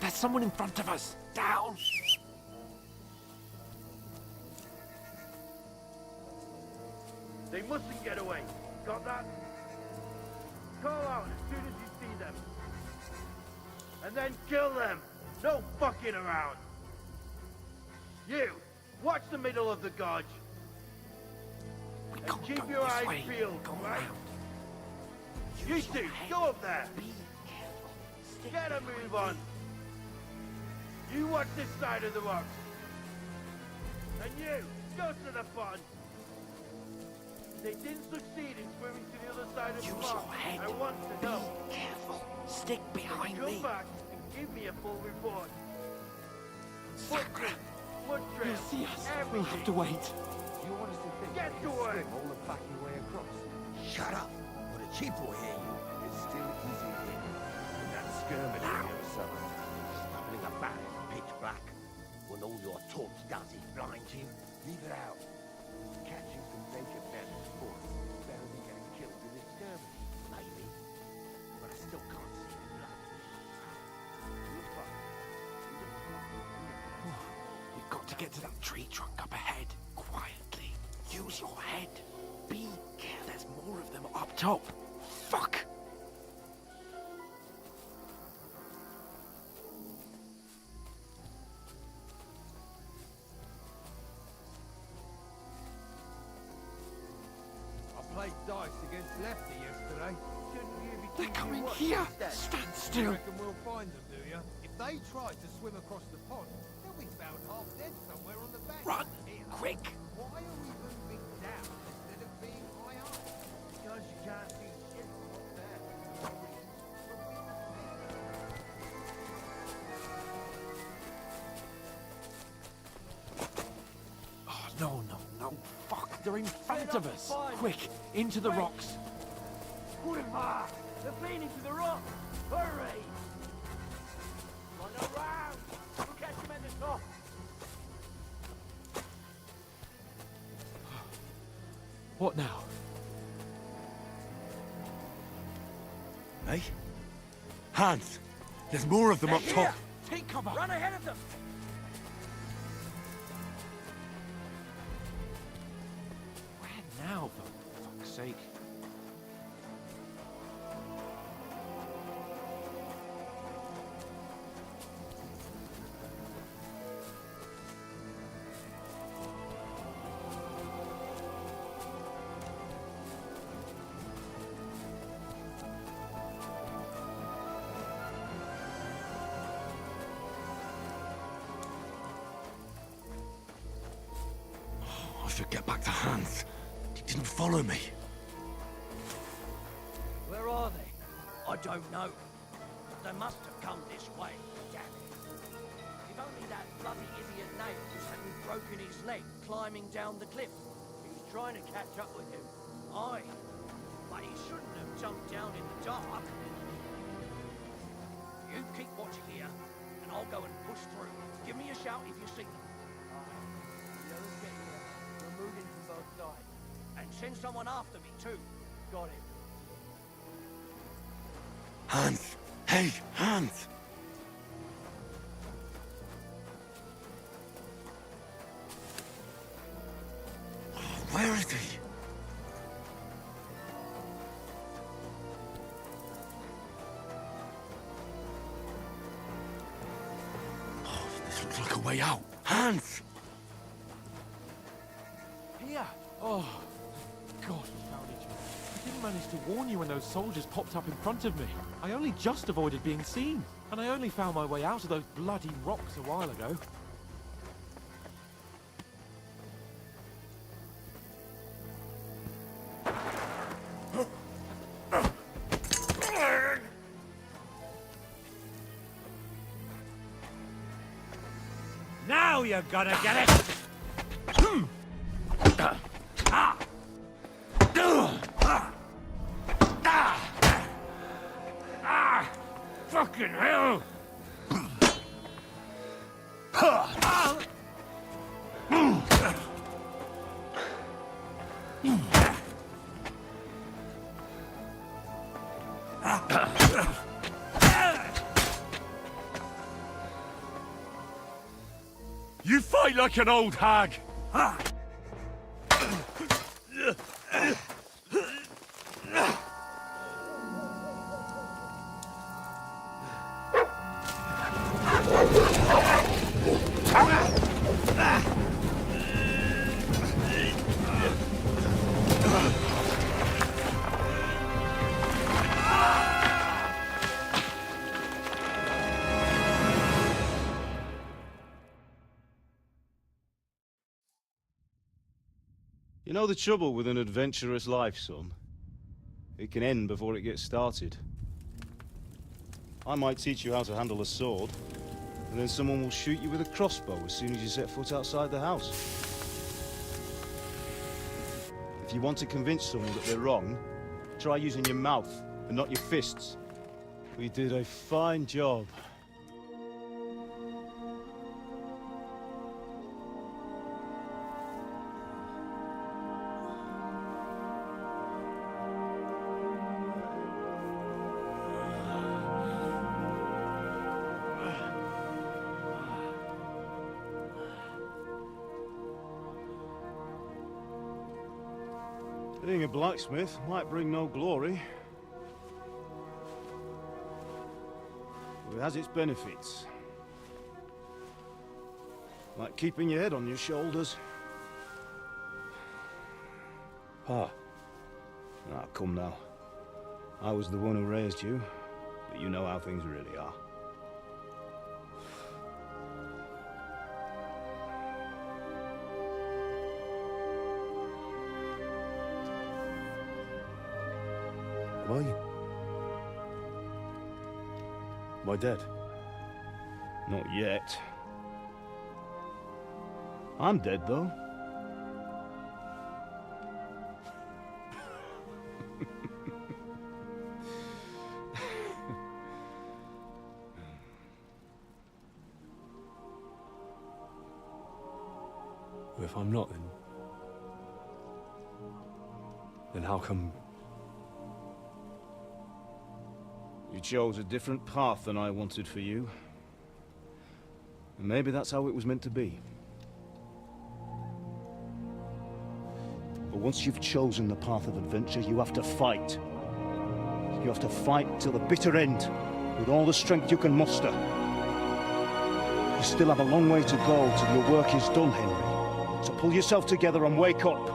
There's someone in front of us! Down! They mustn't get away. Got that? Call out as soon as you see them. And then kill them. No fucking around. You, watch the middle of the gorge. We And can't keep go your this eyes way. peeled, Go right? around. You Use your two, head. go up there. Be careful. Stick Get a behind move me. on. You watch this side of the rocks. And you, go to the pond. They didn't succeed in swimming to the other side of the Use pond. your head. I want to know. Be careful. Stick behind Come me. back and give me a full report. Sakra! Mud trail, He'll see us. We'll everything. have to wait. You want us to think Get that to you work. swim all the fucking way across? Shut up, or the chief will hear you. It's still easy here. With that skirmish the other side. Stumbling about in pitch black. When all your talk does is blind you, leave it out. Catching some naked men is sport. Better than getting killed in this skirmish. Maybe. But I still can't see the blood. You're fine. We've got to get to that tree trunk up ahead. Quietly. Use your head. Be careful. There's more of them up top. Fuck! I played dice against Lefty yesterday. Shouldn't you be They're keeping coming watch here! instead? Stand You still! reckon we'll find them, do you? If they try to swim across the pond, they'll be found half dead somewhere on the bank. Run! Here. Quick! Why are we moving down instead of being high up? Because you can't see shit up there. Oh, no, no, no. Fuck! They're in front Get of up, us! fine. Quick! Into the Quick. rocks! Kurva! They're fleeing to the rock! Hurry! Run around! We'll catch them at the top! What now? Hey? Hans! There's more of them up top! Take cover! Run ahead of them! Where now, for fuck's sake? I should get back to Hans. He didn't follow me. Where are they? I don't know. But they must have come this way. Damn it. If only that bloody idiot Nails hadn't broken his leg climbing down the cliff. He was trying to catch up with him. Aye. But he shouldn't have jumped down in the dark. You keep watching here, and I'll go and push through. Give me a shout if you see them. The others get here. We're moving from both sides. And send someone after me, too. Got it. Hans! Hey, Hans! Where is he? Oh, this looks like a way out. Hans! Here! Oh, God, we found each other. I didn't manage to warn you when those soldiers popped up in front of me. I only just avoided being seen. And I only found my way out of those bloody rocks a while ago. Now you're gonna get it! Fucking hell! You fight like an old hag! You know the trouble with an adventurous life, son? It can end before it gets started. I might teach you how to handle a sword, and then someone will shoot you with a crossbow as soon as you set foot outside the house. If you want to convince someone that they're wrong, try using your mouth and not your fists. We did a fine job. Being a blacksmith might bring no glory, but it has its benefits. Like keeping your head on your shoulders. Pa. Ah, come now. I was the one who raised you, but you know how things really are. Am I? Am I dead? Not yet. I'm dead, though. Well, if I'm not, then how come... You chose a different path than I wanted for you. And maybe that's how it was meant to be. But once you've chosen the path of adventure, you have to fight. You have to fight till the bitter end, with all the strength you can muster. You still have a long way to go till your work is done, Henry. So pull yourself together and wake up.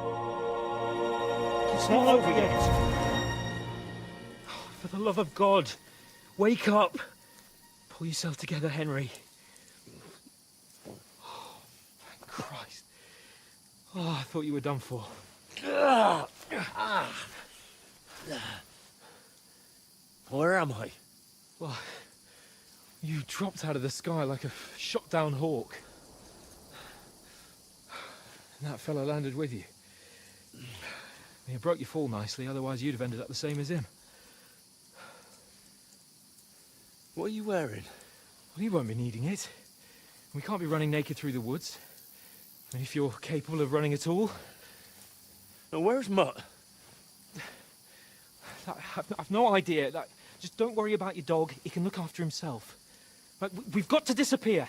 It's not over yet. For the love of God, wake up! Pull yourself together, Henry. Oh, thank Christ. Oh, I thought you were done for. Where am I? Well, you dropped out of the sky like a shot-down hawk. And that fella landed with you. You broke your fall nicely, otherwise you'd have ended up the same as him. What are you wearing? Well, you won't be needing it. We can't be running naked through the woods. I mean, if you're capable of running at all. Now, where's Mutt? I've no idea. Just don't worry about your dog. He can look after himself. Right, we've got to disappear.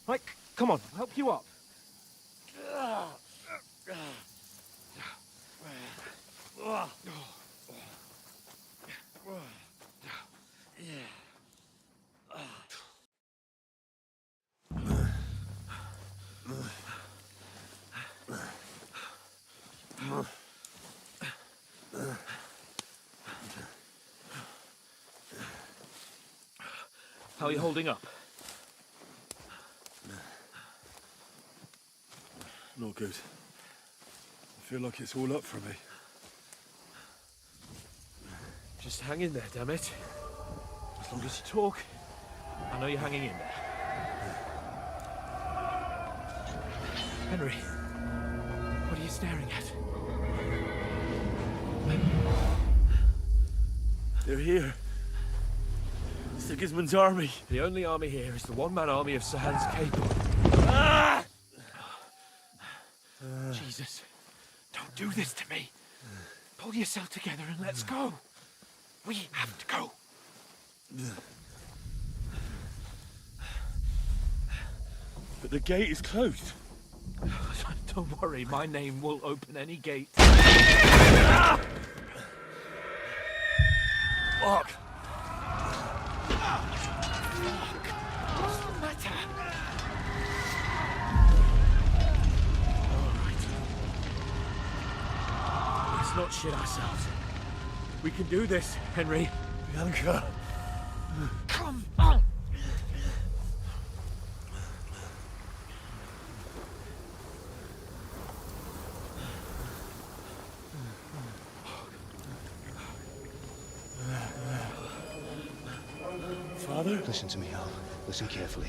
Right, come on, I'll help you up. How are you holding up? Not good. I feel like it's all up for me. Just hang in there, damn it. As long as you talk, I know you're hanging in there. Henry, what are you staring at? They're here. Sigismund's army. The only army here is the one-man army of Sahans Capel. Jesus, don't do this to me. Pull yourself together and let's go. We have to go. But the gate is closed. Don't worry, my name will open any gate. Fuck! What's the matter? Let's not shit ourselves. We can do this, Henry. Bianca. Come on! Father? Listen to me, Hal. Listen carefully.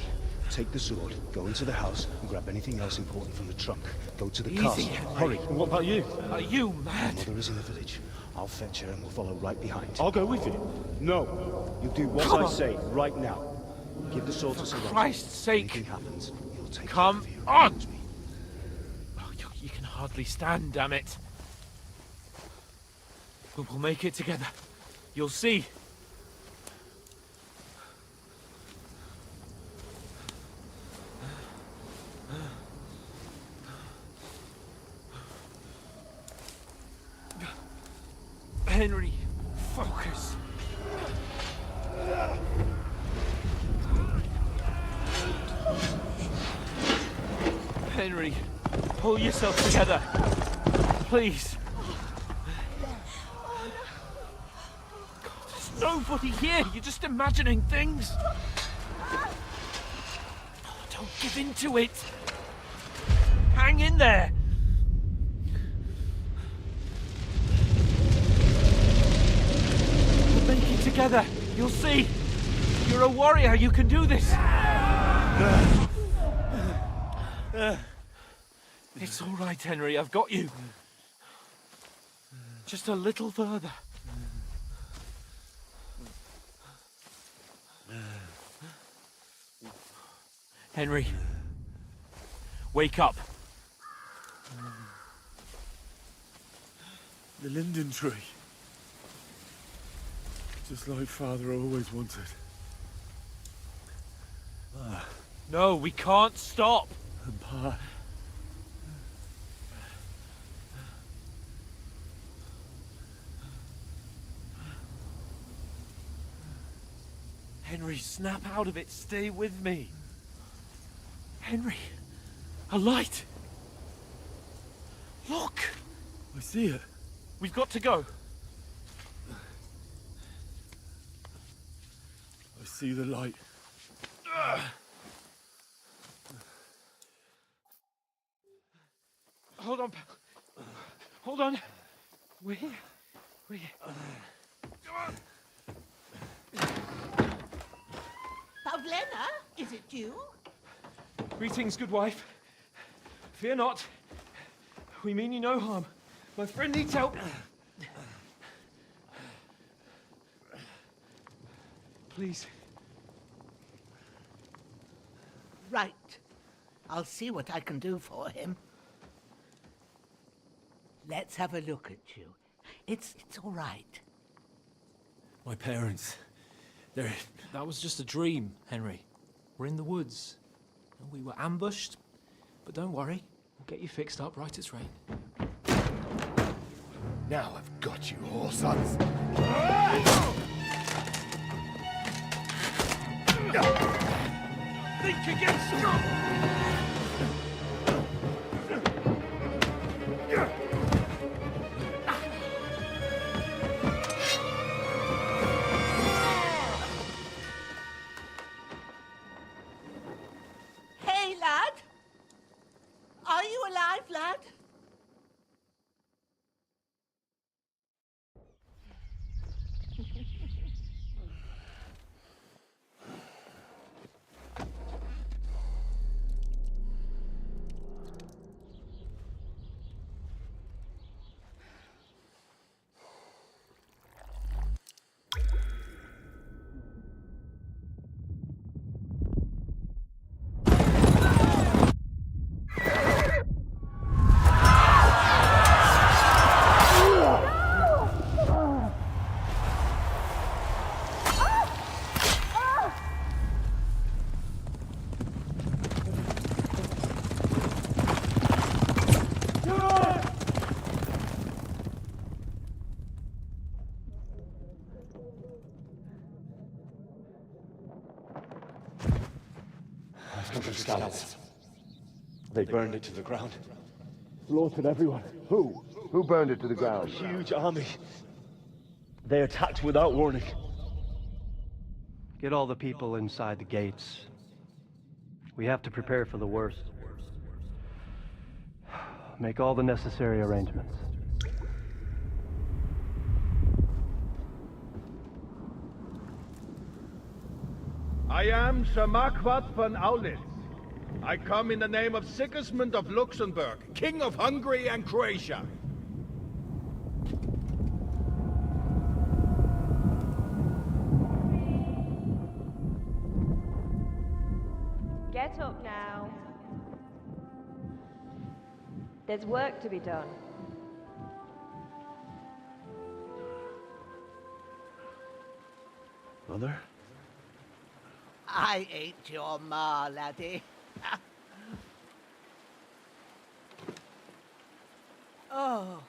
Take the sword, go into the house, and grab anything else important from the trunk. Go to the Easy, castle. Henry. Hurry. And what about you? Are you My mad? mother is in the village. I'll fetch her and we'll follow right behind. I'll go with you. No. You do what Come I on. say right now. Give the sword to Sir Roger. Christ's sake. Anything happens, he'll take Come care of you. on. Promise me. Oh, you can hardly stand, damn it. But we'll make it together. You'll see. Henry, focus. Henry, pull yourself together. Please. God, there's nobody here. You're just imagining things. Oh, don't give in to it. Hang in there. We'll make it together. You'll see. You're a warrior. You can do this. It's all right, Henry. I've got you. Just a little further. Henry, wake up. The linden tree. Just like Father always wanted. No, we can't stop. And Pa. Henry, snap out of it. Stay with me. Henry, a light. Look, I see it. we've got to go. I see the light. Hold on, pal. Hold on. We're here. We're here. Pavlena, is it you? Greetings, good wife. Fear not. We mean you no harm. My friend needs help. Please. Right. I'll see what I can do for him. Let's have a look at you. It's all right. My parents. They're... That was just a dream, Henry. We're in the woods. And we were ambushed. But don't worry. We'll get you fixed up right as rain. Now I've got you, whoresons. Think again, son! Hey, lad! Are you alive, lad? the scouts. They burned it to the ground. Slaughtered everyone. Who? Who burned it to the A ground? huge army. They attacked without warning. Get all the people inside the gates. We have to prepare for the worst. Make all the necessary arrangements. I am Sir Marquardt von Aulitz. I come in the name of Sigismund of Luxembourg, King of Hungary and Croatia. Get up now. There's work to be done. Mother? I ain't your ma, laddie. Oh,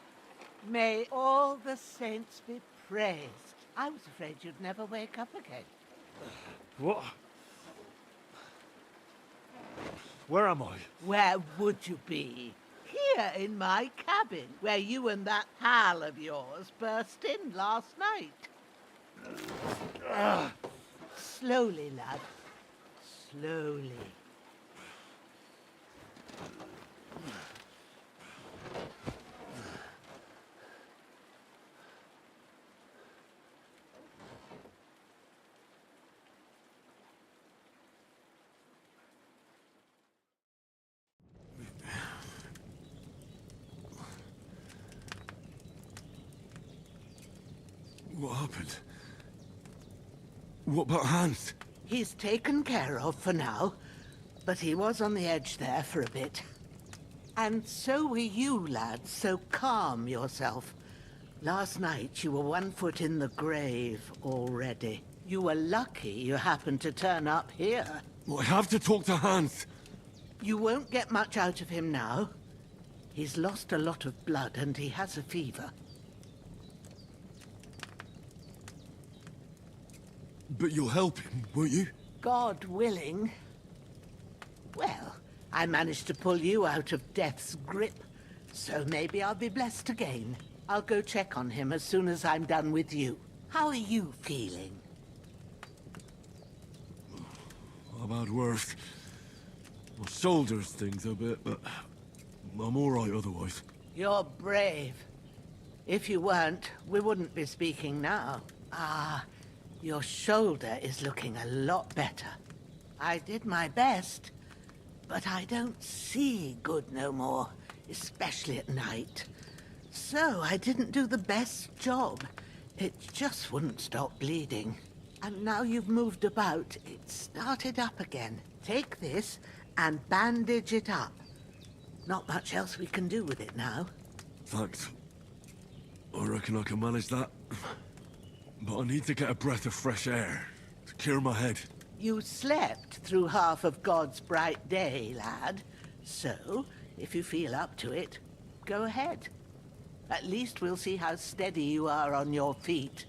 may all the saints be praised. I was afraid you'd never wake up again. What? Where am I? Where would you be? Here in my cabin, where you and that pal of yours burst in last night. Slowly, lad. Slowly. What happened? What about Hans? He's taken care of for now, but he was on the edge there for a bit. And so were you, lad, so calm yourself. Last night you were 1 foot in the grave already. You were lucky you happened to turn up here. Well, I have to talk to Hans. You won't get much out of him now. He's lost a lot of blood and he has a fever. But you'll help him, won't you? God willing. Well, I managed to pull you out of death's grip, so maybe I'll be blessed again. I'll go check on him as soon as I'm done with you. How are you feeling? I've had worse. My shoulders stings a bit, but I'm all right otherwise. You're brave. If you weren't, we wouldn't be speaking now. Ah, your shoulder is looking a lot better. I did my best, but I don't see good no more, especially at night. So I didn't do the best job. It just wouldn't stop bleeding. And now you've moved about, it started up again. Take this and bandage it up. Not much else we can do with it now. Thanks. I reckon I can manage that. But I need to get a breath of fresh air to clear my head. You slept through half of God's bright day, lad. So, if you feel up to it, go ahead. At least we'll see how steady you are on your feet.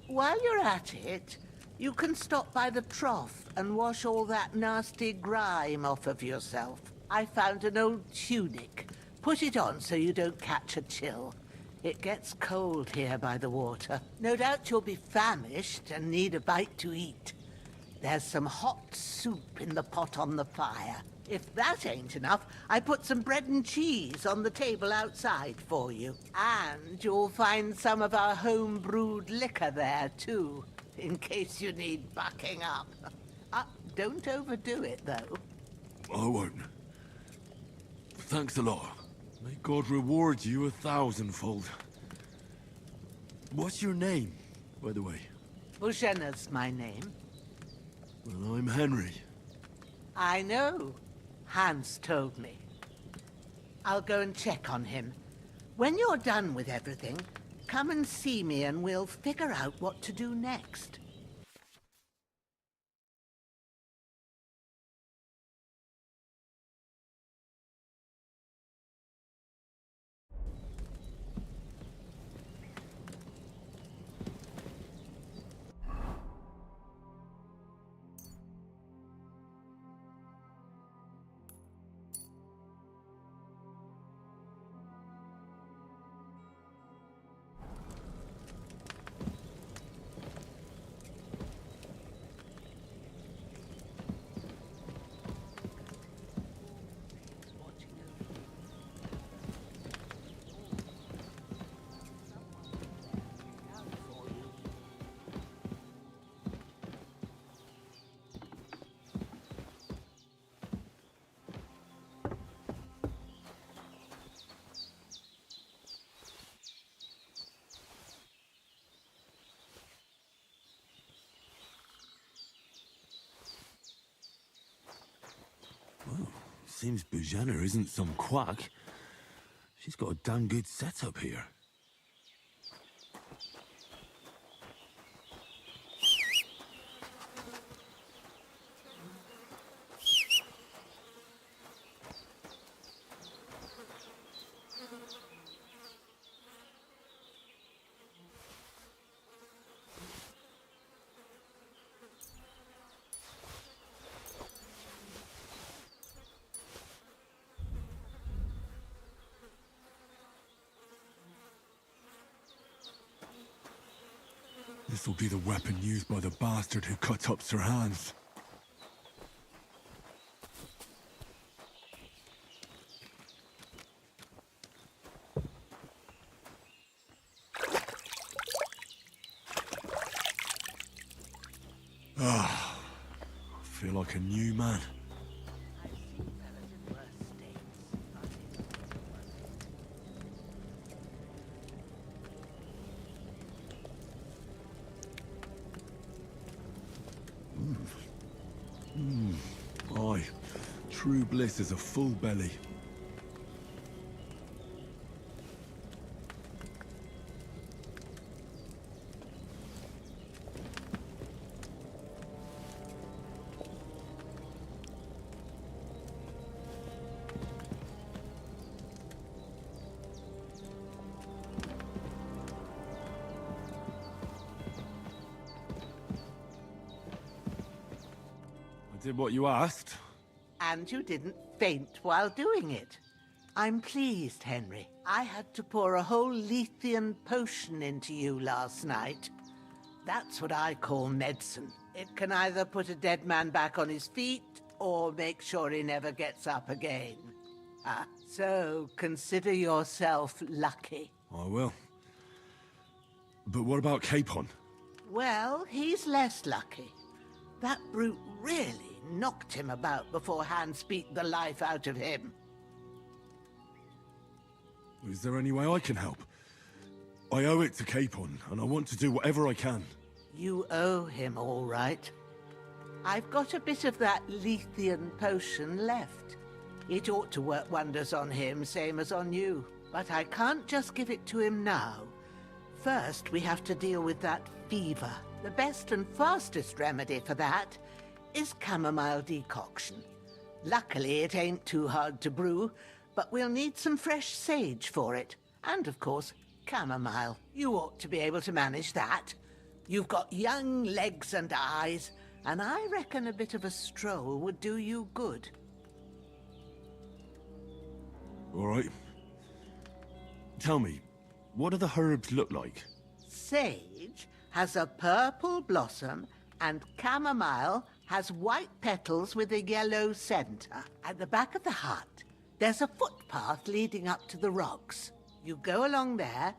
While you're at it, you can stop by the trough and wash all that nasty grime off of yourself. I found an old tunic. Put it on so you don't catch a chill. It gets cold here by the water. No doubt you'll be famished and need a bite to eat. There's some hot soup in the pot on the fire. If that ain't enough, I put some bread and cheese on the table outside for you. And you'll find some of our home-brewed liquor there, too, in case you need bucking up. Don't overdo it, though. I won't. Thanks a lot. May God reward you 1,000-fold. What's your name, by the way? Bushenna's my name. Well, I'm Henry. I know. Hans told me. I'll go and check on him. When you're done with everything, come and see me and we'll figure out what to do next. Seems Bujana isn't some quack. She's got a damn good setup here. This'll be the weapon used by the bastard who cut up Sirhan's. Ah, I feel like a new man. Aye, true bliss is a full belly. I did what you asked. And you didn't faint while doing it. I'm pleased, Henry. I had to pour a whole Lethean potion into you last night. That's what I call medicine. It can either put a dead man back on his feet or make sure he never gets up again. So consider yourself lucky. I will. But what about Capon? Well, he's less lucky. That brute really knocked him about before Hans beat the life out of him. Is there any way I can help? I owe it to Capon, and I want to do whatever I can. You owe him, all right. I've got a bit of that Lethean potion left. It ought to work wonders on him, same as on you. But I can't just give it to him now. First, we have to deal with that fever. The best and fastest remedy for that is chamomile decoction. Luckily, it ain't too hard to brew, but we'll need some fresh sage for it. And, of course, chamomile. You ought to be able to manage that. You've got young legs and eyes, and I reckon a bit of a stroll would do you good. All right. Tell me, what do the herbs look like? Sage has a purple blossom, and chamomile has white petals with a yellow center. At the back of the hut, there's a footpath leading up to the rocks. You go along there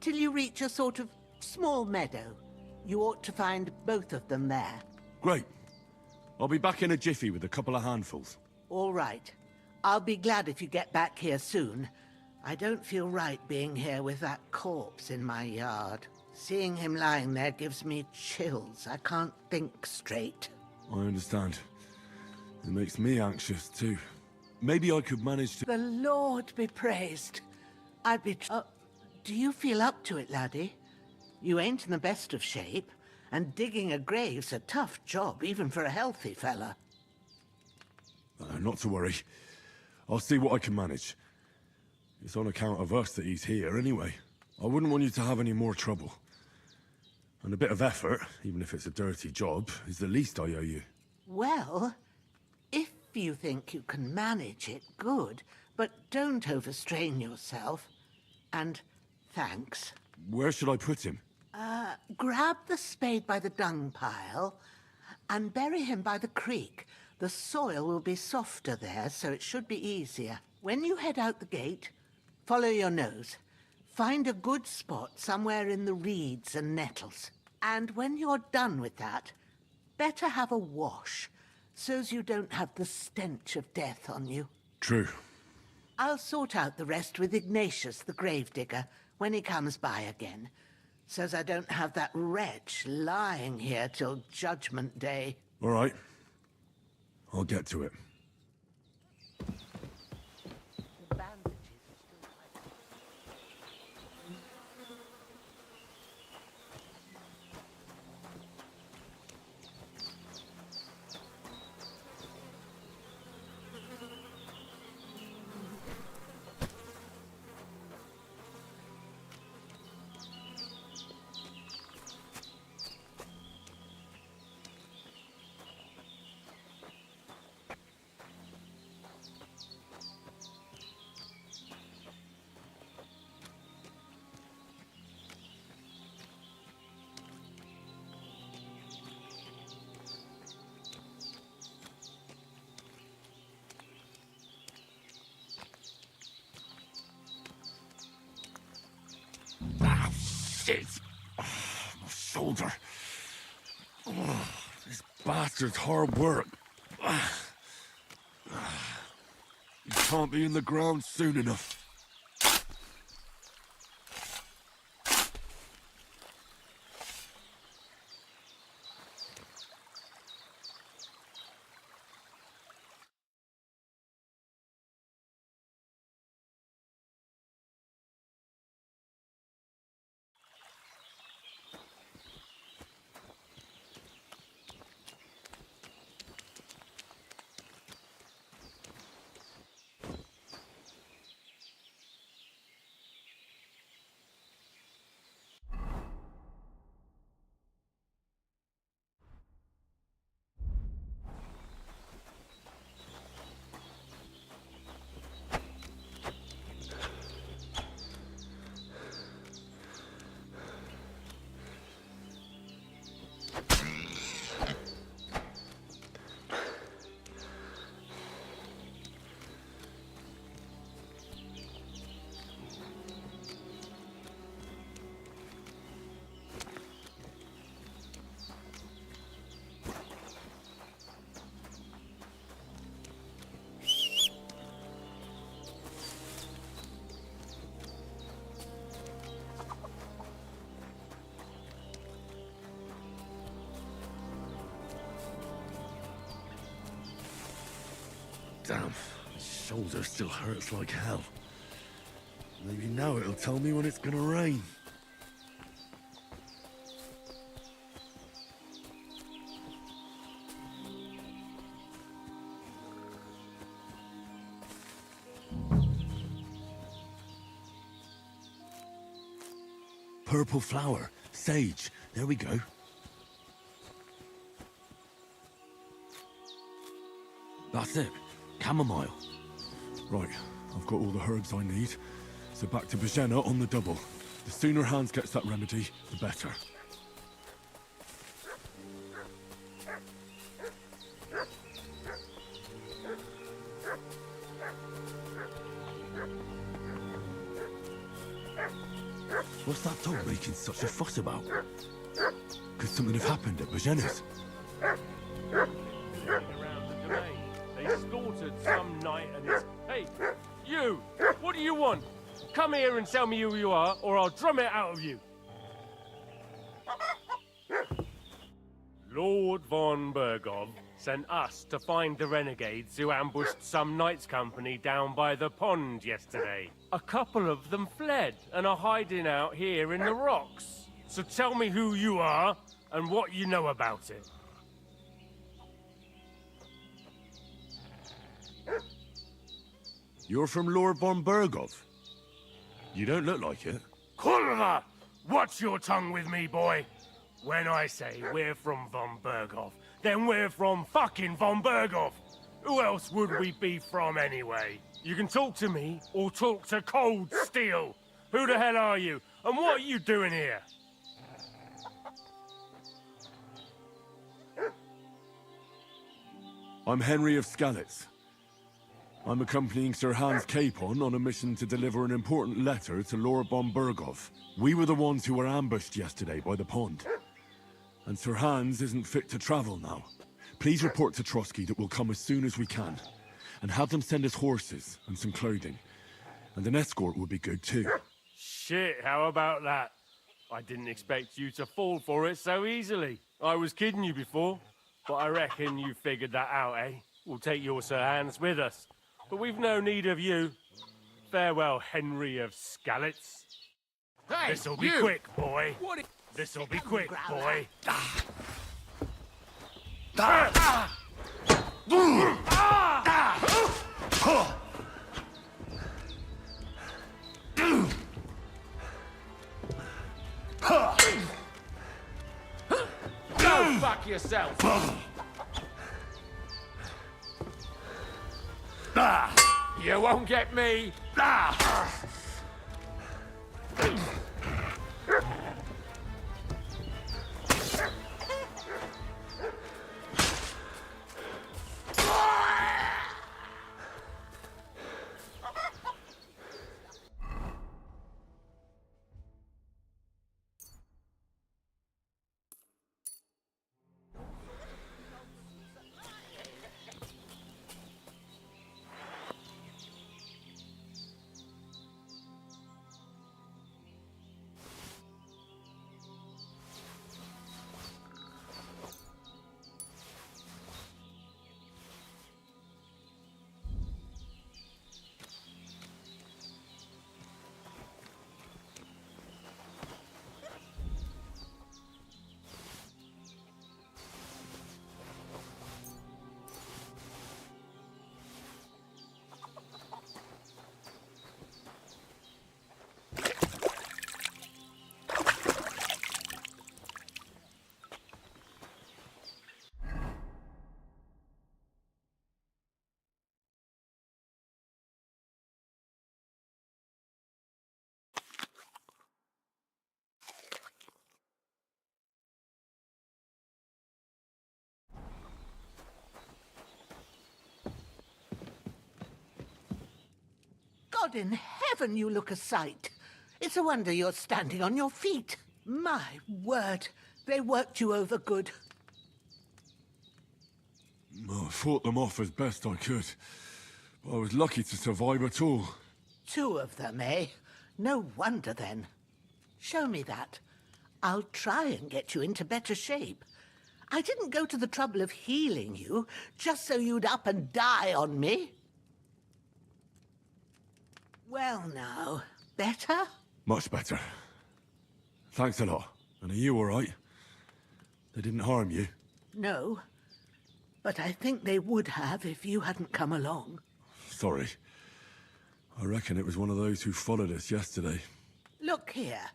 till you reach a sort of small meadow. You ought to find both of them there. Great. I'll be back in a jiffy with a couple of handfuls. All right. I'll be glad if you get back here soon. I don't feel right being here with that corpse in my yard. Seeing him lying there gives me chills. I can't think straight. I understand. It makes me anxious, too. Maybe I could manage to... The Lord be praised. I'd be... do you feel up to it, laddie? You ain't in the best of shape, and digging a grave's a tough job, even for a healthy fella. Not to worry. I'll see what I can manage. It's on account of us that he's here, anyway. I wouldn't want you to have any more trouble. And a bit of effort, even if it's a dirty job, is the least I owe you. Well, if you think you can manage it, good. But don't overstrain yourself. And thanks. Where should I put him? Grab the spade by the dung pile and bury him by the creek. The soil will be softer there, so it should be easier. When you head out the gate, follow your nose. Find a good spot somewhere in the reeds and nettles. And when you're done with that, better have a wash, so's you don't have the stench of death on you. True. I'll sort out the rest with Ignatius, the gravedigger, when he comes by again, so's I don't have that wretch lying here till Judgment Day. All right. I'll get to it. shoulder. Oh, this bastard's hard work. You can't be in the ground soon enough. Damn, my shoulder still hurts like hell. Maybe now it'll tell me when it's gonna rain. Purple flower, sage, there we go. That's it. Chamomile. Right, I've got all the herbs I need. So back to Bajena on the double. The sooner Hans gets that remedy, the better. What's that dog making such a fuss about? Could something have happened at Bajena's? They slaughtered some knight and his... Hey, you! What do you want? Come here and tell me who you are, or I'll drum it out of you. Lord von Bergov sent us to find the renegades who ambushed some knights' company down by the pond yesterday. A couple of them fled and are hiding out here in the rocks. So tell me who you are and what you know about it. You're from Lord von Bergov? You don't look like it. Kurva! Watch your tongue with me, boy. When I say we're from von Bergov, then we're from fucking von Bergov. Who else would we be from anyway? You can talk to me or talk to Cold Steel. Who the hell are you? And what are you doing here? I'm Henry of Skalitz. I'm accompanying Sir Hans Capon on a mission to deliver an important letter to Lord von Bergov. We were the ones who were ambushed yesterday by the pond. And Sir Hans isn't fit to travel now. Please report to Trotsky that we'll come as soon as we can. And have them send us horses and some clothing. And an escort would be good too. Shit, how about that? I didn't expect you to fall for it so easily. I was kidding you before, but I reckon you figured that out, eh? We'll take your Sir Hans with us. But we've no need of you. Farewell, Henry of Skalitz. Hey, This'll be you! quick, boy. What? This'll be quick, boy. Go fuck yourself. You won't get me. God in heaven, you look a sight. It's a wonder you're standing on your feet. My word, they worked you over good. I fought them off as best I could. I was lucky to survive at all. 2 of them, eh? No wonder then. Show me that. I'll try and get you into better shape. I didn't go to the trouble of healing you just so you'd up and die on me. Well now, better? Much better. Thanks a lot. And are you all right? They didn't harm you? No, but I think they would have if you hadn't come along. Sorry. I reckon it was one of those who followed us yesterday. Look here.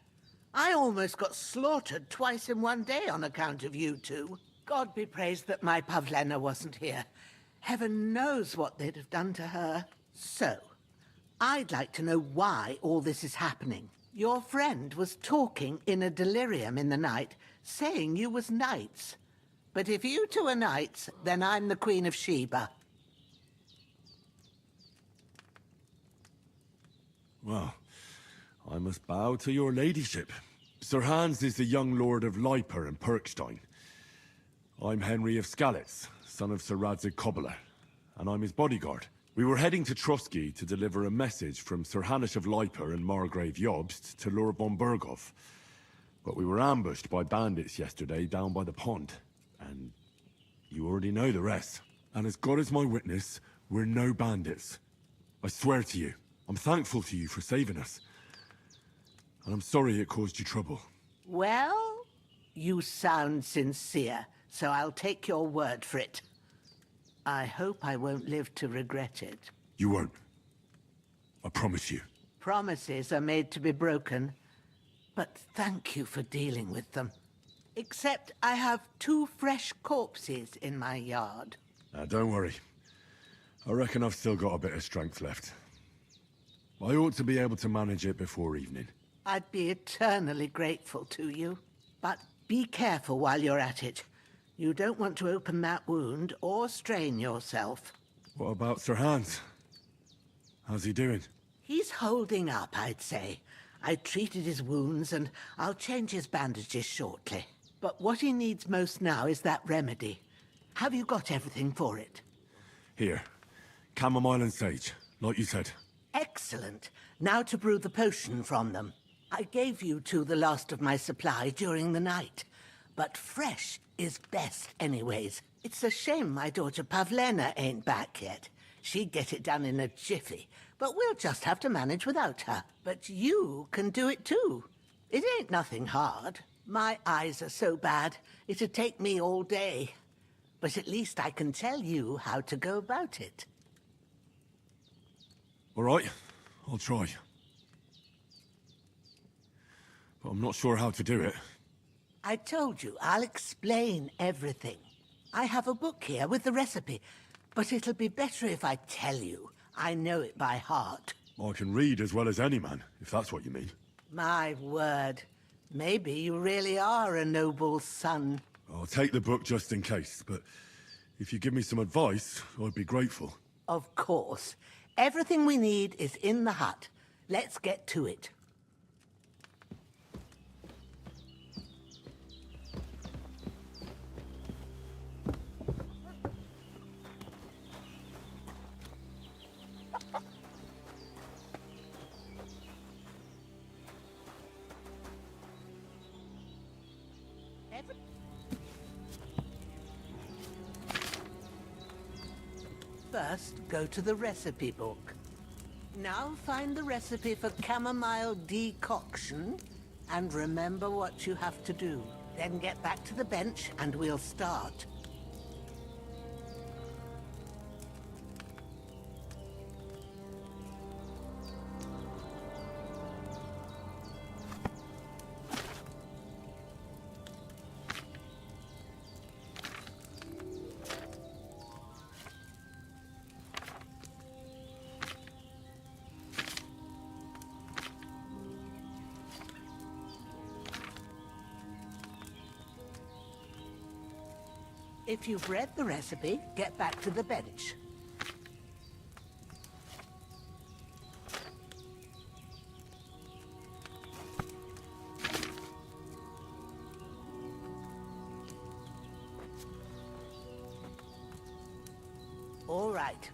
I almost got slaughtered twice in one day on account of you two. God be praised that my Pavlena wasn't here. Heaven knows what they'd have done to her. So, I'd like to know why all this is happening. Your friend was talking in a delirium in the night, saying you was knights. But if you two are knights, then I'm the Queen of Sheba. Well, I must bow to your ladyship. Sir Hans is the young lord of Leiper and Perkstein. I'm Henry of Skalitz, son of Sir Radzig Kobyla, and I'm his bodyguard. We were heading to Trotsky to deliver a message from Sir Hanush of Leiper and Margrave Jobst to Lord von Berghoff. But we were ambushed by bandits yesterday down by the pond, and you already know the rest. And as God is my witness, we're no bandits. I swear to you, I'm thankful to you for saving us. And I'm sorry it caused you trouble. Well, you sound sincere, so I'll take your word for it. I hope I won't live to regret it. You won't. I promise you. Promises are made to be broken, but thank you for dealing with them. Except I have 2 fresh corpses in my yard. Now, don't worry. I reckon I've still got a bit of strength left. I ought to be able to manage it before evening. I'd be eternally grateful to you. But be careful while you're at it. You don't want to open that wound or strain yourself. What about Sir Hans? How's he doing? He's holding up, I'd say. I treated his wounds and I'll change his bandages shortly. But what he needs most now is that remedy. Have you got everything for it? Here. Chamomile and sage, like you said. Excellent. Now to brew the potion from them. I gave you 2 the last of my supply during the night. But fresh is best anyways. It's a shame my daughter Pavlena ain't back yet. She'd get it done in a jiffy, but we'll just have to manage without her. But you can do it too. It ain't nothing hard. My eyes are so bad, it'd take me all day. But at least I can tell you how to go about it. All right, I'll try. But I'm not sure how to do it. I told you, I'll explain everything. I have a book here with the recipe, but it'll be better if I tell you. I know it by heart. I can read as well as any man, if that's what you mean. My word. Maybe you really are a noble son. I'll take the book just in case, but if you give me some advice, I'd be grateful. Of course. Everything we need is in the hut. Let's get to it. First, go to the recipe book. Now find the recipe for chamomile decoction, and remember what you have to do. Then get back to the bench, and we'll start. If you've read the recipe, get back to the bench. All right.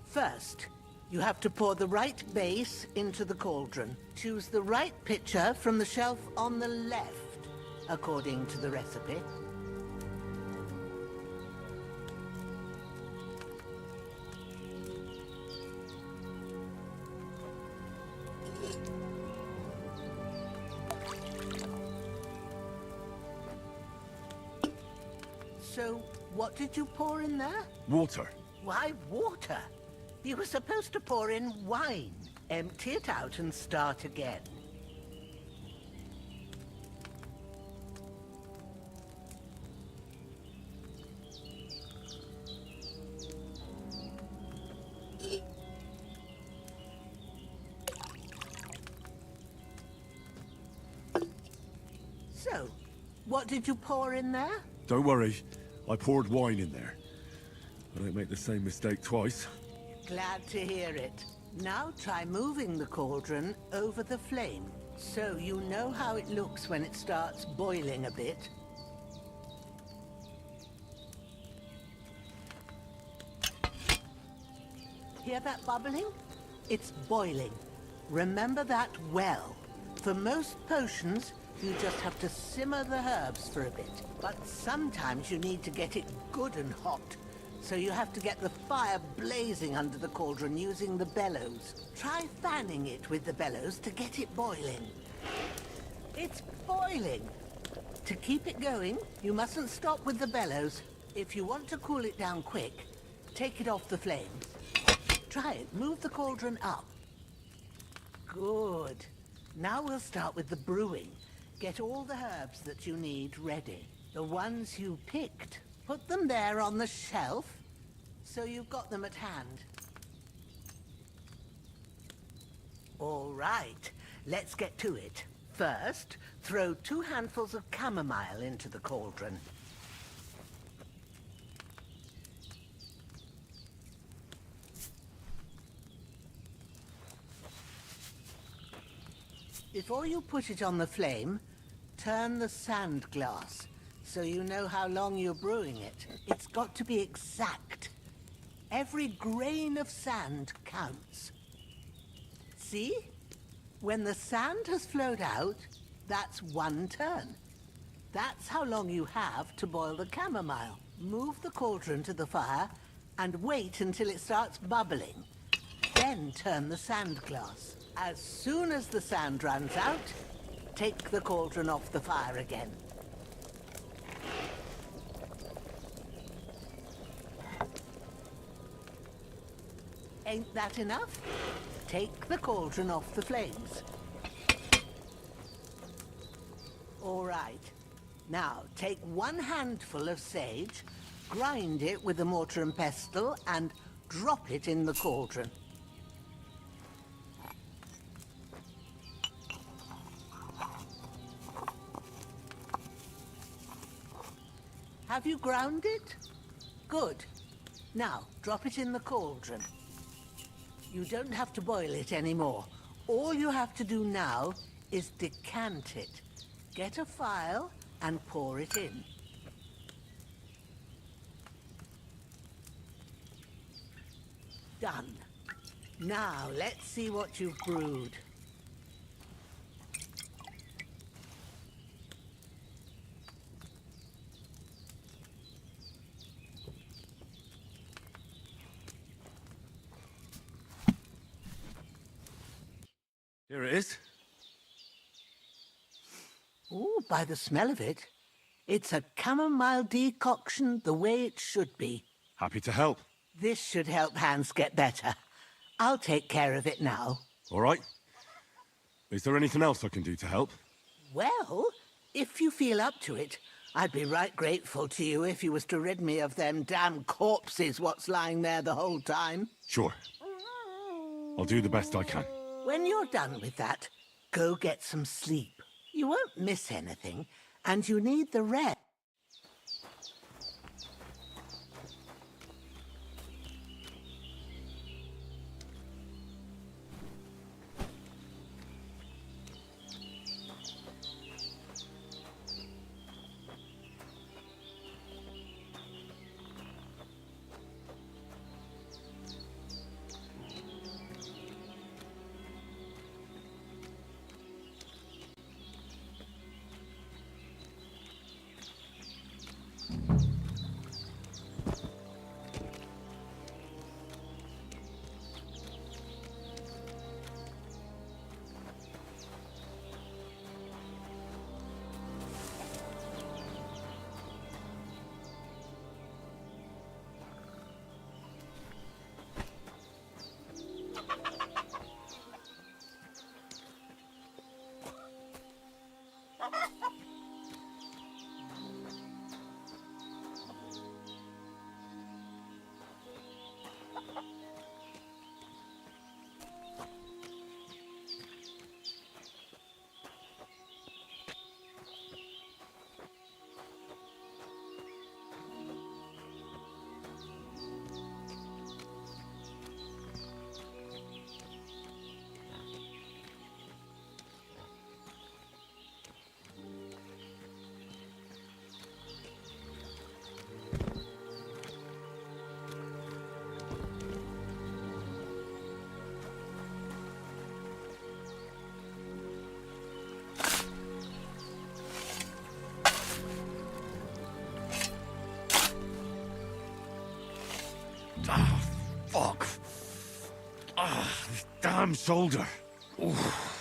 First, you have to pour the right base into the cauldron. Choose the right pitcher from the shelf on the left, according to the recipe. So, what did you pour in there? Water. Why water? You were supposed to pour in wine. Empty it out and start again. So, what did you pour in there? Don't worry. I poured wine in there. I don't make the same mistake twice. Glad to hear it. Now try moving the cauldron over the flame, so you know how it looks when it starts boiling a bit. Hear that bubbling? It's boiling. Remember that well. For most potions, you just have to simmer the herbs for a bit. But sometimes you need to get it good and hot. So you have to get the fire blazing under the cauldron using the bellows. Try fanning it with the bellows to get it boiling. It's boiling! To keep it going, you mustn't stop with the bellows. If you want to cool it down quick, take it off the flames. Try it. Move the cauldron up. Good. Now we'll start with the brewing. Get all the herbs that you need ready. The ones you picked. Put them there on the shelf, so you've got them at hand. All right, let's get to it. First, throw 2 handfuls of chamomile into the cauldron. Before you put it on the flame, turn the sand glass, so you know how long you're brewing it. It's got to be exact. Every grain of sand counts. See? When the sand has flowed out, that's 1 turn. That's how long you have to boil the chamomile. Move the cauldron to the fire and wait until it starts bubbling. Then turn the sand glass. As soon as the sand runs out, take the cauldron off the fire again. Ain't that enough? Take the cauldron off the flames. All right. Now, take 1 handful of sage, grind it with a mortar and pestle, and drop it in the cauldron. Have you ground it? Good. Now, drop it in the cauldron. You don't have to boil it anymore. All you have to do now is decant it. Get a phial and pour it in. Done. Now, let's see what you've brewed. Here it is. Ooh, by the smell of it, it's a chamomile decoction the way it should be. Happy to help. This should help Hans get better. I'll take care of it now. All right. Is there anything else I can do to help? Well, if you feel up to it, I'd be right grateful to you if you was to rid me of them damn corpses what's lying there the whole time. Sure. I'll do the best I can. When you're done with that, go get some sleep. You won't miss anything, and you need the rest. Ah, fuck. Ah, this damn shoulder. Oof.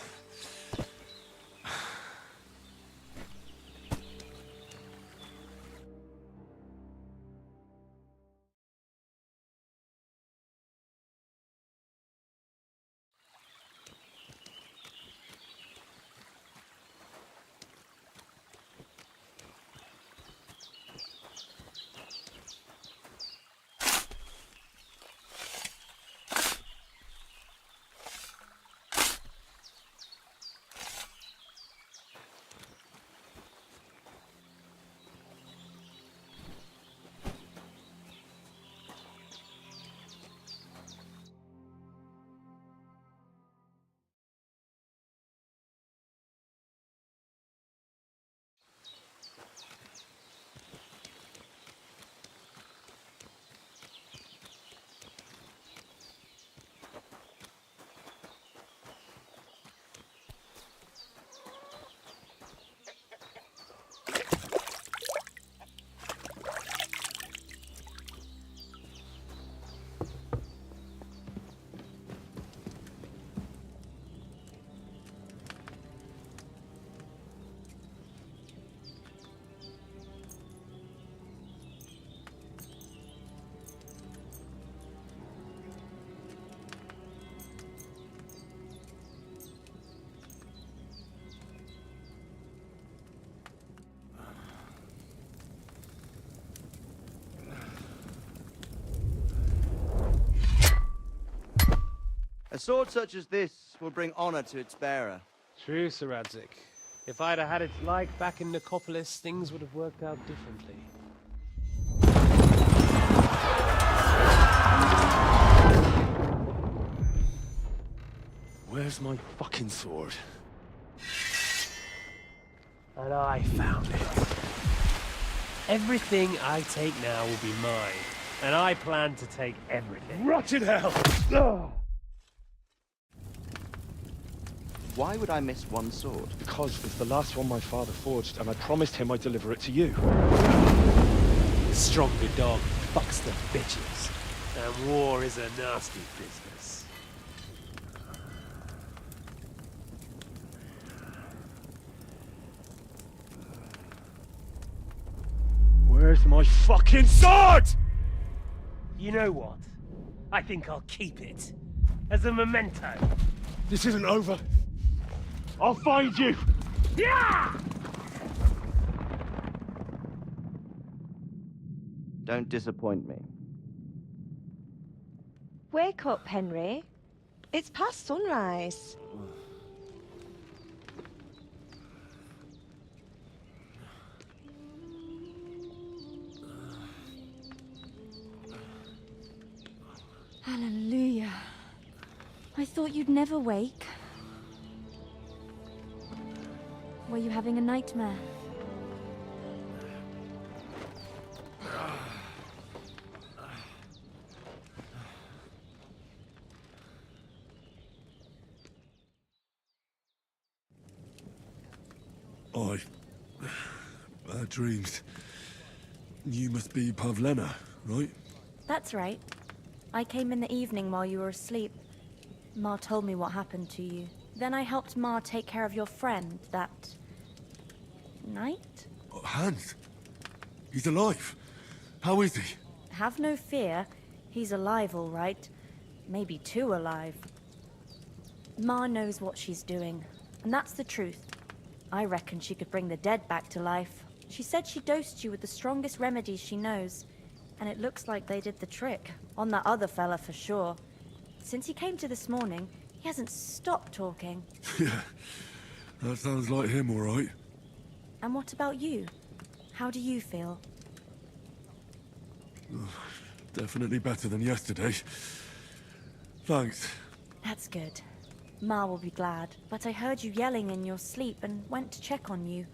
A sword such as this will bring honor to its bearer. True, Sir Radzig. If I'd have had it like back in Nicopolis, things would have worked out differently. Where's my fucking sword? And I found it. Everything I take now will be mine. And I plan to take everything. Rotted hell! Ugh. Why would I miss one sword? Because it's the last one my father forged, and I promised him I'd deliver it to you. The stronger dog fucks the bitches. And war is a nasty business. Where's my fucking sword? You know what? I think I'll keep it. As a memento. This isn't over. I'll find you! Yeah! Don't disappoint me. Wake up, Henry. It's past sunrise. Hallelujah. I thought you'd never wake. Were you having a nightmare? Bad dreams. You must be Pavlena, right? That's right. I came in the evening while you were asleep. Ma told me what happened to you. Then I helped Ma take care of your friend that night? Hans? He's alive. How is he? Have no fear. He's alive, all right. Maybe too alive. Ma knows what she's doing, and that's the truth. I reckon she could bring the dead back to life. She said she dosed you with the strongest remedies she knows, and it looks like they did the trick. On that other fella for sure. Since he came to this morning, he hasn't stopped talking. Yeah, that sounds like him, all right. And what about you? How do you feel? Definitely better than yesterday. Thanks. That's good. Ma will be glad, but I heard you yelling in your sleep and went to check on you.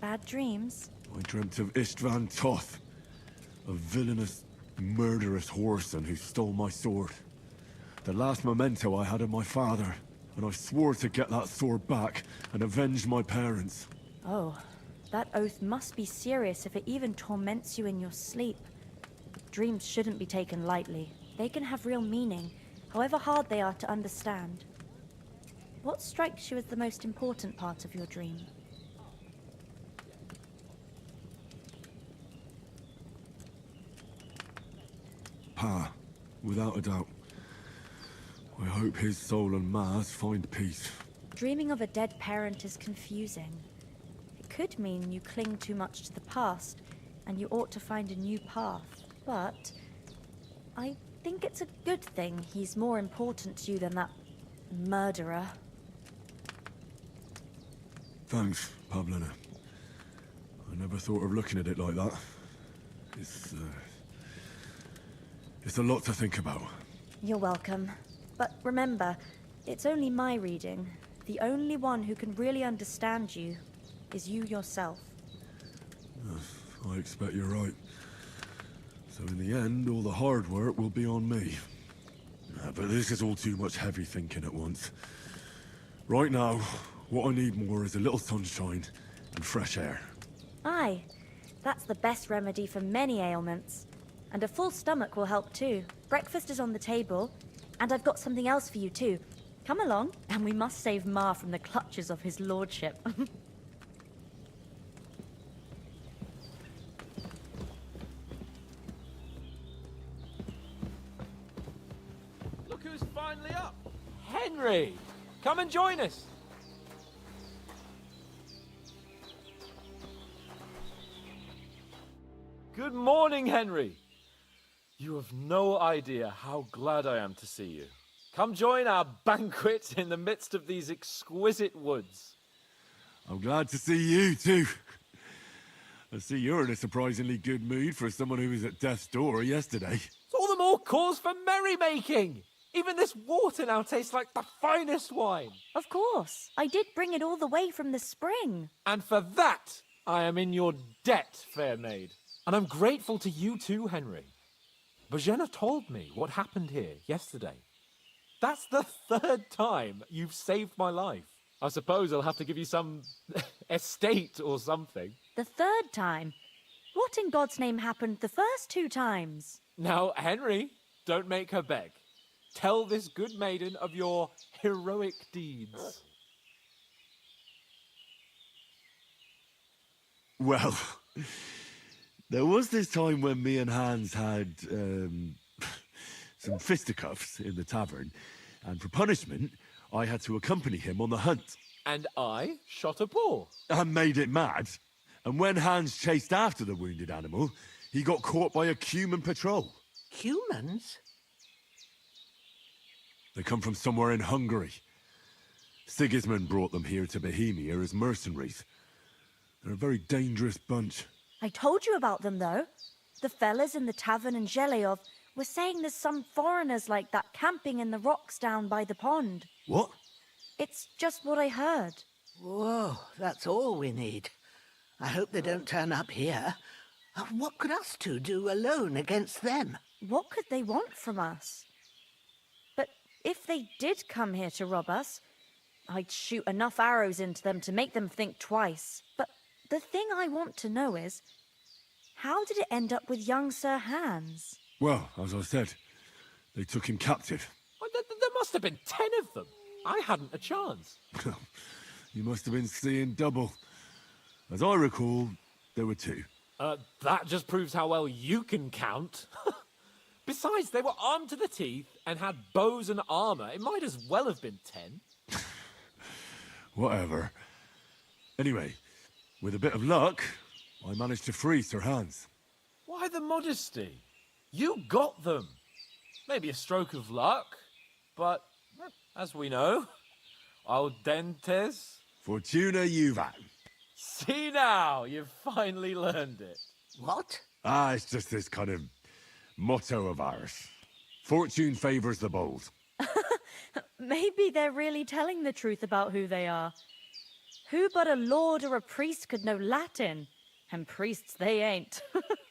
Bad dreams? I dreamt of Istvan Toth, a villainous, murderous whoreson who stole my sword. The last memento I had of my father, and I swore to get that sword back and avenge my parents. Oh, that oath must be serious if it even torments you in your sleep. Dreams shouldn't be taken lightly. They can have real meaning, however hard they are to understand. What strikes you as the most important part of your dream? Pa, without a doubt. I hope his soul and Ma's find peace. Dreaming of a dead parent is confusing. It could mean you cling too much to the past, and you ought to find a new path. But I think it's a good thing he's more important to you than that murderer. Thanks, Pavlina. I never thought of looking at it like that. It's a lot to think about. You're welcome. But remember, it's only my reading. The only one who can really understand you is you yourself. I expect you're right. So in the end, all the hard work will be on me. But this is all too much heavy thinking at once. Right now, what I need more is a little sunshine and fresh air. Aye, that's the best remedy for many ailments. And a full stomach will help too. Breakfast is on the table, and I've got something else for you too. Come along, and we must save Ma from the clutches of his lordship. Look who's finally up! Henry! Come and join us! Good morning, Henry! You have no idea how glad I am to see you. Come join our banquet in the midst of these exquisite woods. I'm glad to see you, too. I see you're in a surprisingly good mood for someone who was at death's door yesterday. It's all the more cause for merrymaking! Even this water now tastes like the finest wine. Of course. I did bring it all the way from the spring. And for that, I am in your debt, fair maid. And I'm grateful to you too, Henry. Bojena told me what happened here yesterday. That's the third time you've saved my life. I suppose I'll have to give you some estate or something. The third time? What in God's name happened the first 2 times? Now, Henry, don't make her beg. Tell this good maiden of your heroic deeds. Well, there was this time when me and Hans had some fisticuffs in the tavern, and for punishment, I had to accompany him on the hunt. And I shot a boar. And made it mad. And when Hans chased after the wounded animal, he got caught by a Cuman patrol. Humans? They come from somewhere in Hungary. Sigismund brought them here to Bohemia as mercenaries. They're a very dangerous bunch. I told you about them, though. The fellas in the tavern in Zheleyov were saying there's some foreigners like that camping in the rocks down by the pond. What? It's just what I heard. Whoa, that's all we need. I hope they don't turn up here. What could us two do alone against them? What could they want from us? But if they did come here to rob us, I'd shoot enough arrows into them to make them think twice. But the thing I want to know is, how did it end up with young Sir Hans? Well, as I said, they took him captive. Well, there must have been 10 of them. I hadn't a chance. You must have been seeing double. As I recall, there were 2. That just proves how well you can count. Besides, they were armed to the teeth and had bows and armor. It might as well have been 10. Whatever. Anyway, with a bit of luck, I managed to free Sir Hans. Why the modesty? You got them. Maybe a stroke of luck, but as we know, audentes. Fortuna juvat. See now, you've finally learned it. What? It's just this kind of motto of ours. Fortune favors the bold. Maybe they're really telling the truth about who they are. Who but a lord or a priest could know Latin? And priests they ain't.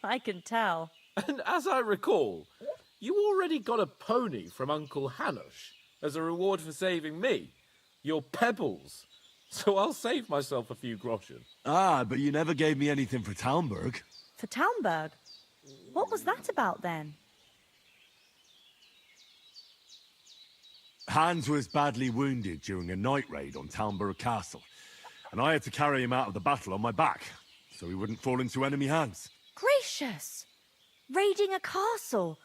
I can tell. And as I recall, you already got a pony from Uncle Hanush as a reward for saving me. Your pebbles. So I'll save myself a few groschen. But you never gave me anything for Talmberg. For Talmberg? What was that about then? Hans was badly wounded during a night raid on Talmberg Castle, and I had to carry him out of the battle on my back, so he wouldn't fall into enemy hands. Gracious! Raiding a castle!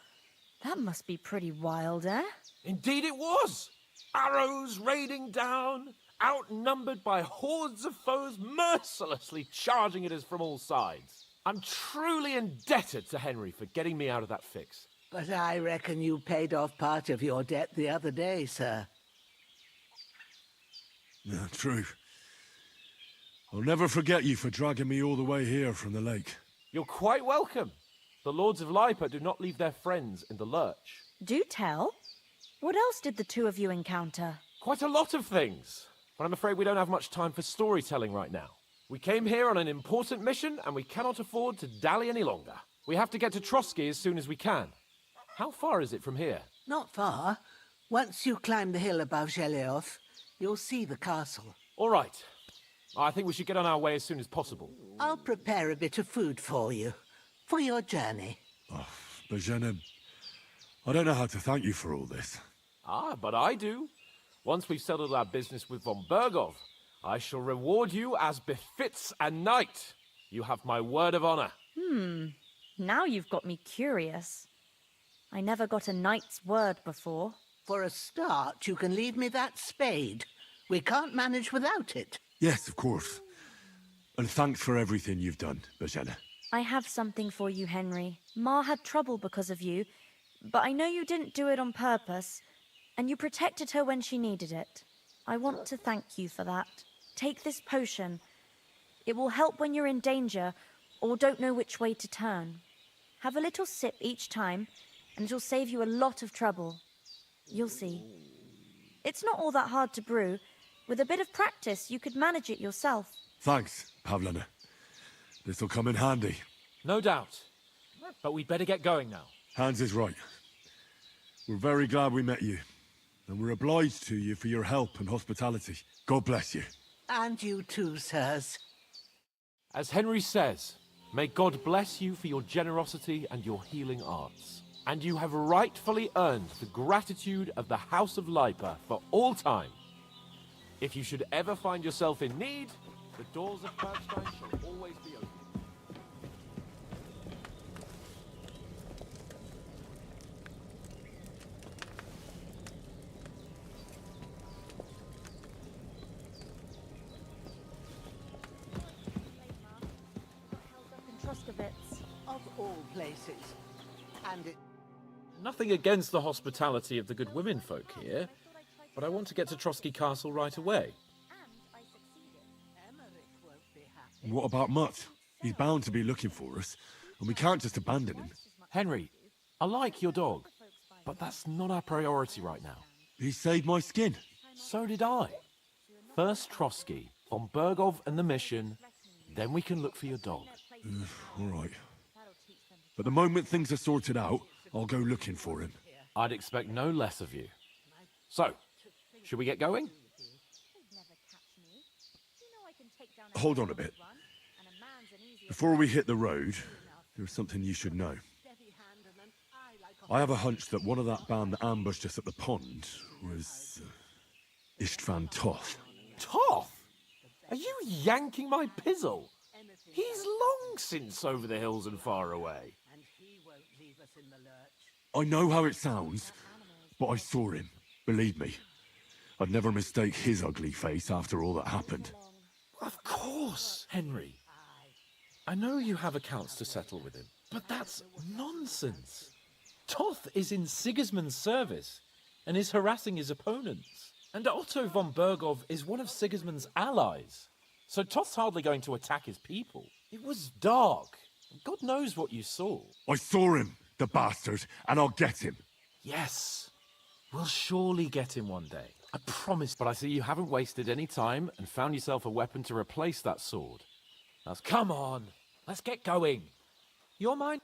That must be pretty wild, eh? Indeed it was! Arrows raining down, outnumbered by hordes of foes mercilessly charging at us from all sides. I'm truly indebted to Henry for getting me out of that fix. But I reckon you paid off part of your debt the other day, sir. Yeah, true. I'll never forget you for dragging me all the way here from the lake. You're quite welcome. The Lords of Lipa do not leave their friends in the lurch. Do tell. What else did the two of you encounter? Quite a lot of things, but I'm afraid we don't have much time for storytelling right now. We came here on an important mission, and we cannot afford to dally any longer. We have to get to Trotsky as soon as we can. How far is it from here? Not far. Once you climb the hill above Geleoth, you'll see the castle. All right. I think we should get on our way as soon as possible. I'll prepare a bit of food for you, for your journey. Oh, Bozhena, I don't know how to thank you for all this. Ah, but I do. Once we've settled our business with von Bergov, I shall reward you as befits a knight. You have my word of honor. Now you've got me curious. I never got a knight's word before. For a start, you can leave me that spade. We can't manage without it. Yes, of course. And thanks for everything you've done, Bozhena. I have something for you, Henry. Ma had trouble because of you, but I know you didn't do it on purpose, and you protected her when she needed it. I want to thank you for that. Take this potion. It will help when you're in danger or don't know which way to turn. Have a little sip each time, and it'll save you a lot of trouble. You'll see. It's not all that hard to brew. With a bit of practice, you could manage it yourself. Thanks, Pavlena. This'll come in handy. No doubt. But we'd better get going now. Hans is right. We're very glad we met you. And we're obliged to you for your help and hospitality. God bless you. And you too, sirs. As Henry says, may God bless you for your generosity and your healing arts. And you have rightfully earned the gratitude of the House of Lipa for all time. If you should ever find yourself in need, the doors of Bergstein shall always be open. Of all places. And it... Nothing against the hospitality of the good women folk here, but I want to get to Trotsky Castle right away. What about Mutt? He's bound to be looking for us, and we can't just abandon him. Henry, I like your dog, but that's not our priority right now. He saved my skin. So did I. First Trotsky, von Bergov and the mission, then we can look for your dog. All right. But the moment things are sorted out, I'll go looking for him. I'd expect no less of you. So, should we get going? Hold on a bit. Before we hit the road, there's something you should know. I have a hunch that one of that band that ambushed us at the pond was Istvan Toth. Toth? Are you yanking my pizzle? He's long since over the hills and far away. I know how it sounds, but I saw him. Believe me. I'd never mistake his ugly face after all that happened. Of course, Henry. I know you have accounts to settle with him, but that's nonsense. Toth is in Sigismund's service and is harassing his opponents. And Otto von Bergov is one of Sigismund's allies. So Toth's hardly going to attack his people. It was dark. God knows what you saw. I saw him, the bastard, and I'll get him. Yes. We'll surely get him one day. I promise. But I see you haven't wasted any time and found yourself a weapon to replace that sword. Now, come on. Let's get going. You're mine?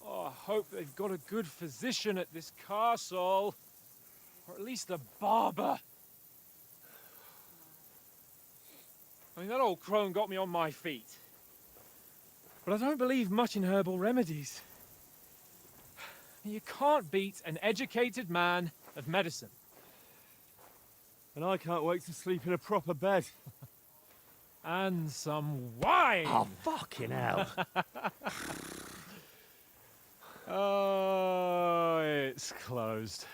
Oh, I hope they've got a good physician at this castle. Or at least a barber. I mean, that old crone got me on my feet. But I don't believe much in herbal remedies. You can't beat an educated man of medicine. And I can't wait to sleep in a proper bed. And some wine! Oh, fucking hell. Oh, it's closed.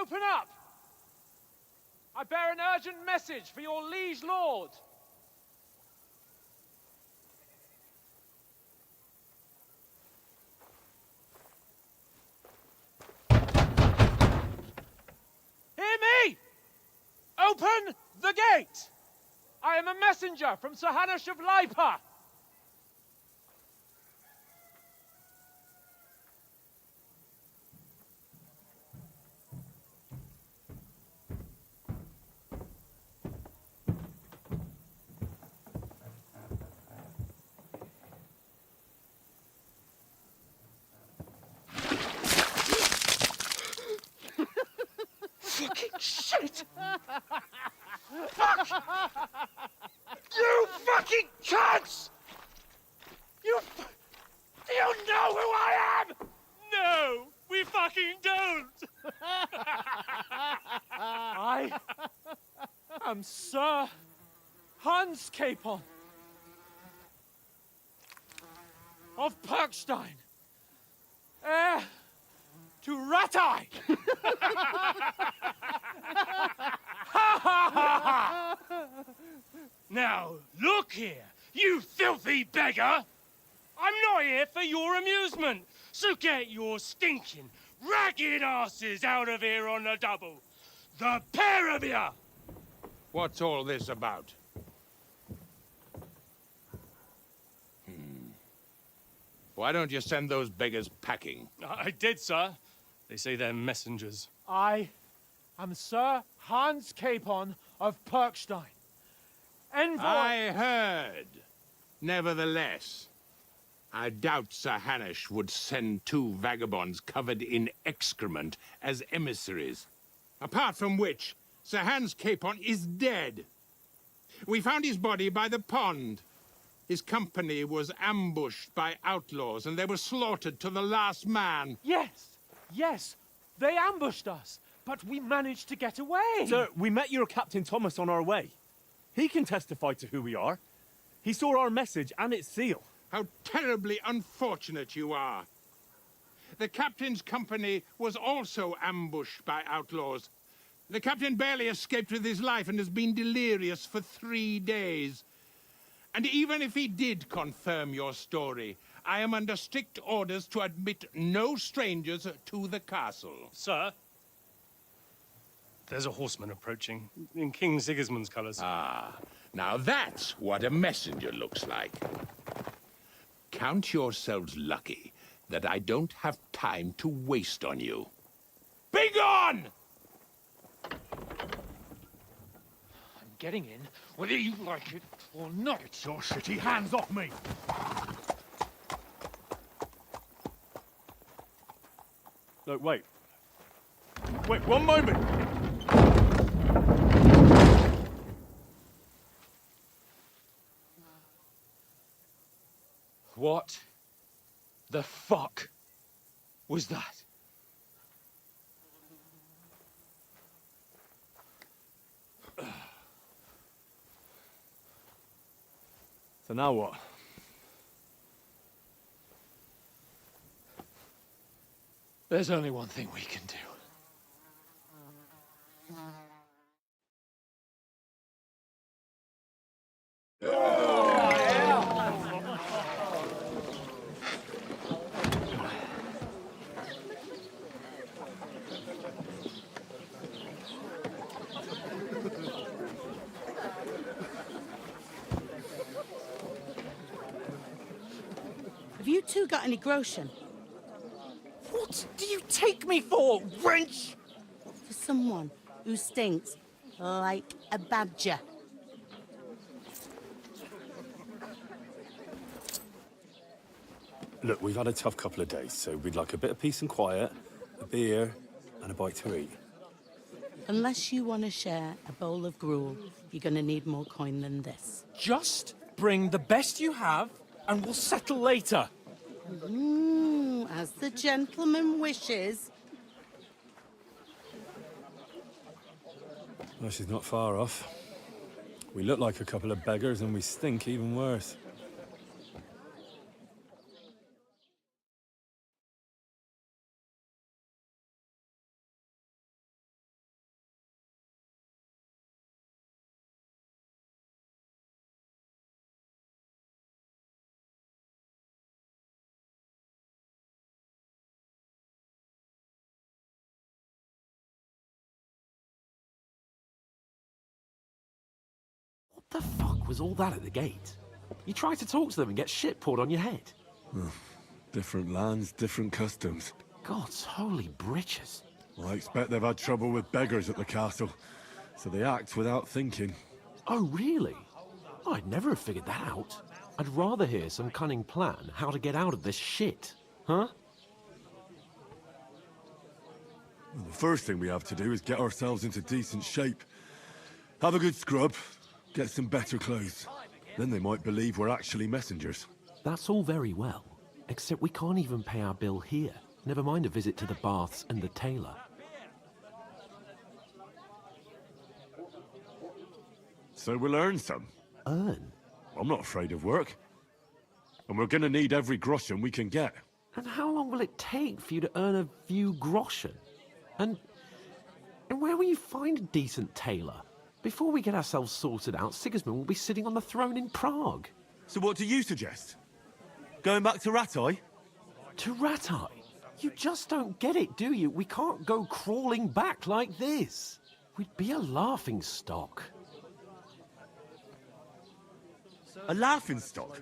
Open up! I bear an urgent message for your liege lord. Hear me! Open the gate! I am a messenger from Sir Hanush of Lipa. Fucking shit! Fuck! You fucking cunts! You know who I am? No, we fucking don't! I am Sir Hans Capon of Perkstein, heir to Ratai! Now, look here, you filthy beggar! I'm not here for your amusement, so get your stinking, ragged asses out of here on the double. The pair of you! What's all this about? Why don't you send those beggars packing? I did, sir. They say they're messengers. I am Sir Hans Capon of Perkstein. Envoy... I heard. Nevertheless, I doubt Sir Hanush would send two vagabonds covered in excrement as emissaries. Apart from which, Sir Hans Capon is dead. We found his body by the pond. His company was ambushed by outlaws, and they were slaughtered to the last man. Yes, they ambushed us, but we managed to get away. Sir, we met your Captain Thomas on our way. He can testify to who we are. He saw our message and its seal. How terribly unfortunate you are. The captain's company was also ambushed by outlaws. The captain barely escaped with his life and has been delirious for 3 days. And even if he did confirm your story, I am under strict orders to admit no strangers to the castle. Sir, there's a horseman approaching in King Sigismund's colours. Ah, Now that's what a messenger looks like. Count yourselves lucky that I don't have time to waste on you. Be gone! I'm getting in, whether you like it or not. Get your shitty hands off me! Look, wait. Wait, one moment! What the fuck was that? So now what? There's only one thing we can do. Have you two got any groschen? What do you take me for, wench? For someone who stinks like a badger. Look, we've had a tough couple of days, so we'd like a bit of peace and quiet, a beer, and a bite to eat. Unless you want to share a bowl of gruel, you're going to need more coin than this. Just bring the best you have, and we'll settle later. As the gentleman wishes. Well, she's not far off. We look like a couple of beggars, and we stink even worse. What the fuck was all that at the gate? You tried to talk to them and get shit poured on your head. Different lands, different customs. God's holy britches. Well, I expect they've had trouble with beggars at the castle, so they act without thinking. Oh, really? I'd never have figured that out. I'd rather hear some cunning plan how to get out of this shit. Huh? Well, the first thing we have to do is get ourselves into decent shape. Have a good scrub, get some better clothes. Then they might believe we're actually messengers. That's all very well, except we can't even pay our bill here. Never mind a visit to the baths and the tailor. So we'll earn some. Earn? I'm not afraid of work. And we're gonna need every groschen we can get. And how long will it take for you to earn a few groschen? And where will you find a decent tailor? Before we get ourselves sorted out, Sigismund will be sitting on the throne in Prague. So what do you suggest? Going back to Rattay? To Rattay? You just don't get it, do you? We can't go crawling back like this. We'd be a laughing stock. A laughing stock?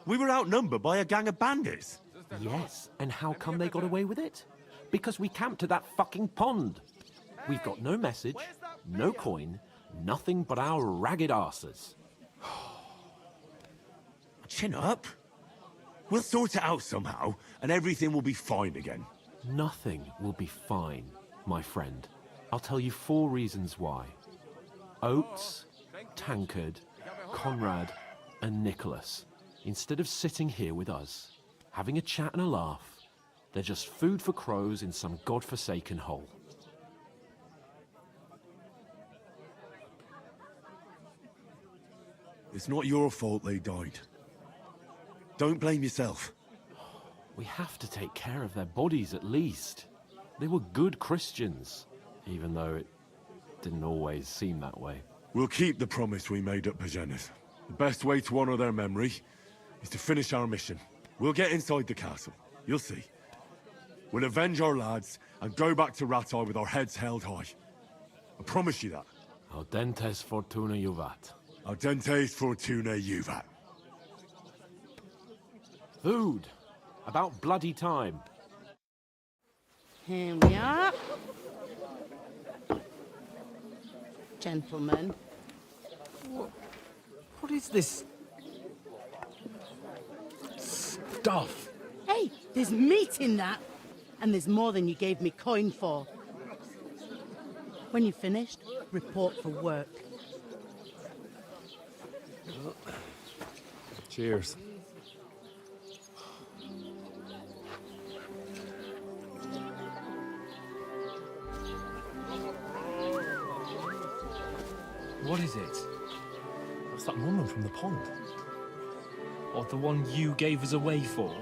We were outnumbered by a gang of bandits. Yes, and how come they got away with it? Because we camped at that fucking pond. We've got no message, no coin, nothing but our ragged arses. Chin up. We'll sort it out somehow, and everything will be fine again. Nothing will be fine, my friend. I'll tell you 4 reasons why. Oates, Tankard, Conrad, and Nicholas, instead of sitting here with us, having a chat and a laugh, they're just food for crows in some godforsaken hole. It's not your fault they died. Don't blame yourself. We have to take care of their bodies at least. They were good Christians, even though it didn't always seem that way. We'll keep the promise we made at Pagenes. The best way to honor their memory is to finish our mission. We'll get inside the castle. You'll see. We'll avenge our lads and go back to Rattay with our heads held high. I promise you that. Audentes fortuna juvat. Ardentes fortuna juvat. Food. About bloody time. Here we are. Gentlemen. What is this stuff? Hey, there's meat in that. And there's more than you gave me coin for. When you're finished, report for work. Cheers. What is it? What's that woman from the pond? Or the one you gave us away for?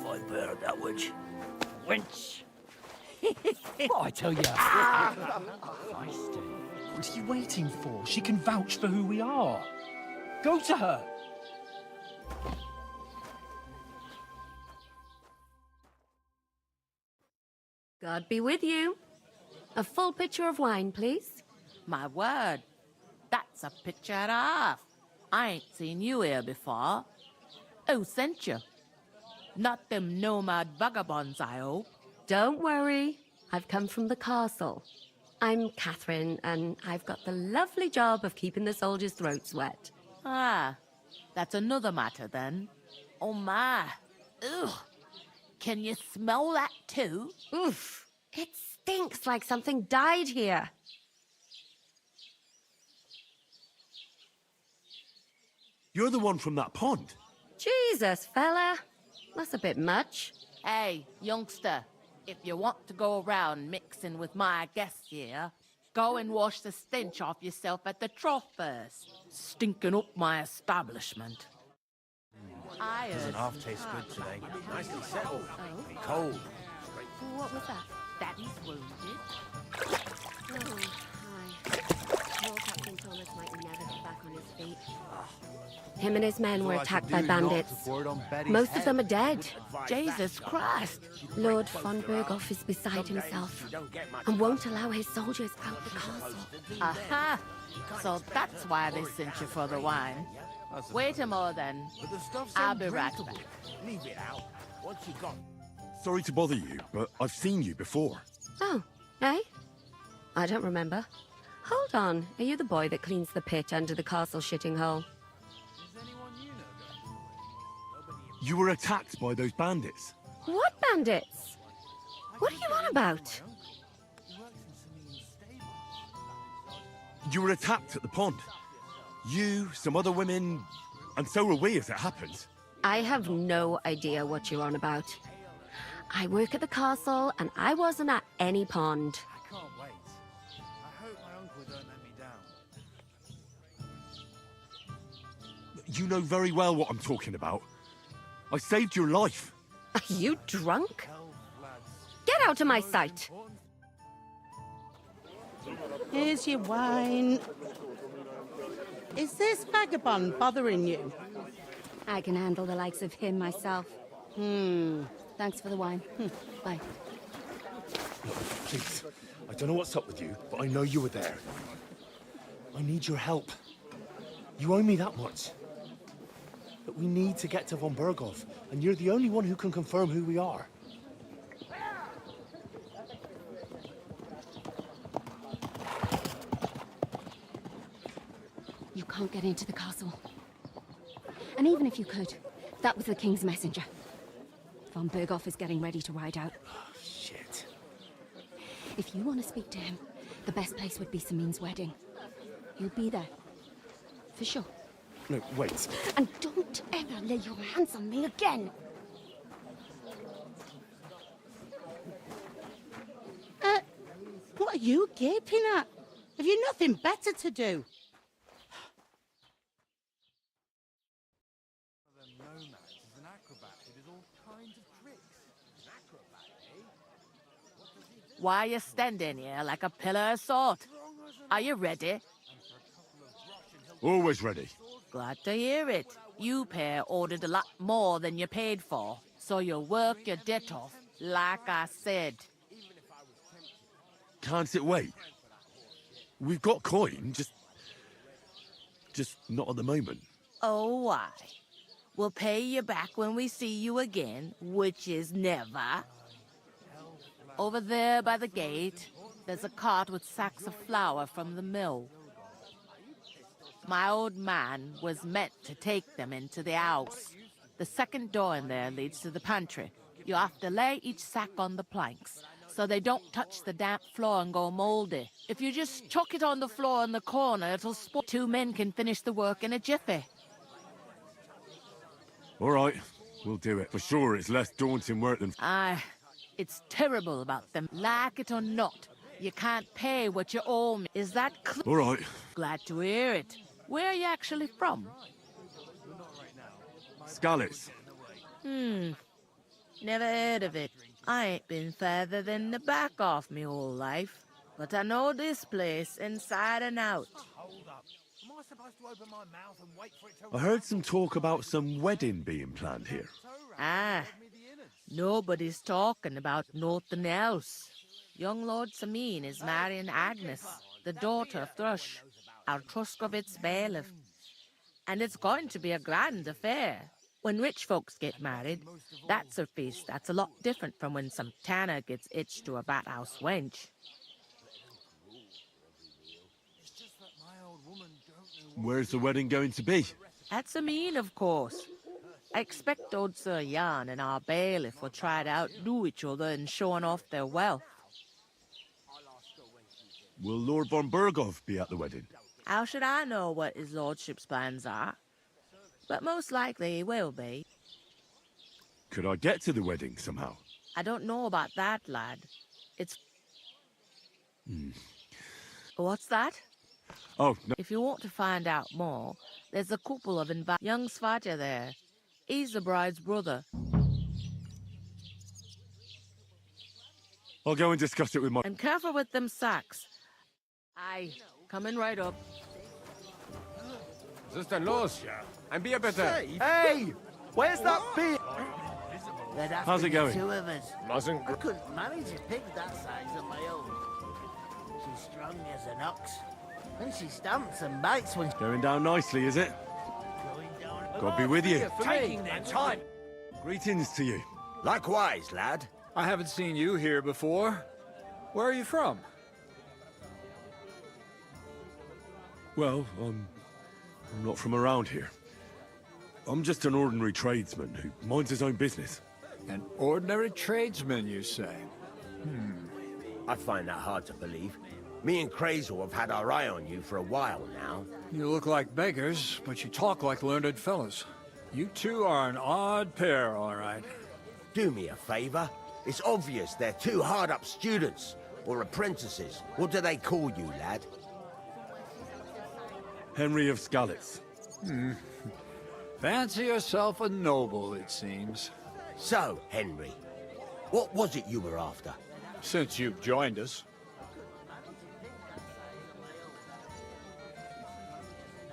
I bear that witch. Wench! What I tell you? What are you waiting for? She can vouch for who we are. Go to her. God be with you. A full pitcher of wine, please. My word, that's a picture and a half. I ain't seen you here before. Who sent you? Not them nomad vagabonds, I hope. Don't worry. I've come from the castle. I'm Catherine, and I've got the lovely job of keeping the soldiers' throats wet. Ah, that's another matter then. Oh my. Ugh. Can you smell that too? Oof. It stinks like something died here. You're the one from that pond. Jesus, fella. That's a bit much. Hey, youngster, if you want to go around mixing with my guests here, go and wash the stench off yourself at the trough first. Stinking up my establishment. Doesn't half taste good today. Nicely settled. Cold. What was that? Daddy's wounded. Oh, hi. Poor Captain Thomas might never get back on his feet. Him and his men were attacked by bandits. Most of them are dead. Jesus Christ! Lord von Berghoff is beside himself and won't allow his soldiers out the castle. Aha! So that's why they sent you for the wine. Wait a more then. I'll be right back. Leave it out. Once you got... Sorry to bother you, but I've seen you before. Oh, eh? I don't remember. Hold on. Are you the boy that cleans the pit under the castle shitting hole? You were attacked by those bandits. What bandits? What are you on about? You were attacked at the pond. You, some other women, and so were we as it happened. I have no idea what you're on about. I work at the castle, and I wasn't at any pond. I can't wait. I hope my uncle don't let me down. You know very well what I'm talking about. I saved your life. Are you drunk? Get out of my sight! Here's your wine. Is this vagabond bothering you? I can handle the likes of him myself. Thanks for the wine. Bye. Please, I don't know what's up with you, but I know you were there. I need your help. You owe me that much. But we need to get to von Berghoff, and you're the only one who can confirm who we are. You can't get into the castle. And even if you could, that was the King's messenger. Von Berghoff is getting ready to ride out. Shit. If you want to speak to him, the best place would be Samin's wedding. You'll be there. For sure. No, wait. And don't ever lay your hands on me again! What are you gaping at? Have you nothing better to do? Why are you standing here like a pillar of salt? Are you ready? Always ready. Glad to hear it. You pair ordered a lot more than you paid for, so you'll work your debt off, like I said. Can't it wait? We've got coin, just just not at the moment. Oh, why? We'll pay you back when we see you again, which is never. Over there by the gate, there's a cart with sacks of flour from the mill. My old man was meant to take them into the house. The second door in there leads to the pantry. You have to lay each sack on the planks, so they don't touch the damp floor and go moldy. If you just chuck it on the floor in the corner, it'll spoil. 2 men can finish the work in a jiffy. All right, we'll do it. For sure, it's less daunting work than... Aye, it's terrible about them. Like it or not, you can't pay what you owe me. Is that clear? All right. Glad to hear it. Where are you actually from? Skalitz. Never heard of it. I ain't been further than the back off me whole life. But I know this place inside and out. Am I supposed to open my mouth and wait for it to... I heard some talk about some wedding being planned here. Ah, nobody's talking about nothing else. Young Lord Sameen is marrying Agnes, the daughter of Thrush, our Truskovitz bailiff. And it's going to be a grand affair. When rich folks get married, that's a feast that's a lot different from when some tanner gets hitched to a vat-house wench. Where's the wedding going to be? At Sameen, of course. I expect old Sir Jan and our bailiff will try to outdo each other in showing off their wealth. Will Lord von Burgov be at the wedding? How should I know what his lordship's plans are? But most likely he will be. Could I get to the wedding somehow? I don't know about that, lad. It's... What's that? Oh, no. If you want to find out more, there's a couple of young Svaja there. He's the bride's brother. I'll go and discuss it with my... And careful with them sacks. Aye, coming right up. Was ist denn los? Ein Bier bitte. Hey! Where's that beer? How's it going? 2 of us. Mustn't... I couldn't manage a pig that size on my own. She's strong as an ox. And she stamps and bites when... Going down nicely, is it? God be with you. Taking their time. Greetings to you. Likewise, lad. I haven't seen you here before. Where are you from? Well, I'm not from around here. I'm just an ordinary tradesman who minds his own business. An ordinary tradesman, you say? I find that hard to believe. Me and Krazel have had our eye on you for a while now. You look like beggars, but you talk like learned fellows. You two are an odd pair, all right. Do me a favor. It's obvious they're 2 hard-up students, or apprentices. What do they call you, lad? Henry of Skalitz. Fancy yourself a noble, it seems. So, Henry, what was it you were after? Since you've joined us.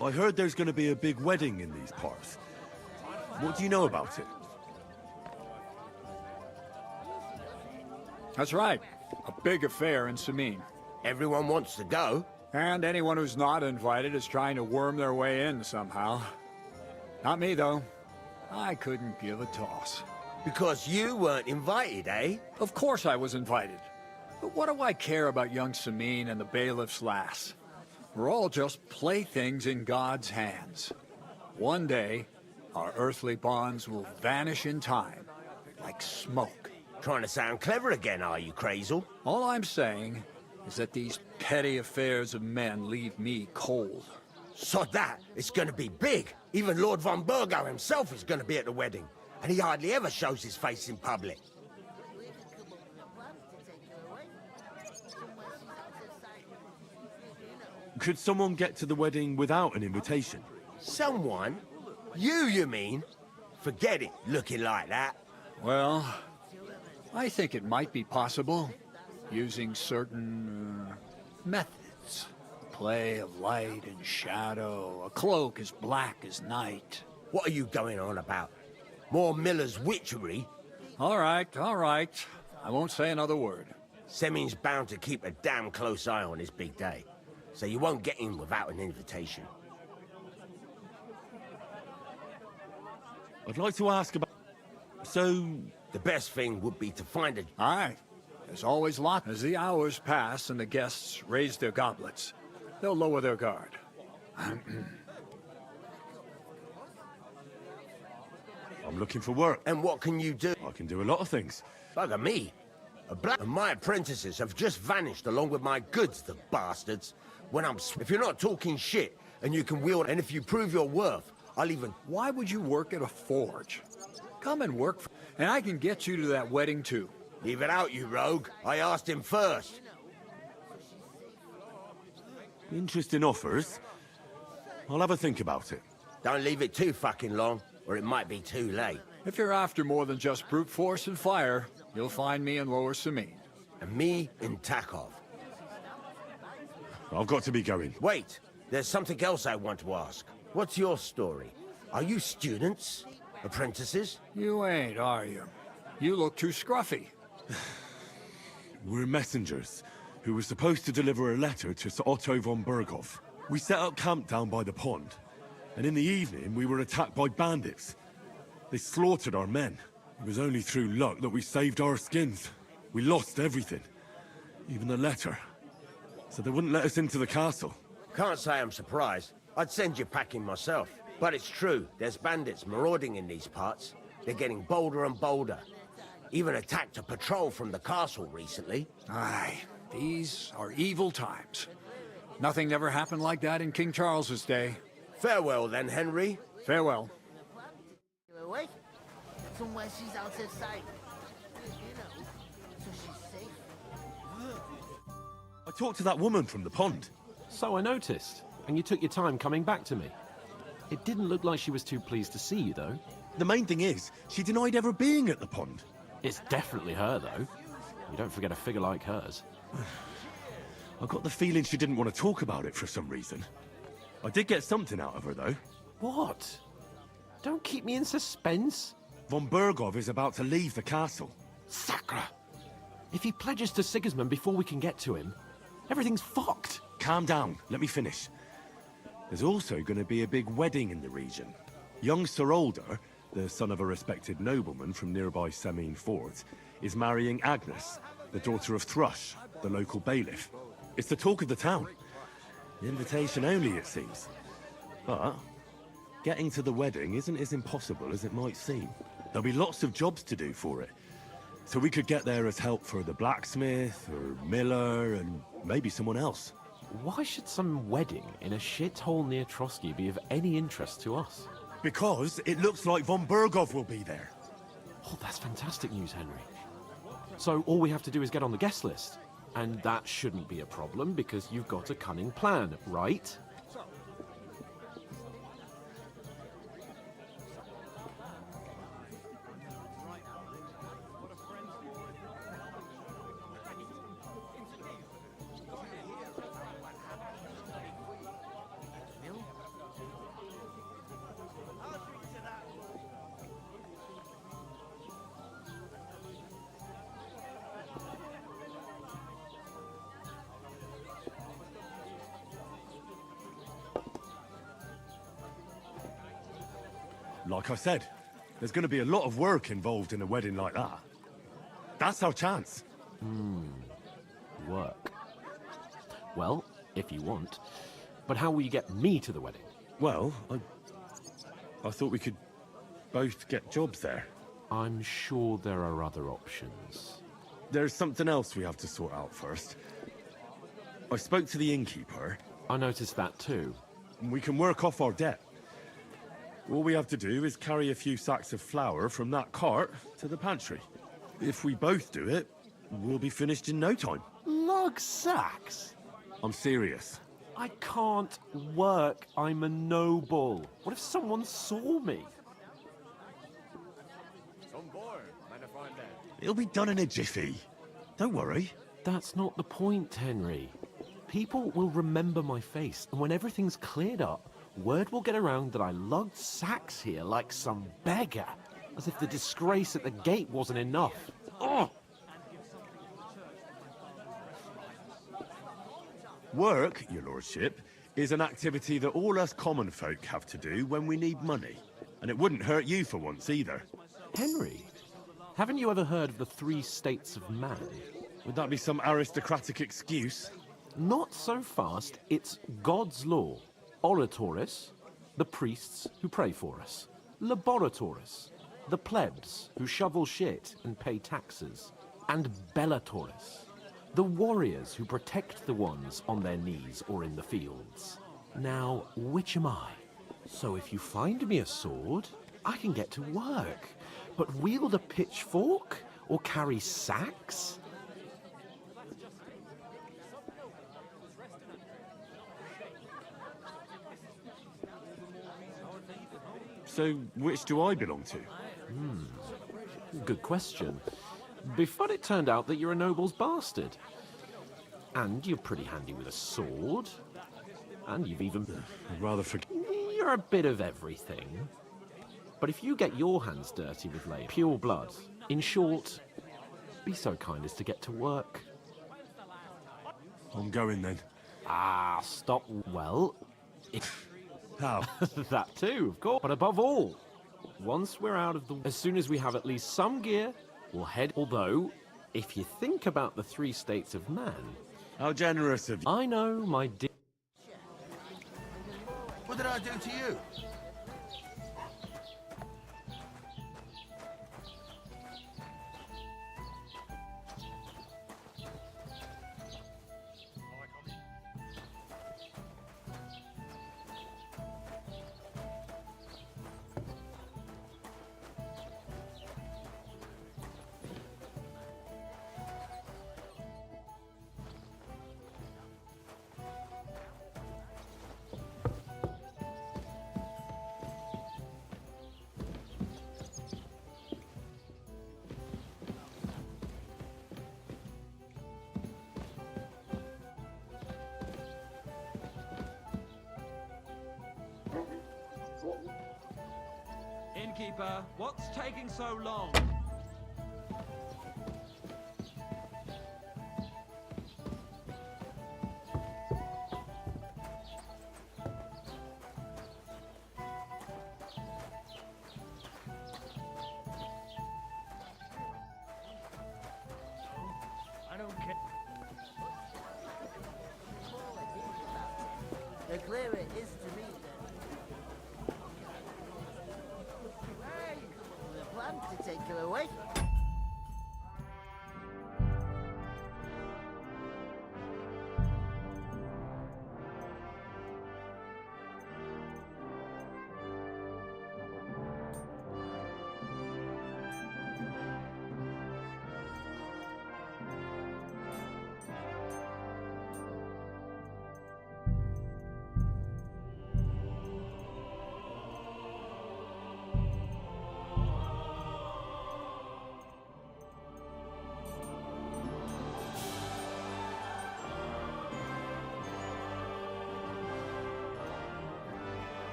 I heard there's going to be a big wedding in these parts. What do you know about it? That's right. A big affair in Sameen. Everyone wants to go. And anyone who's not invited is trying to worm their way in somehow. Not me, though. I couldn't give a toss. Because you weren't invited, eh? Of course I was invited. But what do I care about young Sameen and the bailiff's lass? We're all just playthings in God's hands. One day, our earthly bonds will vanish in time, like smoke. Trying to sound clever again, are you, Krazel? All I'm saying is that these petty affairs of men leave me cold. Sod that! It's gonna be big! Even Lord von Burgo himself is gonna be at the wedding. And he hardly ever shows his face in public. Could someone get to the wedding without an invitation? Someone? You mean? Forget it, looking like that. Well, I think it might be possible, using certain methods. Play of light and shadow, a cloak as black as night. What are you going on about? More Miller's witchery? All right. I won't say another word. Seming's bound to keep a damn close eye on his big day, so you won't get in without an invitation. I'd like to ask about... So... The best thing would be to find a... Aye. There's always lot. As the hours pass and the guests raise their goblets, they'll lower their guard. I'm looking for work. And what can you do? I can do a lot of things. Bugger me. And my apprentices have just vanished along with my goods, the bastards. If you're not talking shit, and you can wield... And if you prove your worth, I'll even... Why would you work at a forge? Come and work for... And I can get you to that wedding, too. Leave it out, you rogue. I asked him first. Interesting offers. I'll have a think about it. Don't leave it too fucking long, or it might be too late. If you're after more than just brute force and fire, you'll find me in Lower Samine. And me in Takov. I've got to be going. Wait, there's something else I want to ask. What's your story? Are you students? Apprentices? You ain't, are you? You look too scruffy. We're messengers who were supposed to deliver a letter to Sir Otto von Berghoff. We set up camp down by the pond, and in the evening we were attacked by bandits. They slaughtered our men. It was only through luck that we saved our skins. We lost everything, even the letter. So they wouldn't let us into the castle. Can't say I'm surprised. I'd send you packing myself. But it's true, there's bandits marauding in these parts. They're getting bolder and bolder. Even attacked a patrol from the castle recently. Aye, these are evil times. Nothing ever happened like that in King Charles's day. Farewell then, Henry. Farewell. Away. Somewhere she's out of sight. You know, so she's safe. I talked to that woman from the pond. So I noticed. And you took your time coming back to me. It didn't look like she was too pleased to see you, though. The main thing is, she denied ever being at the pond. It's definitely her, though. You don't forget a figure like hers. I got the feeling she didn't want to talk about it for some reason. I did get something out of her, though. What? Don't keep me in suspense. Von Berghoff is about to leave the castle. Sacre! If he pledges to Sigismund before we can get to him, everything's fucked. Calm down. Let me finish. There's also going to be a big wedding in the region. Young Sir Older, the son of a respected nobleman from nearby Samine Fort, is marrying Agnes, the daughter of Thrush, the local bailiff. It's the talk of the town. Invitation only, it seems. But getting to the wedding isn't as impossible as it might seem. There'll be lots of jobs to do for it. So we could get there as help for the blacksmith, or miller, and maybe someone else. Why should some wedding in a shithole near Trotsky be of any interest to us? Because it looks like von Berghoff will be there. Oh, that's fantastic news, Henry. So all we have to do is get on the guest list. And that shouldn't be a problem because you've got a cunning plan, right? Like I said, there's going to be a lot of work involved in a wedding like that. That's our chance. Work. Well, if you want. But how will you get me to the wedding? Well, I thought we could both get jobs there. I'm sure there are other options. There's something else we have to sort out first. I spoke to the innkeeper. I noticed that too. We can work off our debt. All we have to do is carry a few sacks of flour from that cart to the pantry. If we both do it, we'll be finished in no time. Lug sacks? I'm serious. I can't work. I'm a noble. What if someone saw me? It'll be done in a jiffy. Don't worry. That's not the point, Henry. People will remember my face, and when everything's cleared up, word will get around that I lugged sacks here like some beggar. As if the disgrace at the gate wasn't enough. Ugh! Work, your lordship, is an activity that all us common folk have to do when we need money. And it wouldn't hurt you for once either. Henry, haven't you ever heard of the 3 states of man? Would that be some aristocratic excuse? Not so fast. It's God's law. Oratoris, the priests who pray for us. Laboratoris, the plebs who shovel shit and pay taxes. And Bellatoris, the warriors who protect the ones on their knees or in the fields. Now, which am I? So if you find me a sword, I can get to work. But wield a pitchfork or carry sacks? So, which do I belong to? Good question. Before it turned out that you're a noble's bastard. And you're pretty handy with a sword. And you've even... I'd rather forget... You're a bit of everything. But if you get your hands dirty with lay pure blood, in short, be so kind as to get to work. I'm going then. Ah, stop. Well, How? that too, of course. But above all, once we're out of the... As soon as we have at least some gear, we'll head... Although, if you think about the 3 states of man... How generous of you. I know, my dear... What did I do to you? Innkeeper, what's taking so long? I don't care. The clearer it is to me, the plan to take her away.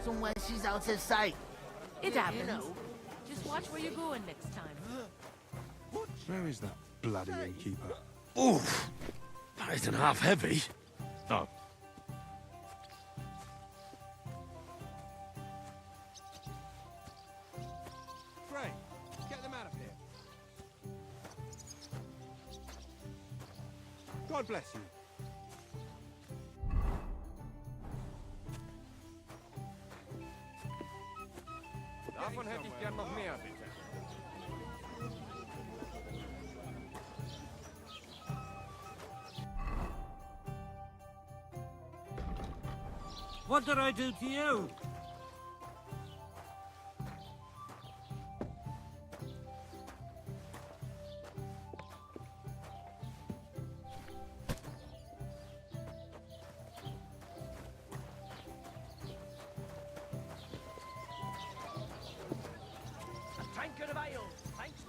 Somewhere she's out of sight. It You happens. know. Just watch where you're going next time. Where is that bloody innkeeper? Oof! That isn't half heavy. Oh. Frey, get them out of here. God bless you. Davon hätte ich gern noch mehr, bitte. What did I do to you? A tankard of ale, thanks.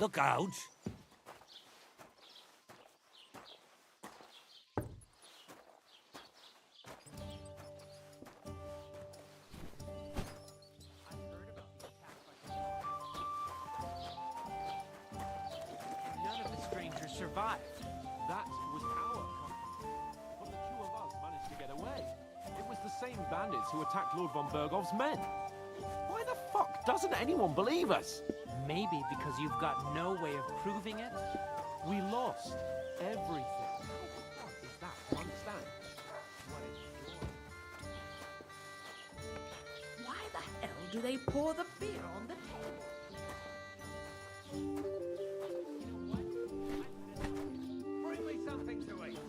Look out! None of the strangers survived. That was our company. But the two of us managed to get away. It was the same bandits who attacked Lord von Bergov's men. Why the fuck doesn't anyone believe us? Maybe because you've got no way of proving it? We lost everything. What is that? Do you understand? Why the hell do they pour the beer on the table? Bring me something to eat.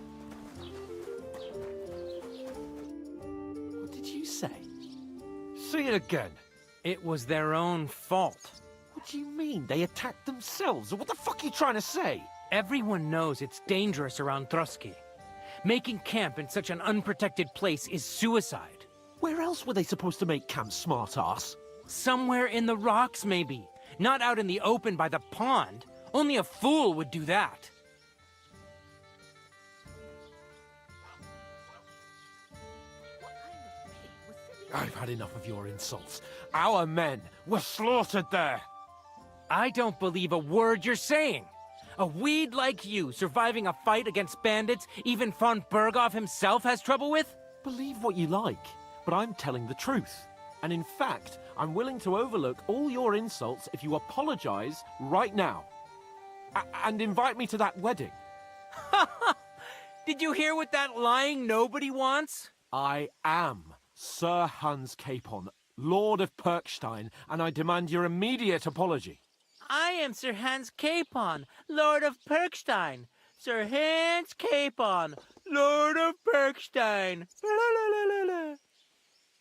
What did you say? Say it again. It was their own fault. What do you mean? They attacked themselves? What the fuck are you trying to say? Everyone knows it's dangerous around Trotsky. Making camp in such an unprotected place is suicide. Where else were they supposed to make camp, smartass? Somewhere in the rocks, maybe. Not out in the open by the pond. Only a fool would do that. I've had enough of your insults. Our men were slaughtered there. I don't believe a word you're saying. A weed like you surviving a fight against bandits even von Berghoff himself has trouble with? Believe what you like, but I'm telling the truth. And in fact, I'm willing to overlook all your insults if you apologize right now. And invite me to that wedding. Did you hear what that lying nobody wants? I am Sir Hans Capon, Lord of Perkstein, and I demand your immediate apology. I am Sir Hans Capon, Lord of Perkstein. Sir Hans Capon, Lord of Perkstein.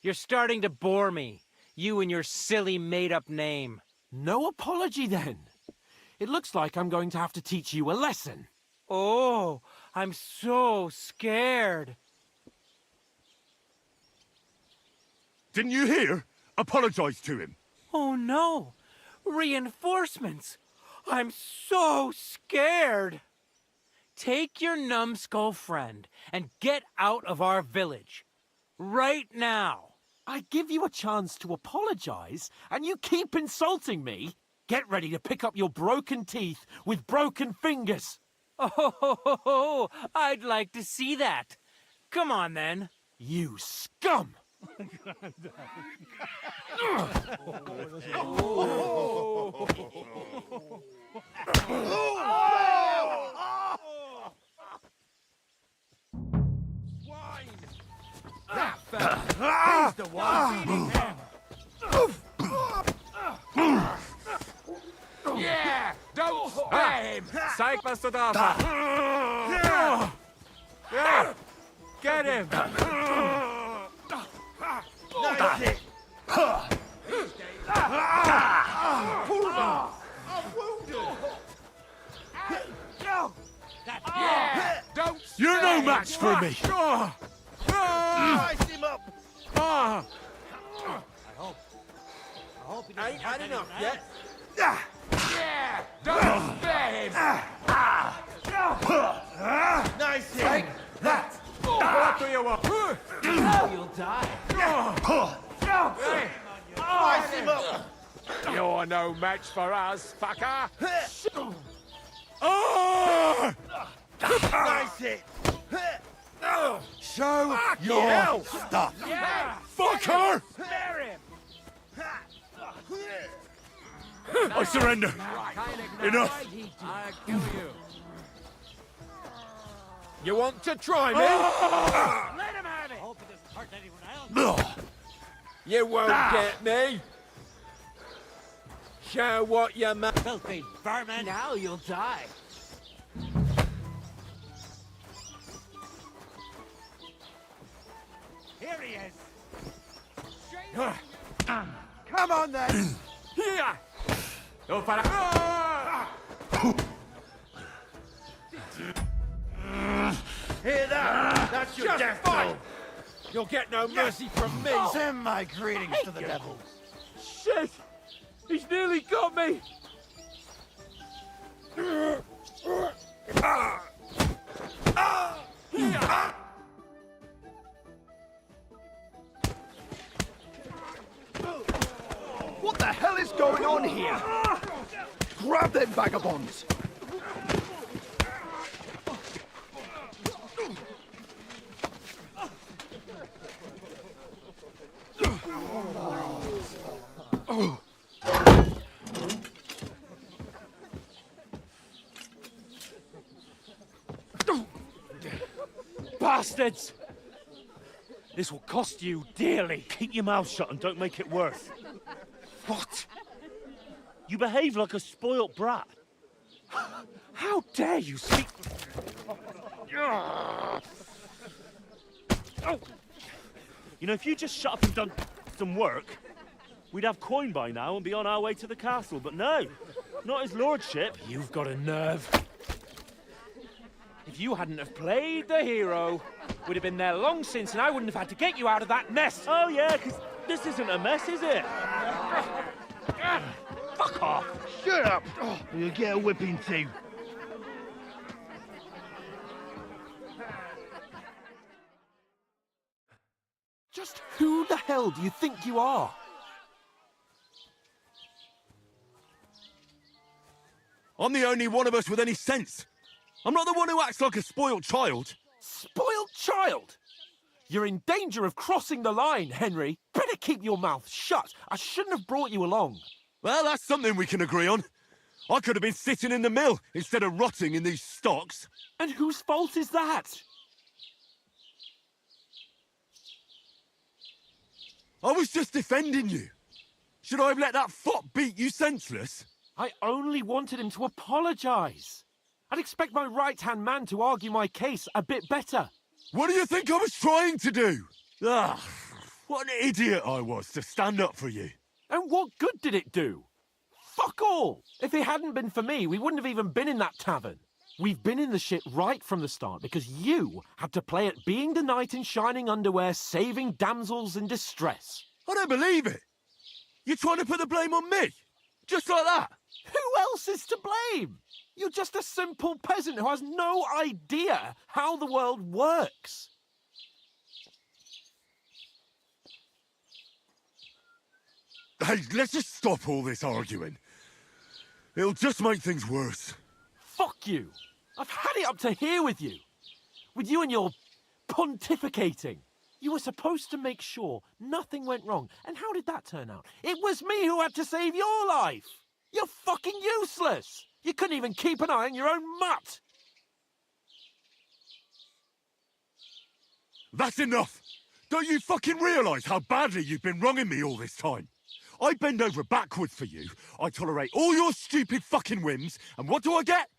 You're starting to bore me. You and your silly made-up name. No apology, then. It looks like I'm going to have to teach you a lesson. Oh, I'm so scared. Didn't you hear? Apologize to him. Oh no! Reinforcements! I'm so scared! Take your numbskull friend and get out of our village. Right now! I give you a chance to apologize, and you keep insulting me? Get ready to pick up your broken teeth with broken fingers. Oh, I'd like to see that. Come on, then. You scum! That fella, he's the one feeding him. Yeah! Don't spare him! Zeig, was du da hast. Yeah. Get him! That's it. I'm wounded. Yeah! Don't You're spare no him. match for me. Slice him up. I hope he doesn't Ain't hurt had enough anyone yet. else. Yeah! Don't spare him! Nice hit. That. What do you want? You'll die. Slice him up. You're no match for us, fucker! Nice hit. Show your stuff. Yeah! Fucker! Spare him! I surrender. Enough. I'll kill you. You want to try me? Let him have it. I hope he doesn't hurt anyone else. You won't get me! Show what you ma- Filthy vermin. Now you'll die. Here he is. Come on then. Here! Go for Hear that? That's your Just death fight. blow. You'll get no mercy from me! Send my greetings to the devils. Shit! He's nearly got me! What the hell is going on here? Grab them vagabonds! Bastards! This will cost you dearly. Keep your mouth shut and don't make it worse. What? You behave like a spoilt brat. How dare you speak... You know, if you just shut up and done some work, we'd have coin by now and be on our way to the castle. But no, not his lordship. You've got a nerve. If you hadn't have played the hero, we'd have been there long since, and I wouldn't have had to get you out of that mess. Oh yeah, because this isn't a mess, is it? Fuck off! Shut up! Or you'll get a whipping too. Just who the hell do you think you are? I'm the only one of us with any sense. I'm not the one who acts like a spoiled child. Spoiled child? You're in danger of crossing the line, Henry. Better keep your mouth shut. I shouldn't have brought you along. Well, that's something we can agree on. I could have been sitting in the mill instead of rotting in these stocks. And whose fault is that? I was just defending you. Should I have let that fop beat you senseless? I only wanted him to apologise. I'd expect my right-hand man to argue my case a bit better. What do you think I was trying to do? Ah, what an idiot I was to stand up for you. And what good did it do? Fuck all! If it hadn't been for me, we wouldn't have even been in that tavern. We've been in the shit right from the start because you had to play at being the knight in shining underwear, saving damsels in distress. I don't believe it. You're trying to put the blame on me? Just like that? Who else is to blame? You're just a simple peasant who has no idea how the world works. Hey, let's just stop all this arguing. It'll just make things worse. Fuck you. I've had it up to here with you. With you and your pontificating. You were supposed to make sure nothing went wrong. And how did that turn out? It was me who had to save your life. You're fucking useless. You couldn't even keep an eye on your own mutt. That's enough. Don't you fucking realise how badly you've been wronging me all this time? I bend over backwards for you. I tolerate all your stupid fucking whims. And what do I get?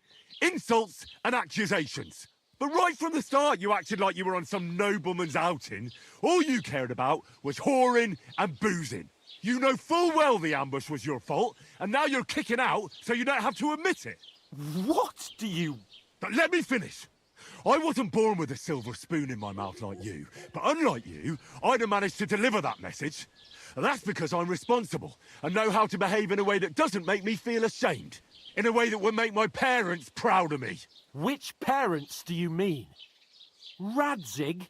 Insults and accusations. But right from the start, you acted like you were on some nobleman's outing. All you cared about was whoring and boozing. You know full well the ambush was your fault, and now you're kicking out so you don't have to admit it. What do you... But let me finish. I wasn't born with a silver spoon in my mouth like you, but unlike you, I'd have managed to deliver that message. And that's because I'm responsible and know how to behave in a way that doesn't make me feel ashamed. In a way that would make my parents proud of me. Which parents do you mean? Radzig?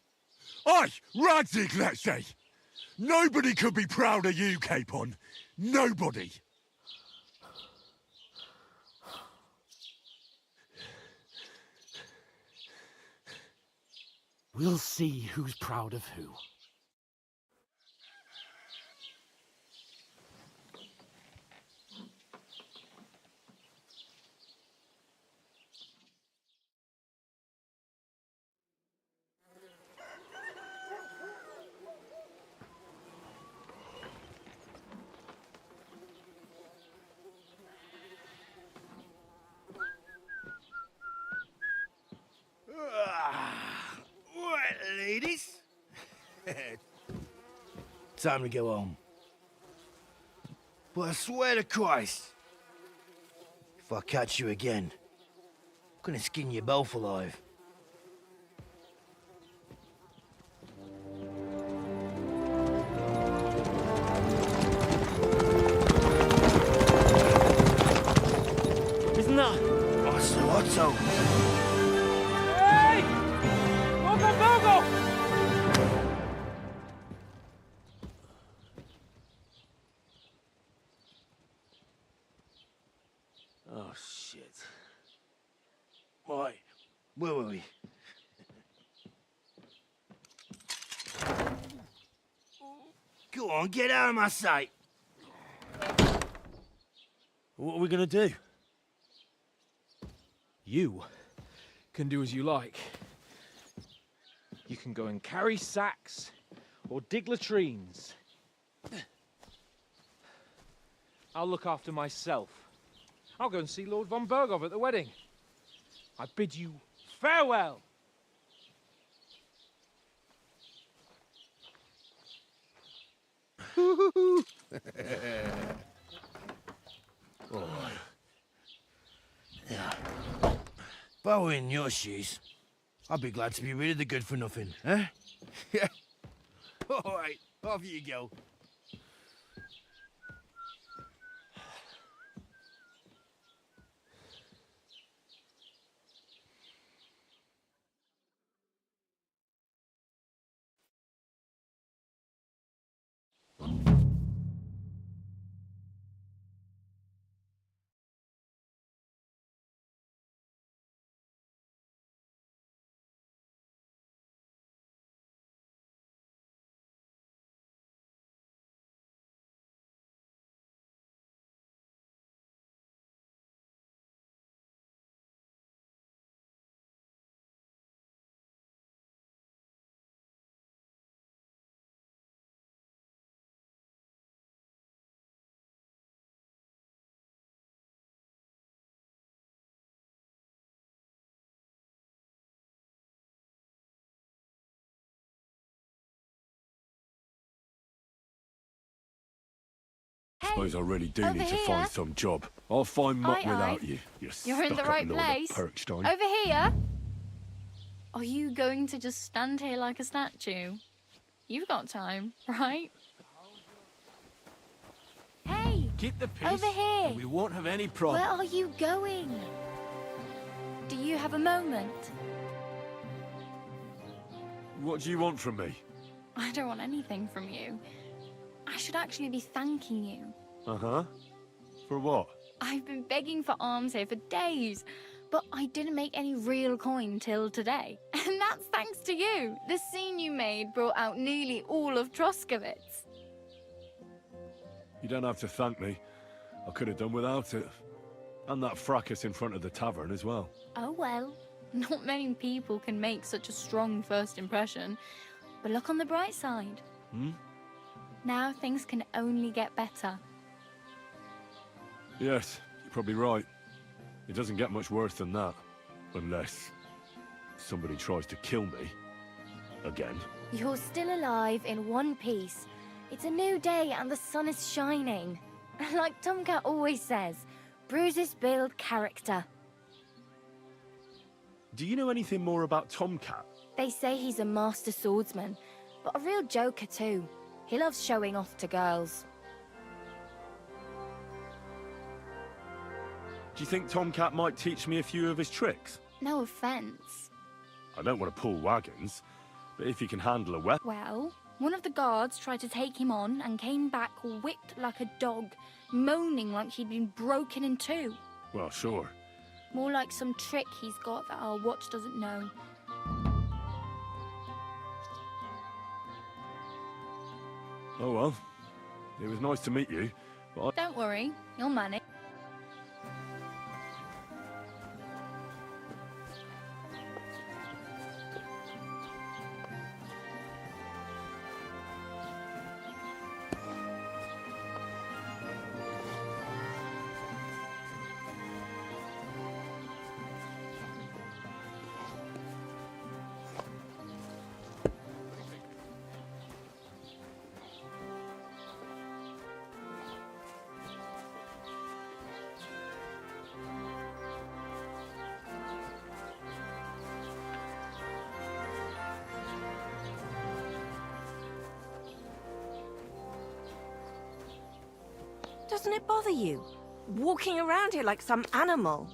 Aye, Radzig, let's say. Nobody could be proud of you, Capon. Nobody. We'll see who's proud of who. Right, ladies. Time to go home. But I swear to Christ, if I catch you again, I'm gonna skin you both alive. Isn't that Oh, shit. Right, where were we? Go on, get out of my sight! What are we gonna do? You can do as you like. You can go and carry sacks or dig latrines. I'll look after myself. I'll go and see Lord von Bergov at the wedding. I bid you farewell. Oh. Yeah. If I were in your shoes, I'd be glad to be rid of the good for nothing, eh? Yeah. All right, off you go. Suppose I really do need to find some job. I'll find muck Aye, without aye. you. You're You're in the stuck up right north of place. Perkstein. Over here? Are you going to just stand here like a statue? You've got time, right? Hey! Keep the peace. Over here! And we won't have any problem. Where are you going? Do you have a moment? What do you want from me? I don't want anything from you. I should actually be thanking you. Uh-huh. For what? I've been begging for alms here for days, but I didn't make any real coin till today. And that's thanks to you. The scene you made brought out nearly all of Troskowitz. You don't have to thank me. I could have done without it. And that fracas in front of the tavern as well. Oh well, not many people can make such a strong first impression. But look on the bright side. Hmm? Now things can only get better. Yes, you're probably right. It doesn't get much worse than that. Unless somebody tries to kill me. Again. You're still alive in one piece. It's a new day and the sun is shining. Like Tomcat always says, bruises build character. Do you know anything more about Tomcat? They say he's a master swordsman, but a real joker too. He loves showing off to girls. Do you think Tomcat might teach me a few of his tricks? No offense. I don't want to pull wagons, but if he can handle a weapon... Well, one of the guards tried to take him on and came back whipped like a dog, moaning like he'd been broken in two. Well, sure. More like some trick he's got that our watch doesn't know. Oh well. It was nice to meet you, but I... Don't worry, you'll manage. Doesn't it bother you? Walking around here like some animal.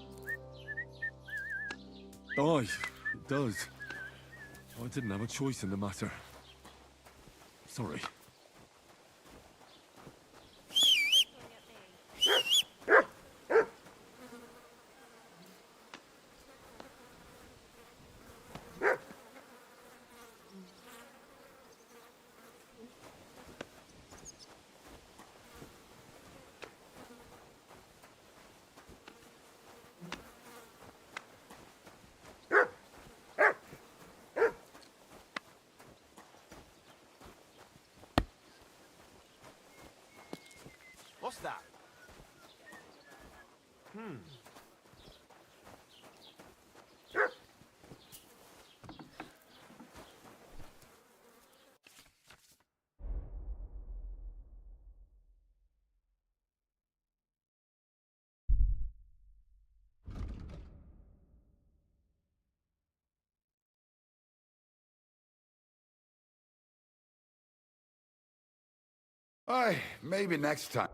Aye, it does. I didn't have a choice in the matter. Sorry. What's that? Aye, maybe next time.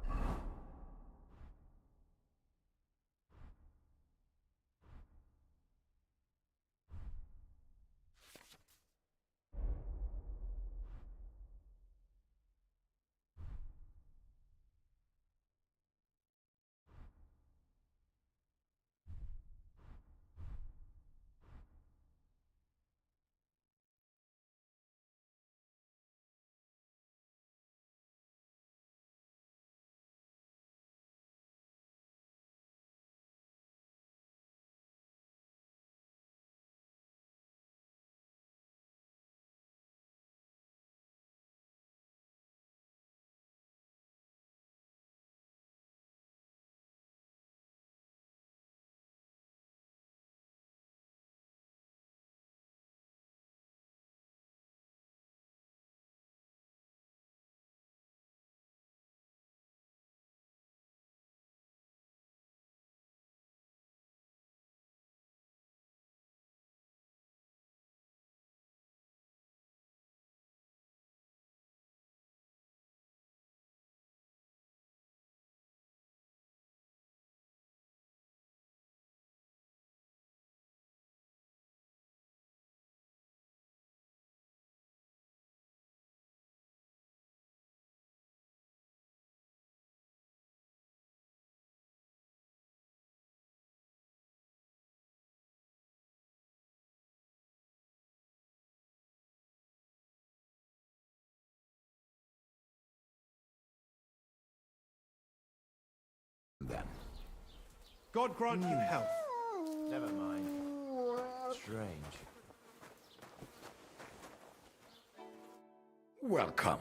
Then. God grant you health. Never mind. Strange. Welcome.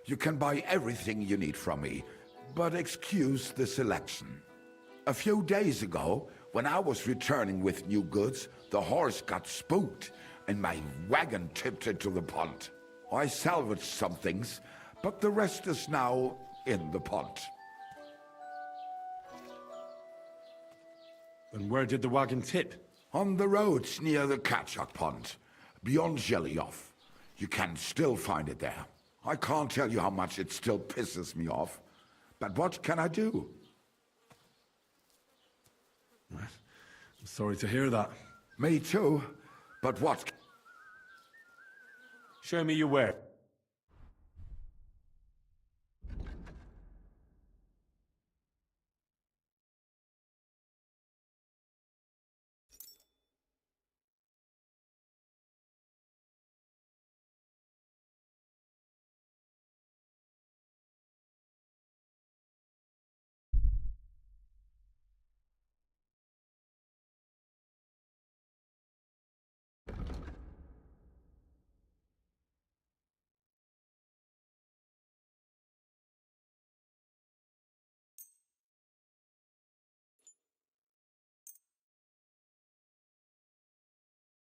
You can buy everything you need from me, but excuse the selection. A few days ago, when I was returning with new goods, the horse got spooked and my wagon tipped into the pond. I salvaged some things, but the rest is now in the pond. And where did the wagon tip? On the roads near the Katchak Pond, beyond Jellyov. You can still find it there. I can't tell you how much it still pisses me off. But what can I do? I'm sorry to hear that. Me too. But what? Show me your where.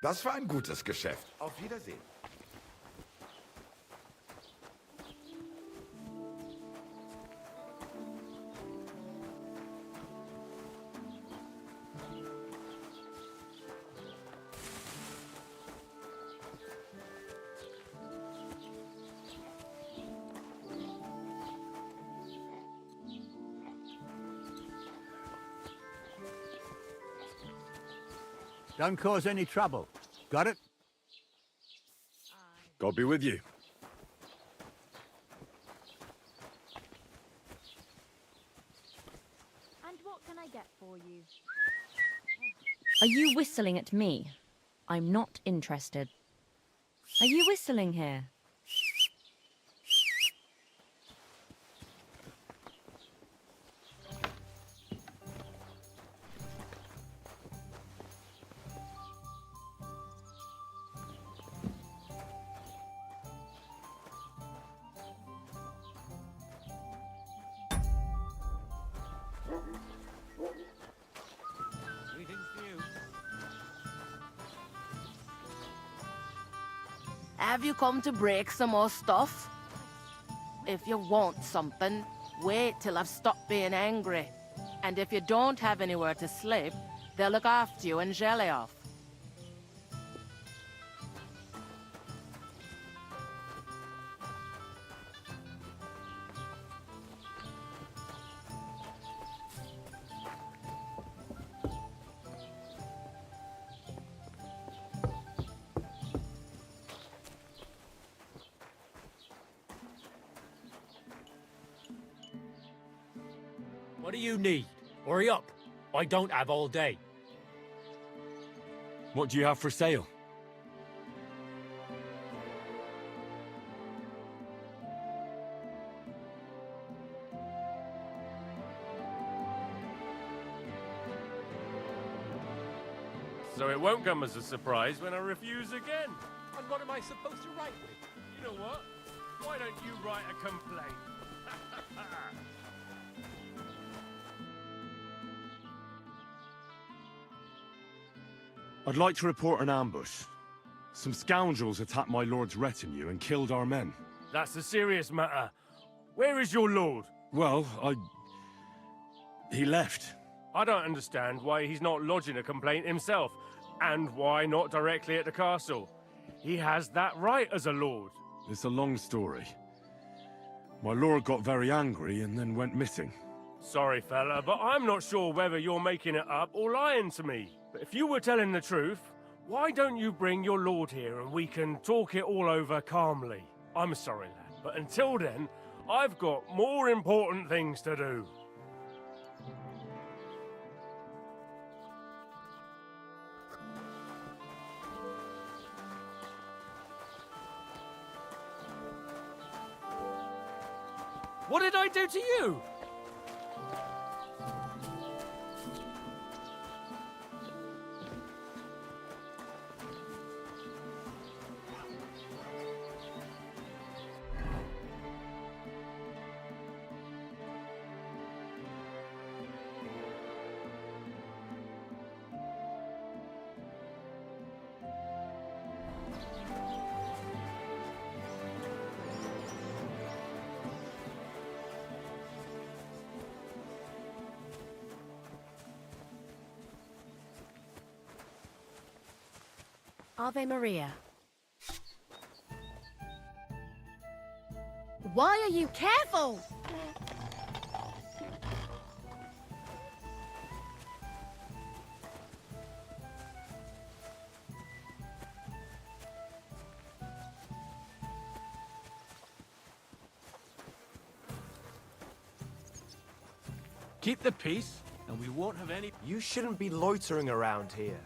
Das war ein gutes Geschäft. Auf Wiedersehen. Don't cause any trouble. Got it? God be with you. And what can I get for you? Are you whistling at me? I'm not interested. Are you whistling here? Greetings to you. Have you come to break some more stuff? If you want something, wait till I've stopped being angry. And if you don't have anywhere to sleep, they'll look after you in Jelioff. What do you need? Hurry up. I don't have all day. What do you have for sale? So it won't come as a surprise when I refuse again. And what am I supposed to write with? You know what? Why don't you write a complaint? I'd like to report an ambush. Some scoundrels attacked my lord's retinue and killed our men. That's a serious matter. Where is your lord? Well, he left. I don't understand why he's not lodging a complaint himself, and why not directly at the castle. He has that right as a lord. It's a long story. My lord got very angry and then went missing. Sorry, fella, but I'm not sure whether you're making it up or lying to me. But if you were telling the truth, why don't you bring your lord here and we can talk it all over calmly? I'm sorry, lad, but until then, I've got more important things to do. What did I do to you? Ave Maria. Why are you careful? Keep the peace, and we won't have any... You shouldn't be loitering around here.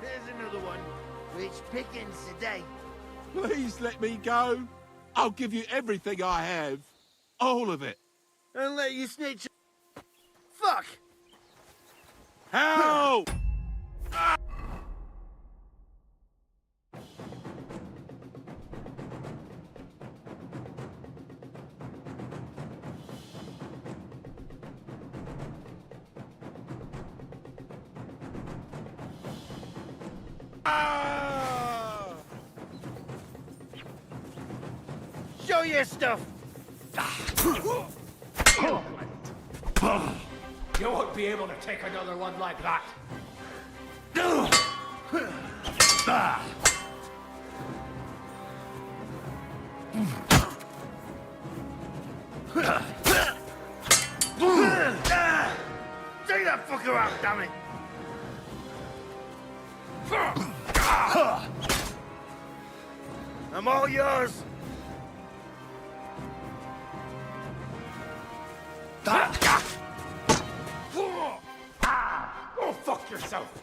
There's another one. Rich pickings today. Please let me go. I'll give you everything I have. All of it. And let you snitch. Fuck! Help! Show your stuff! You won't be able to take another one like that. Take that fucker out, damn it! I'm all yours! Go fuck yourself.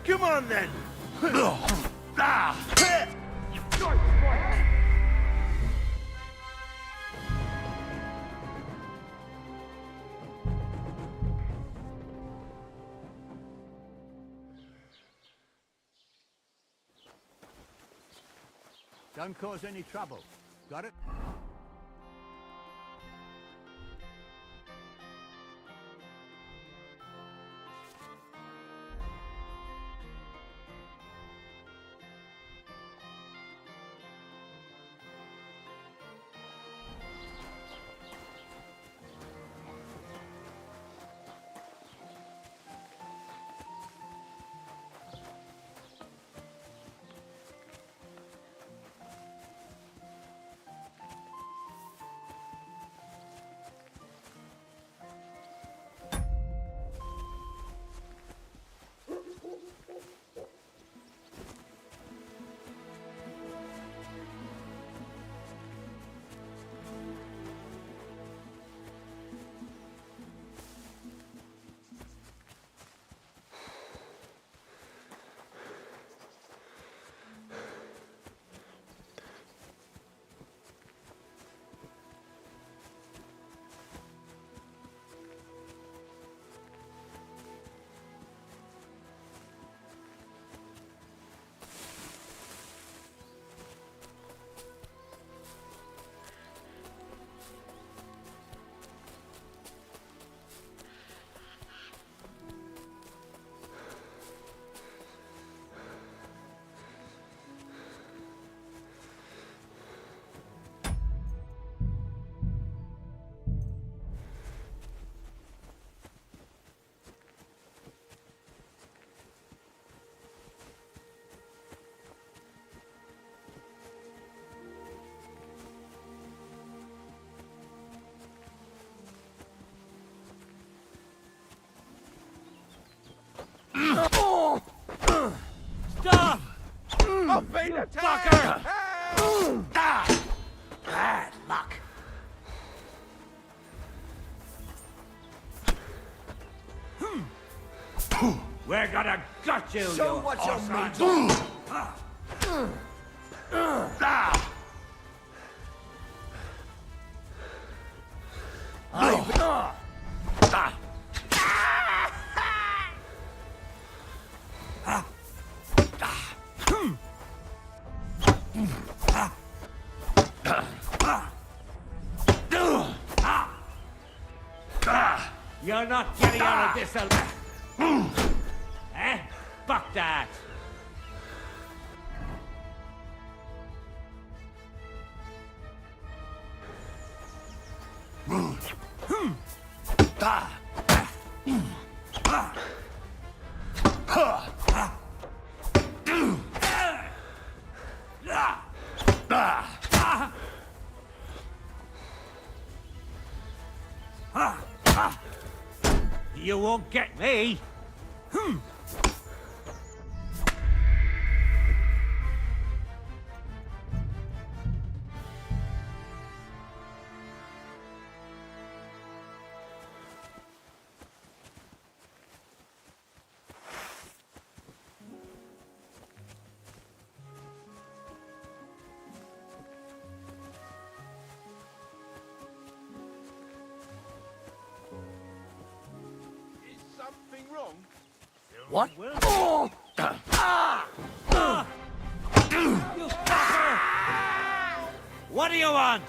Come on then! Don't cause any trouble. Got it? Stop! I've been attacked! Bad luck. We're gonna gut you, Show you what you're horse You're not getting out of this alive. Eh? Fuck that. You won't get me. anything wrong? What? You fucker! What do you want?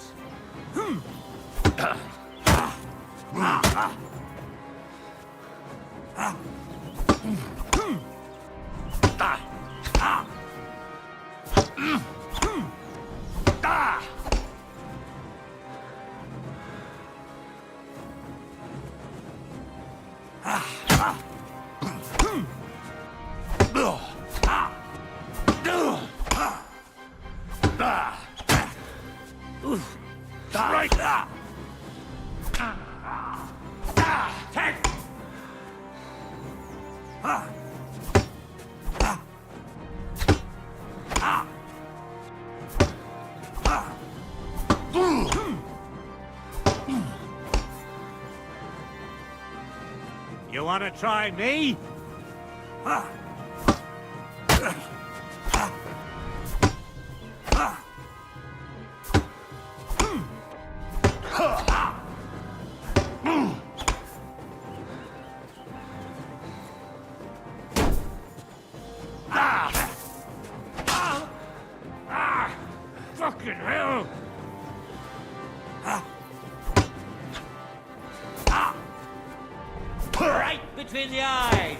Right. Take. You want to try me? Fucking hell! Right between the eyes.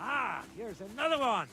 Ah, here's another one.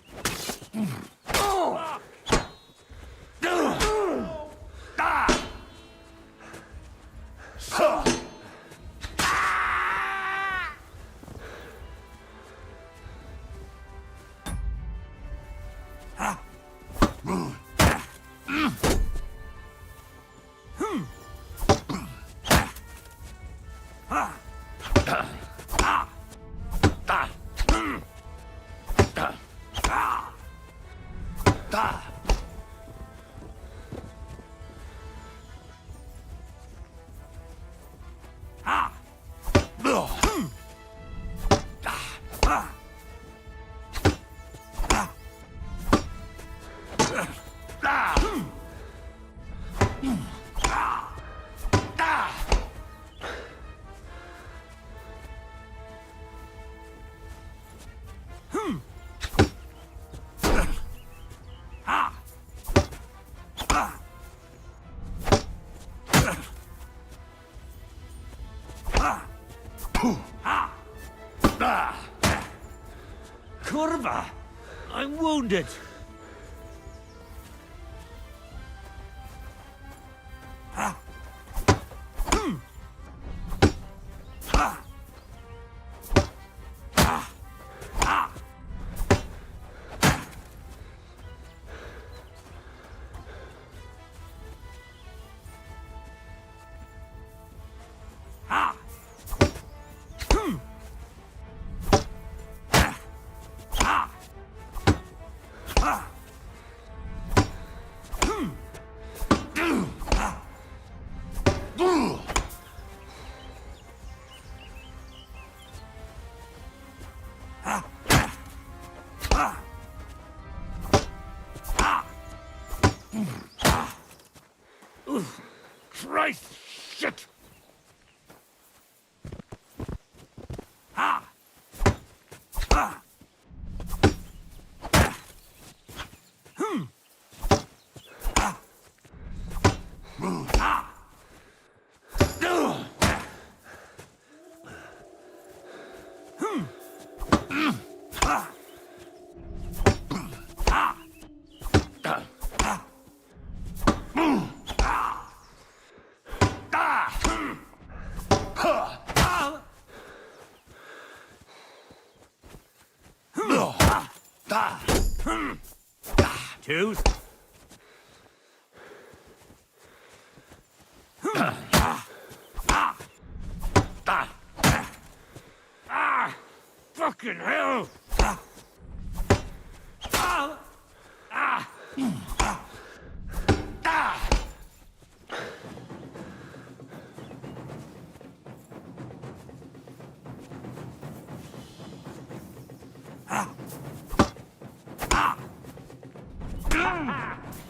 Curva! I'm wounded! Choose. Fucking hell!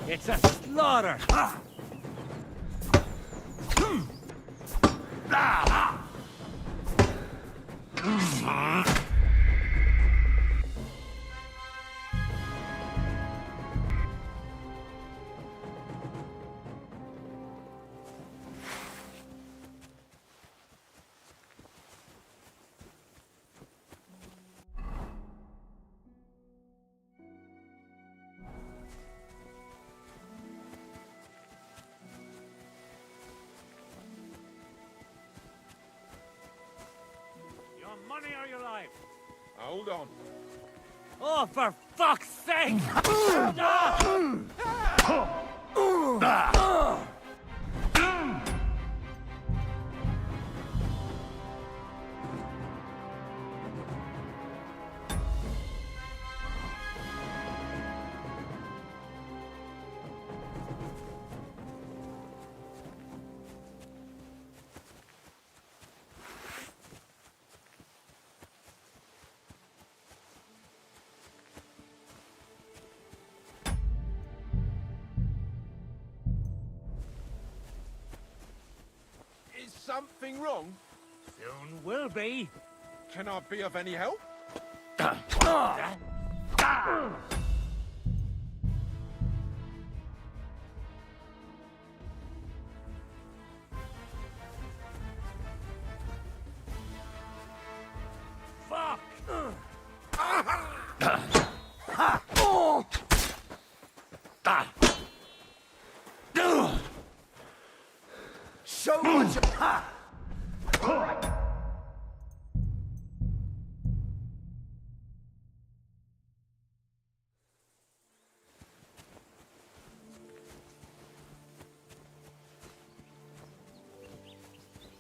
It's a slaughter! Your money or your life? Hold on. Oh, for fuck's sake! Is something wrong? Soon will be. Can I be of any help? Fuck! So much.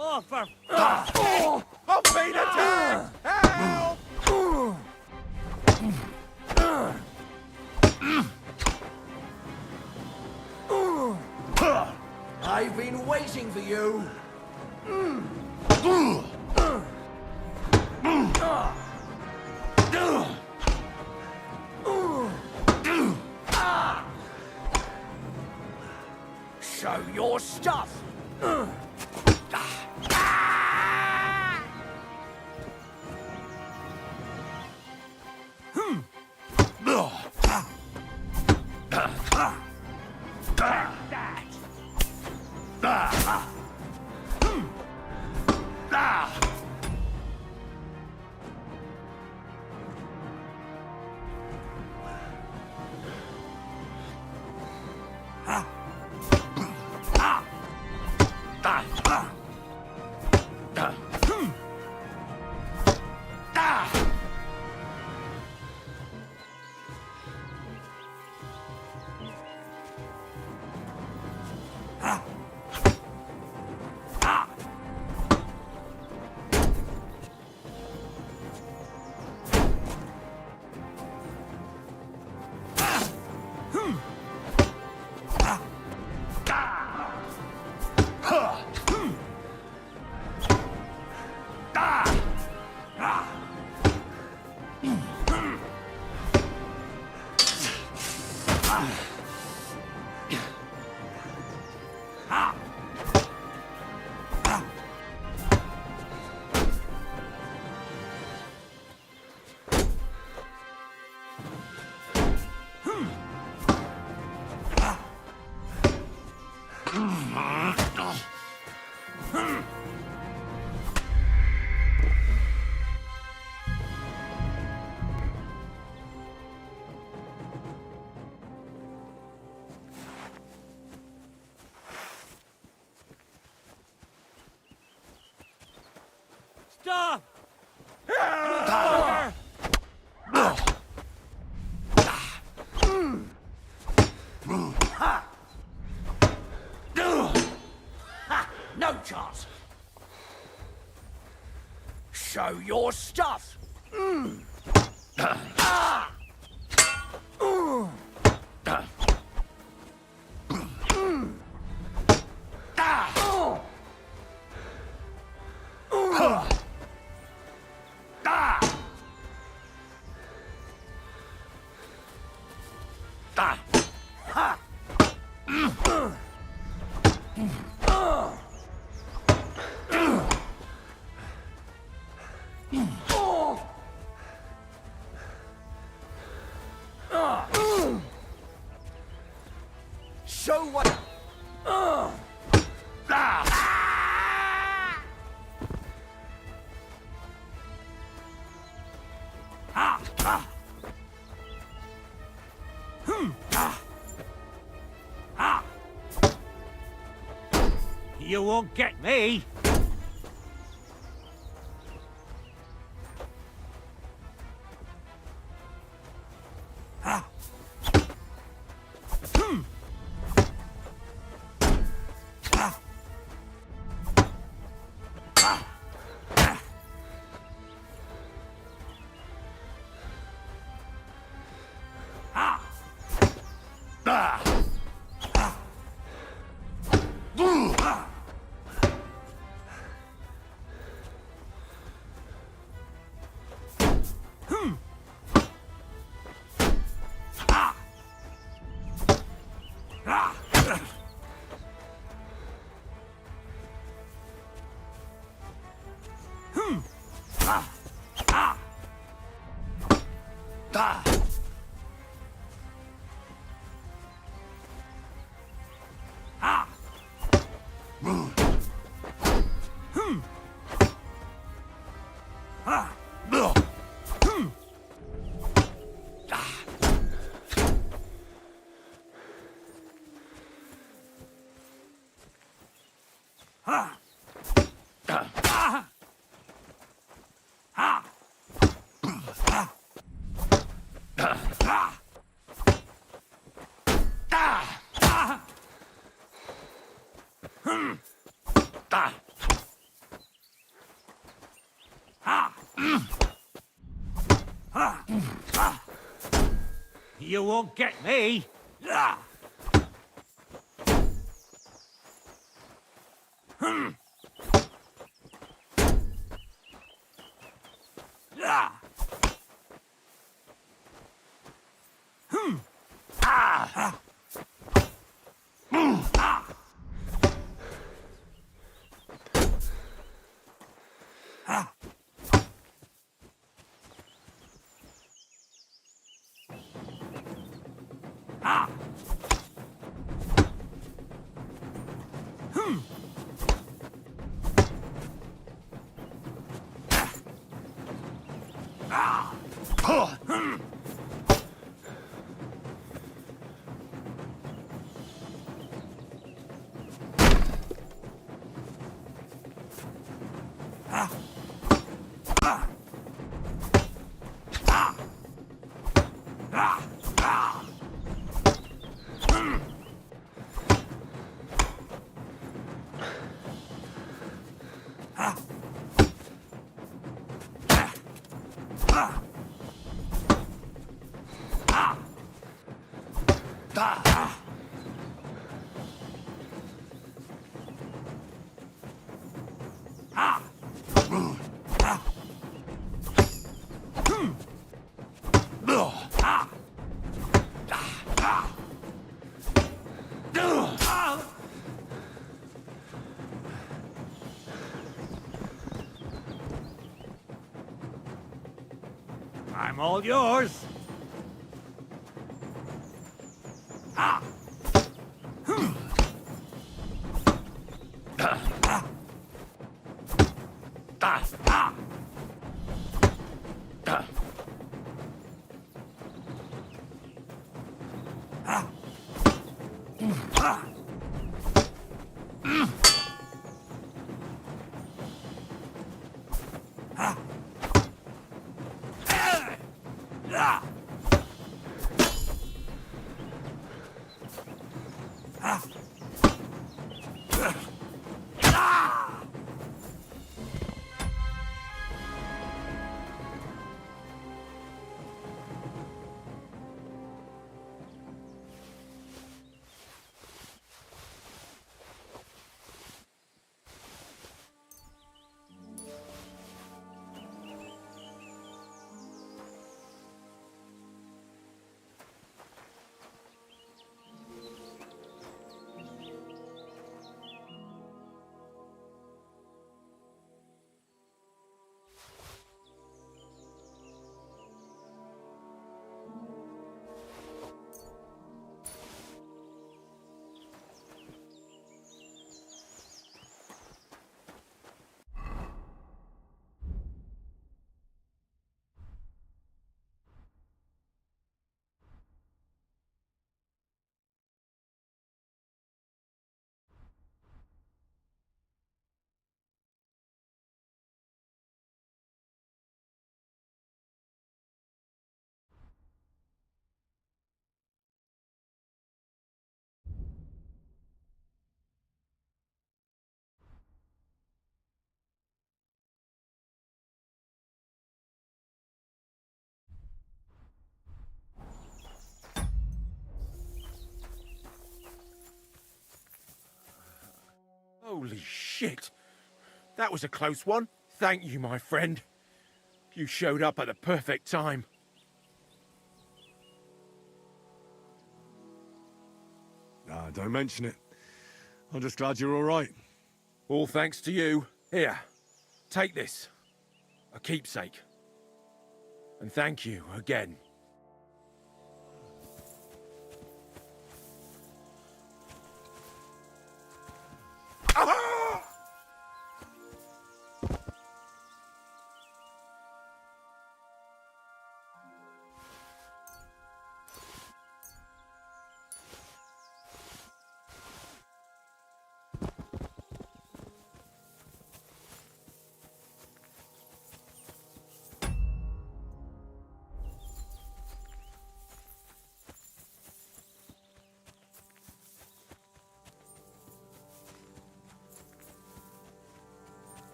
Oh, for I'm being attacked! Help! I've been waiting for you. Show your stuff. Stop! Ah! Show what... You won't get me! You won't get me! I'm all yours. Holy shit! That was a close one. Thank you, my friend. You showed up at the perfect time. Ah, don't mention it. I'm just glad you're all right. All thanks to you. Here, take this. A keepsake. And thank you again.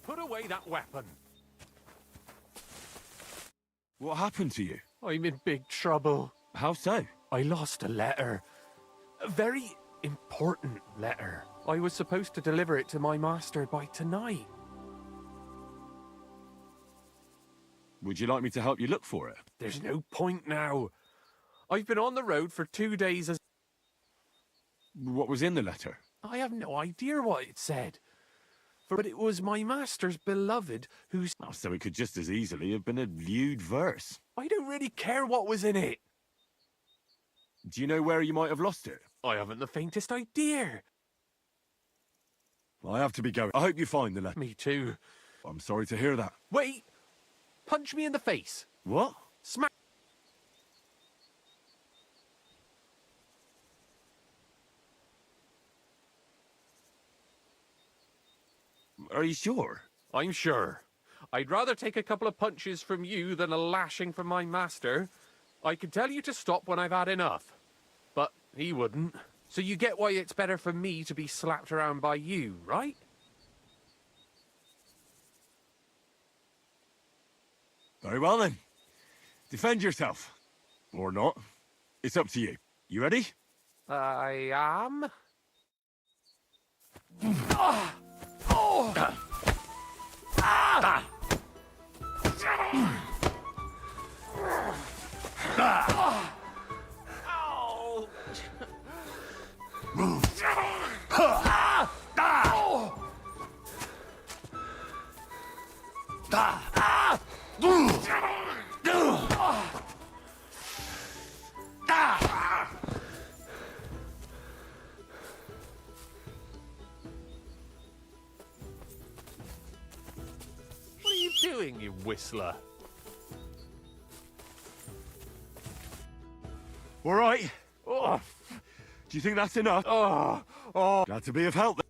Put away that weapon. What happened to you? I'm in big trouble. How so? I lost a letter. A very important letter. I was supposed to deliver it to my master by tonight. Would you like me to help you look for it? There's no point now. I've been on the road for 2 days as... What was in the letter? I have no idea what it said. But it was my master's beloved who's... Oh, so it could just as easily have been a lewd verse. I don't really care what was in it. Do you know where you might have lost it? I haven't the faintest idea. I have to be going. I hope you find the letter. Me too. I'm sorry to hear that. Wait! Punch me in the face. What? Smack... Are you sure? I'm sure. I'd rather take a couple of punches from you than a lashing from my master. I could tell you to stop when I've had enough. But he wouldn't. So you get why it's better for me to be slapped around by you, right? Very well then. Defend yourself. Or not. It's up to you. You ready? I am. What are you doing, you whistler? All right. Oh. Do you think that's enough? Oh. Glad to be of help.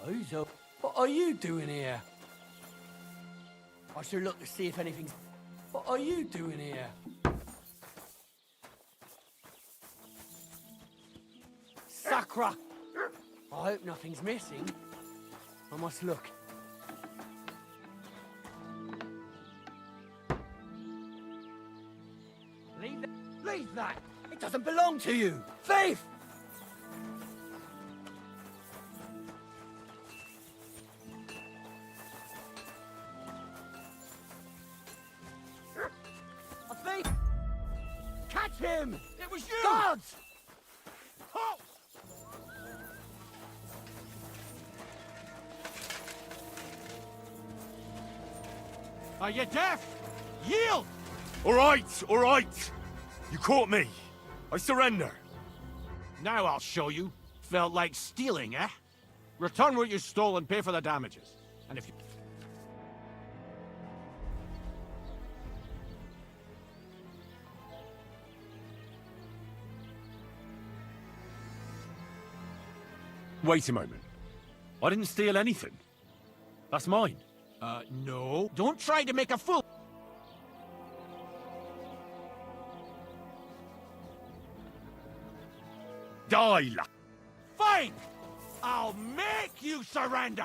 Hazel, what are you doing here? I should look to see if anything's... What are you doing here? Sakra! I hope nothing's missing. I must look. Leave that! Leave that! It doesn't belong to you! Thief! A thief! Catch him! It was you! Guards! Halt! Are you deaf? Yield! All right. You caught me. I surrender. Now I'll show you. Felt like stealing, eh? Return what you stole and pay for the damages. And if you... Wait a moment. I didn't steal anything. That's mine. No. Don't try to make a fool. Die, Fine! I'll make you surrender!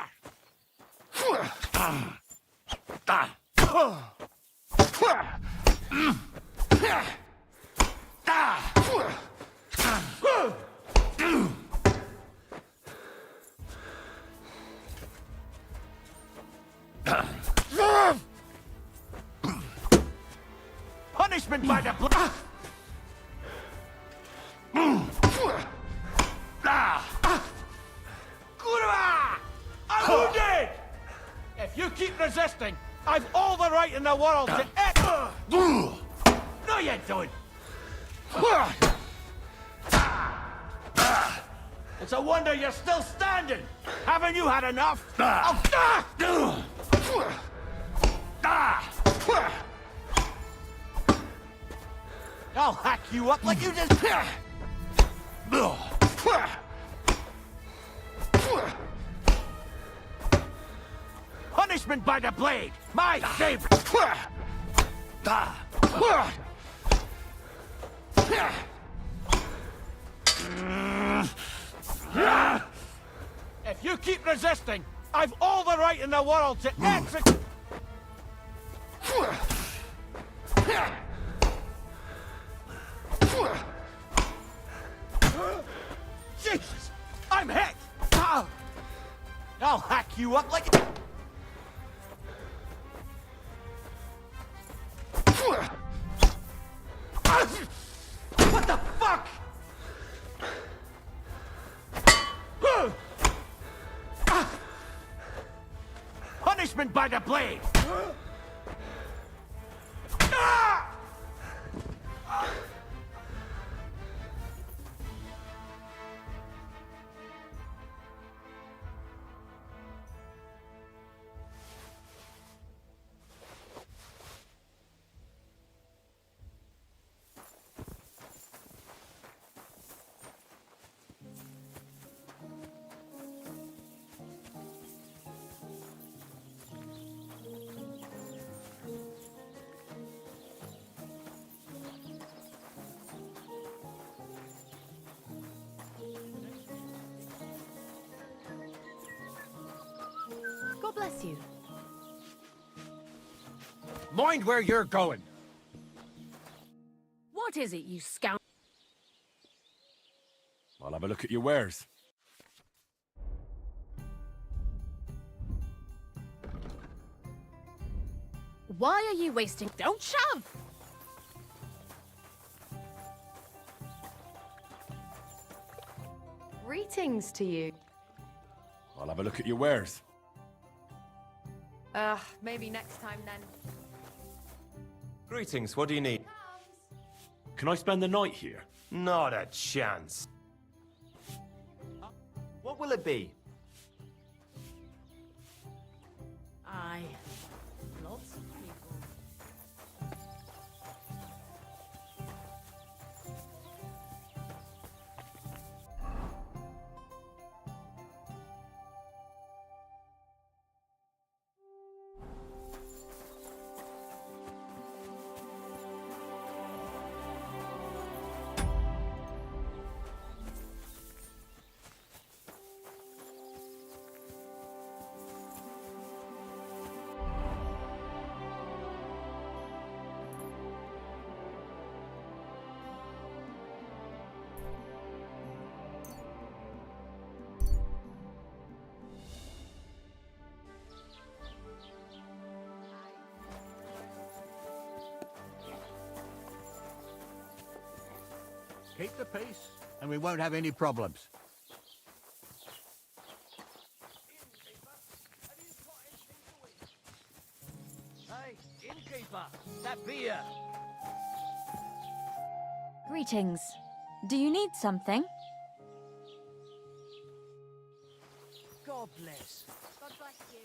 Punishment by the blood! I'm wounded! If you keep resisting, I've all the right in the world to... No, you don't! It's a wonder you're still standing! Haven't you had enough? I'll hack you up like you just... Punishment by the blade! My favorite! If you keep resisting, I've all the right in the world to execute... Jesus! I'm hit! I'll hack you up like... What the fuck? Punishment by the blade! God bless you. Mind where you're going. What is it, you scoundrel? I'll have a look at your wares. Why are you wasting... Don't shove! Greetings to you. I'll have a look at your wares. Maybe next time then. Greetings, what do you need? Can I spend the night here? Not a chance. What will it be? Aye. Lots of people. Keep the peace, and we won't have any problems. Hey, innkeeper, that beer. Greetings. Do you need something? God bless. God bless you.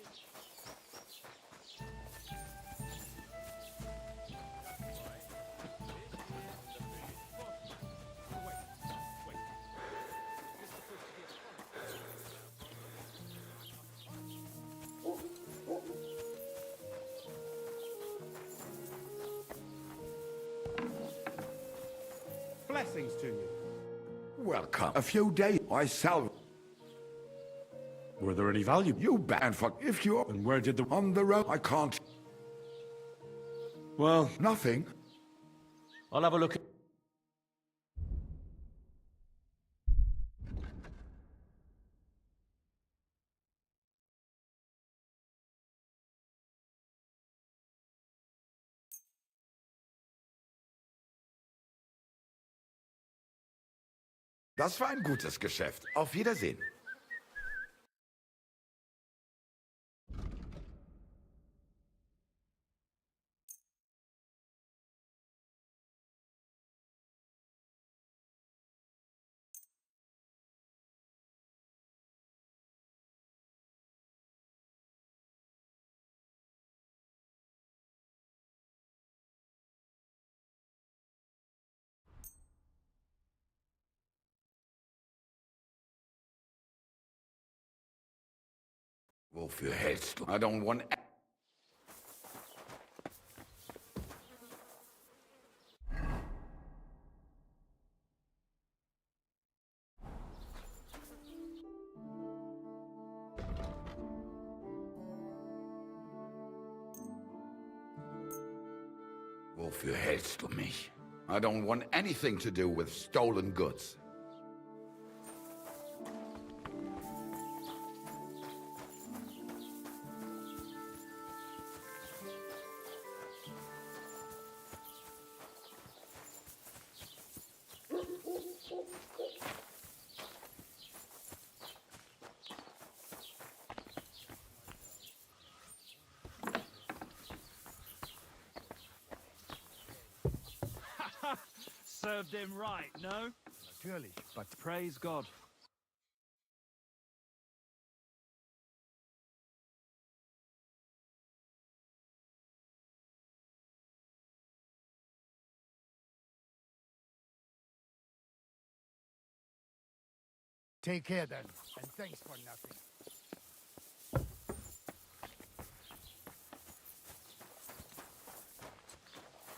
Blessings to you. Welcome. A few days I sell. Were there any value? You ban for if you're. And where did the... On the road, I can't. Well... Nothing. I'll have a look at... Das war ein gutes Geschäft. Auf Wiedersehen. Wofür hältst du? I don't want... Wofür hältst du mich? I don't want anything to do with stolen goods. Served him right, no? Natürlich, but praise God. Take care then, and thanks for nothing.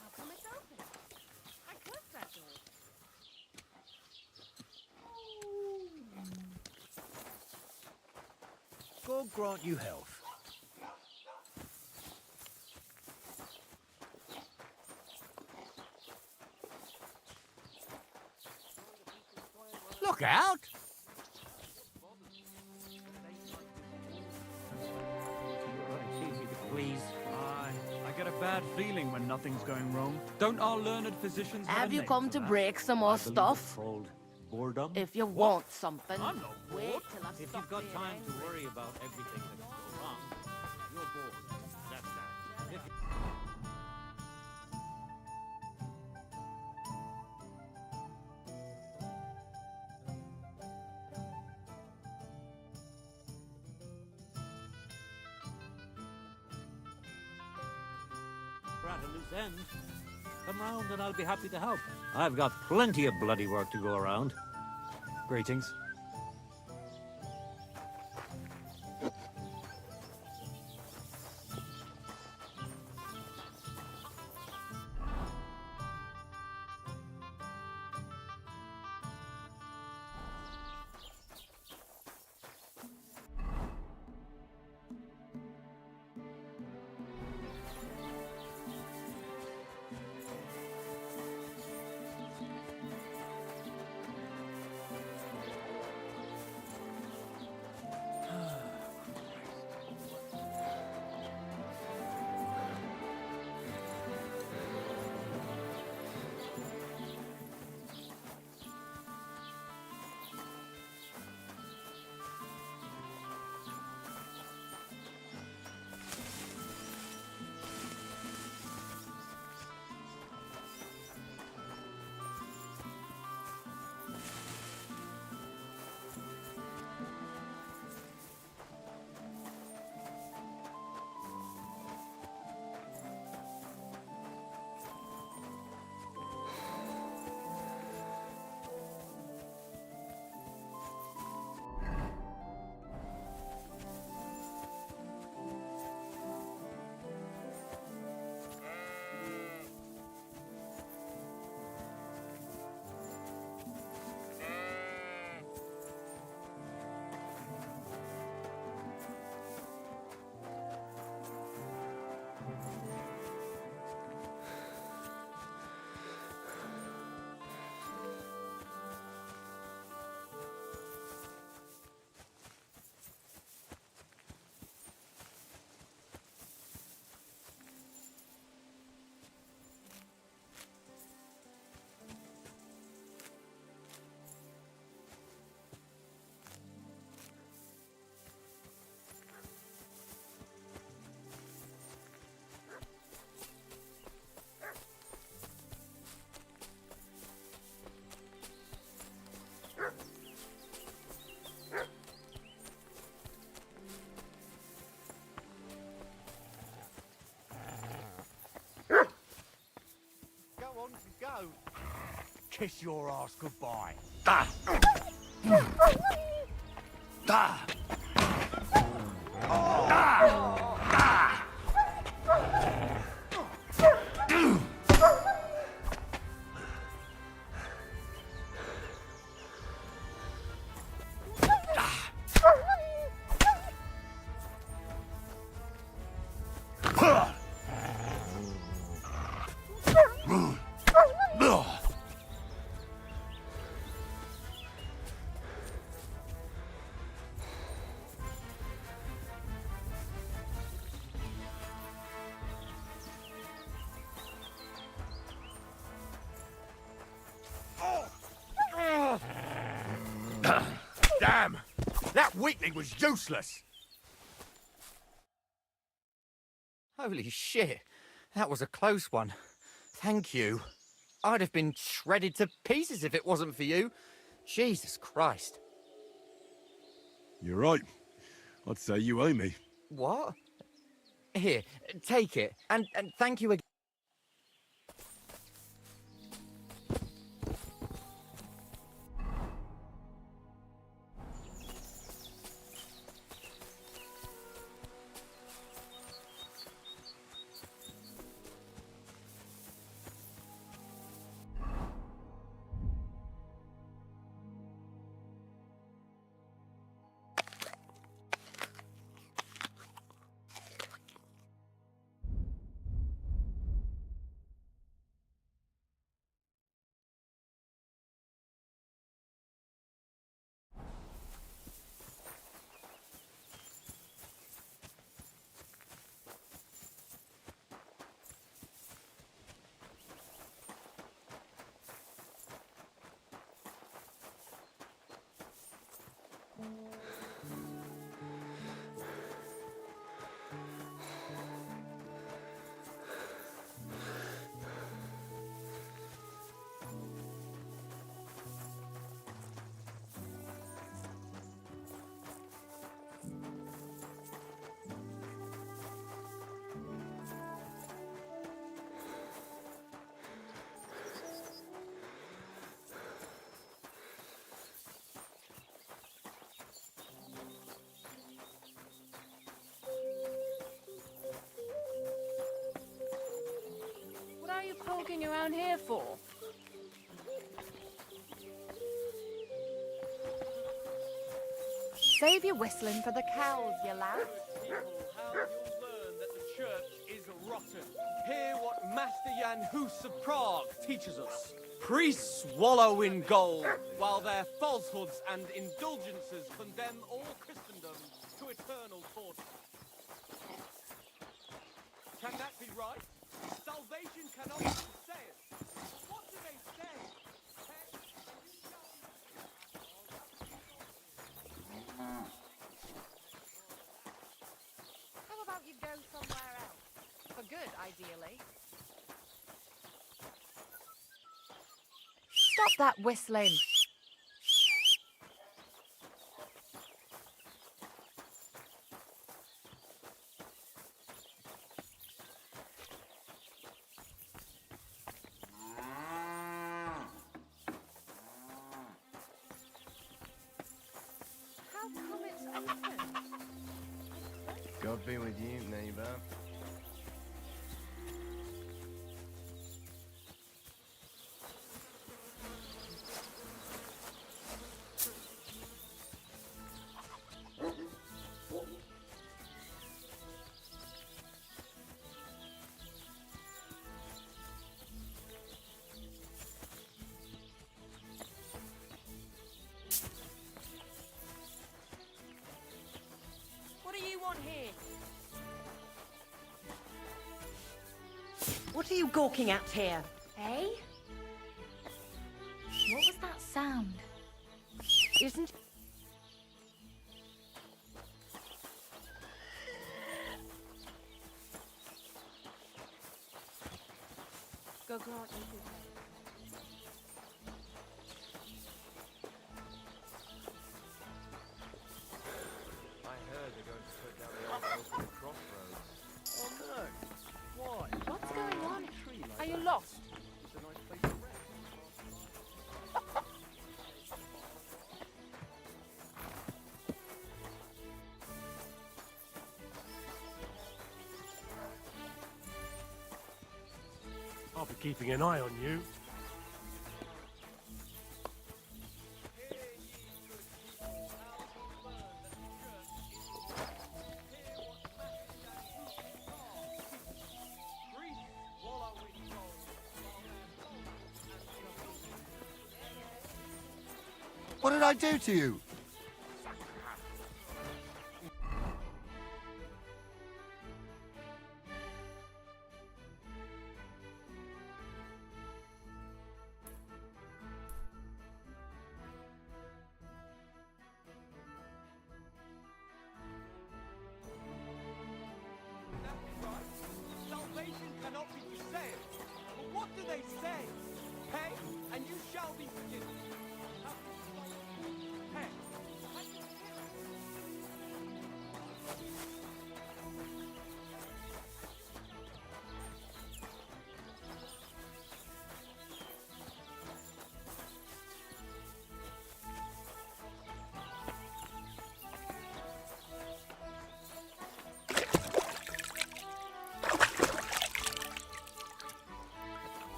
How come it's open? I closed that door. God grant you health. Look out! Please. I get a bad feeling when nothing's going wrong. Don't our learned physicians Have you names come for to that? break some more stuff? Called boredom? If you want something, I'm not wait bored. till I've If stopped you've got being time to angry. worry about everything that can go wrong, you're bored. That's that. If you're at a loose end, come round and I'll be happy to help. I've got plenty of bloody work to go around. Greetings. long to go. Kiss your ass goodbye. Da! Da! Damn! That weakling was useless! Holy shit. That was a close one. Thank you. I'd have been shredded to pieces if it wasn't for you. Jesus Christ. You're right. I'd say you owe me. What? Here, take it. And thank you again. What are you poking around here for? Save your whistling for the cows, you lad. How you'll learn that the church is rotten. Hear what Master Jan Hus of Prague teaches us. Priests wallow in gold, while their falsehoods and indulgences condemn all Christendom to eternal torture. Can that be right? Salvation cannot be said. What do they say? How about you go somewhere else? For good, ideally. Stop that whistling. How come it's open? God be with you, neighbor. What do you want here? What are you gawking at here? Eh? What was that sound? Isn't... Go grant me good. I heard they're going to put down the old Elsford crossroads. Oh no. Why? What's going on? Tree like Are you that. lost? It's a nice I'll be keeping an eye on you. What did I do to you? Salvation cannot be for sale. But what do they say? Pay, and you shall be forgiven. Pay.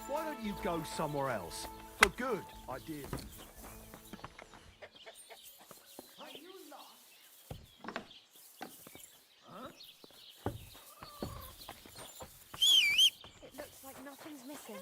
Why don't you go somewhere else? For good, I did. It looks like nothing's missing.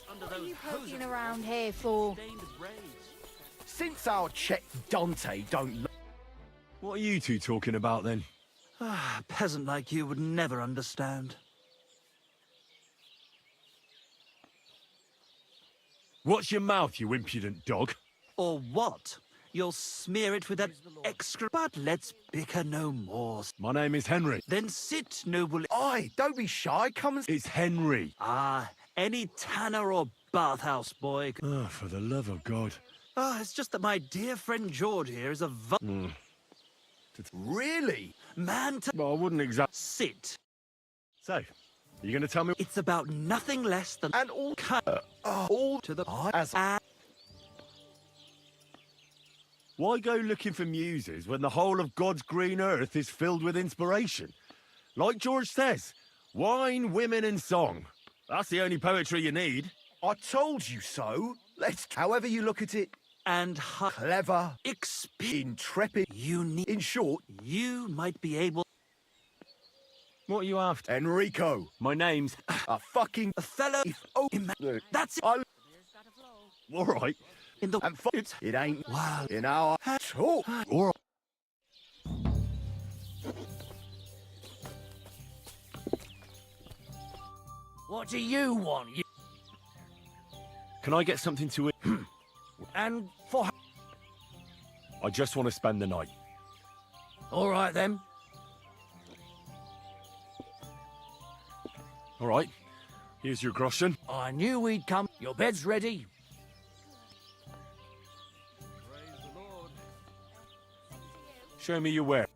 What are you poking around here for? Since our Czech Dante don't... What are you two talking about then? Ah, a peasant like you would never understand. Watch your mouth, you impudent dog. Or what? You'll smear it with that excrement. But let's bicker no more. My name is Henry. Then sit, noble... Aye, don't be shy, come and... It's Henry. Ah, any tanner or bathhouse boy... Oh, for the love of God. Ah, it's just that my dear friend George here is a... Really? Man to... Well, I wouldn't exactly... Sit. So, are you going to tell me... It's about nothing less than... And all... all to the... As... Why go looking for muses when the whole of God's green earth is filled with inspiration? Like George says, wine, women and song. That's the only poetry you need. I told you so. Let's... However you look at it. And clever, intrepid, unique. In short, you might be able... What are you after? Enrico. My name's... A fucking... A fellow... That's it. All right. In the... It ain't... Wow. In our... Talk. All right. What do you want? Can I get something to eat? And for... I just want to spend the night. All right, then. All right. Here's your groschen. I knew we'd come. Your bed's ready. Show me your where.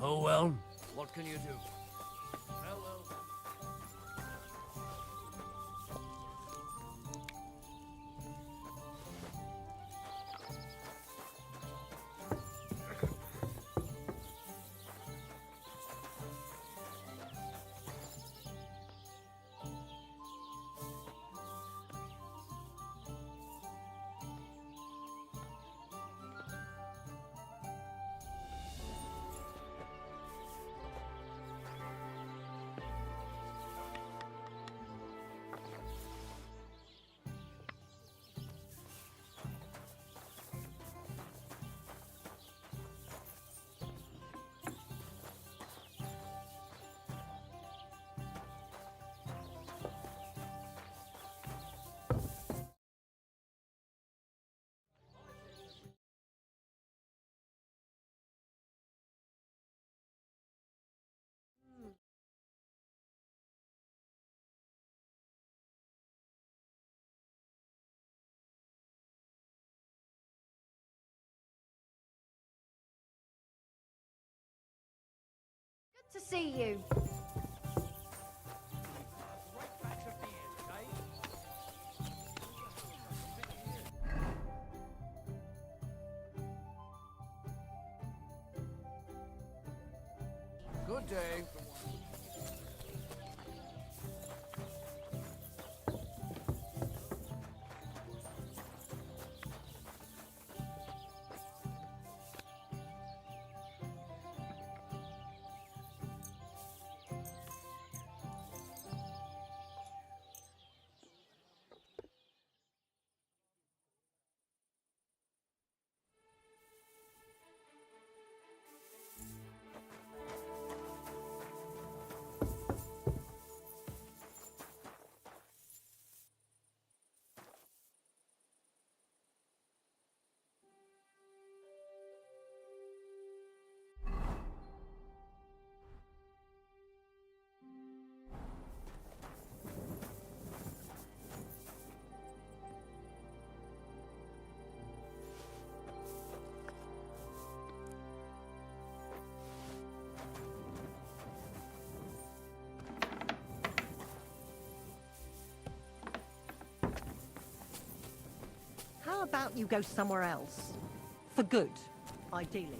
Oh well, what can you do? Good to see you. Good day. How about you go somewhere else? For good, ideally.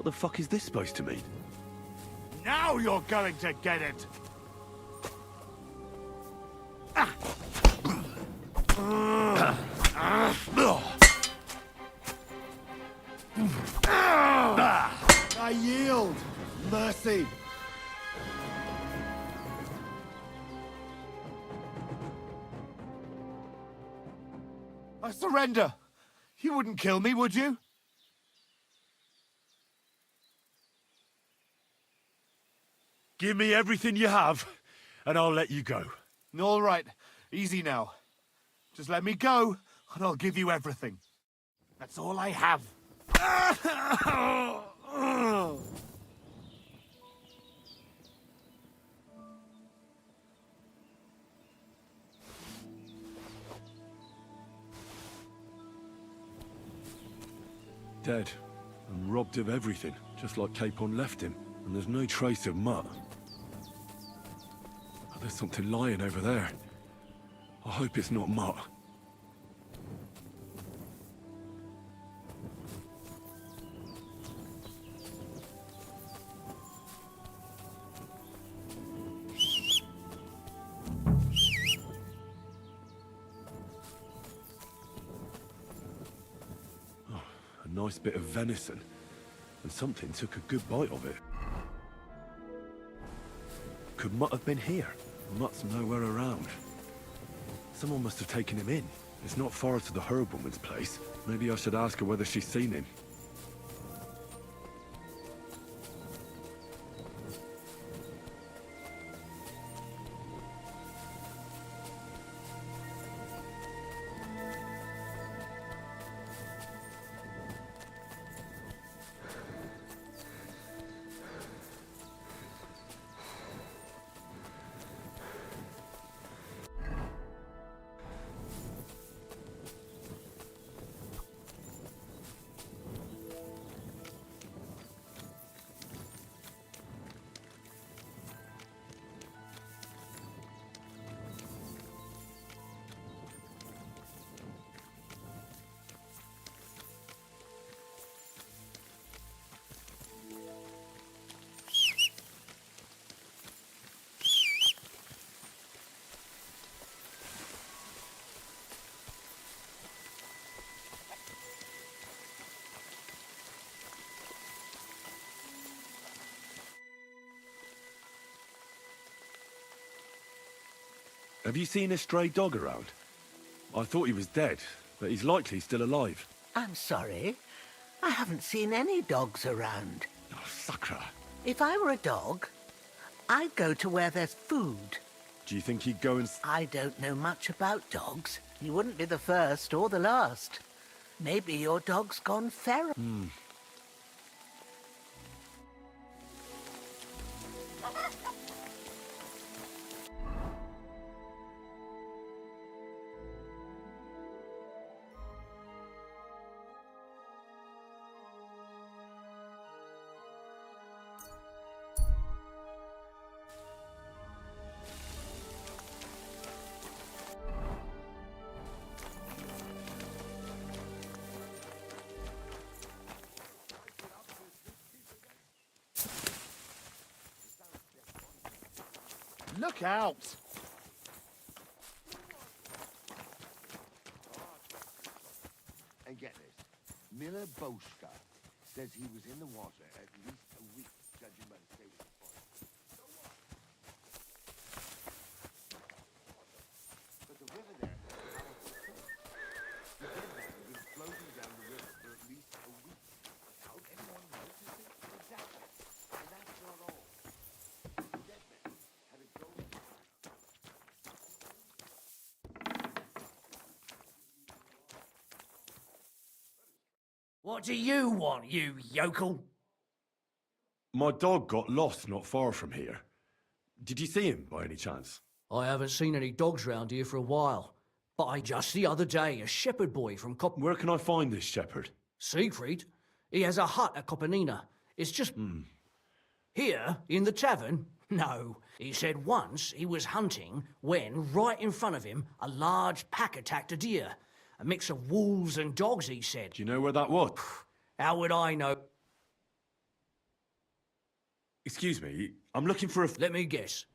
the fuck is this supposed to mean? Now you're going to get it! I yield. Mercy. I surrender. You wouldn't kill me, would you? Give me everything you have, and I'll let you go. All right. Easy now. Just let me go, and I'll give you everything. That's all I have. Dead, and robbed of everything, just like Capon left him. And there's no trace of Mutt. Oh, there's something lying over there. I hope it's not Mutt. Oh, a nice bit of venison. And something took a good bite of it. Could Mutt have been here? Mutt's nowhere around. Someone must have taken him in. It's not far to the herb woman's place. Maybe I should ask her whether she's seen him. Have you seen a stray dog around? I thought he was dead, but he's likely still alive. I'm sorry. I haven't seen any dogs around. Oh, Sakra. If I were a dog, I'd go to where there's food. Do you think he'd go and... I don't know much about dogs. You wouldn't be the first or the last. Maybe your dog's gone feral. Look out! And get this, Miller Boschka says he was in the water at least a week, judging by the state of the fire. But the river there is powerful too. The dead man was floating down the river for at least a week. Without anyone noticing? Exactly. And that's not all. The dead man had a gold. What do you want, you yokel? My dog got lost not far from here. Did you see him, by any chance? I haven't seen any dogs round here for a while. But I just the other day, a shepherd boy from Where can I find this shepherd? Siegfried. He has a hut at Copenina. It's just... Here, in the tavern? No. He said once he was hunting when, right in front of him, a large pack attacked a deer. A mix of wolves and dogs, he said. Do you know where that was? How would I know? Excuse me, I'm looking for a... Let me guess.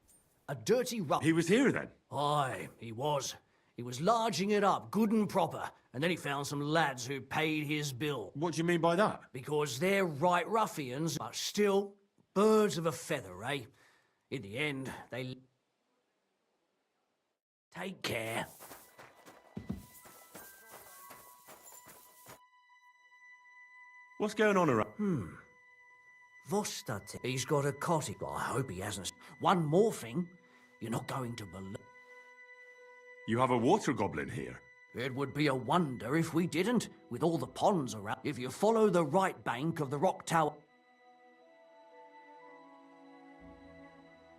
A dirty rub. He was here then? Aye, he was. He was larging it up, good and proper, and then he found some lads who paid his bill. What do you mean by that? Because they're right ruffians, but still birds of a feather, eh? In the end, they... Take care. What's going on around? Vostate. He's got a cottage. I hope he hasn't. One more thing. You're not going to believe... You have a water goblin here? It would be a wonder if we didn't, with all the ponds around. If you follow the right bank of the rock tower...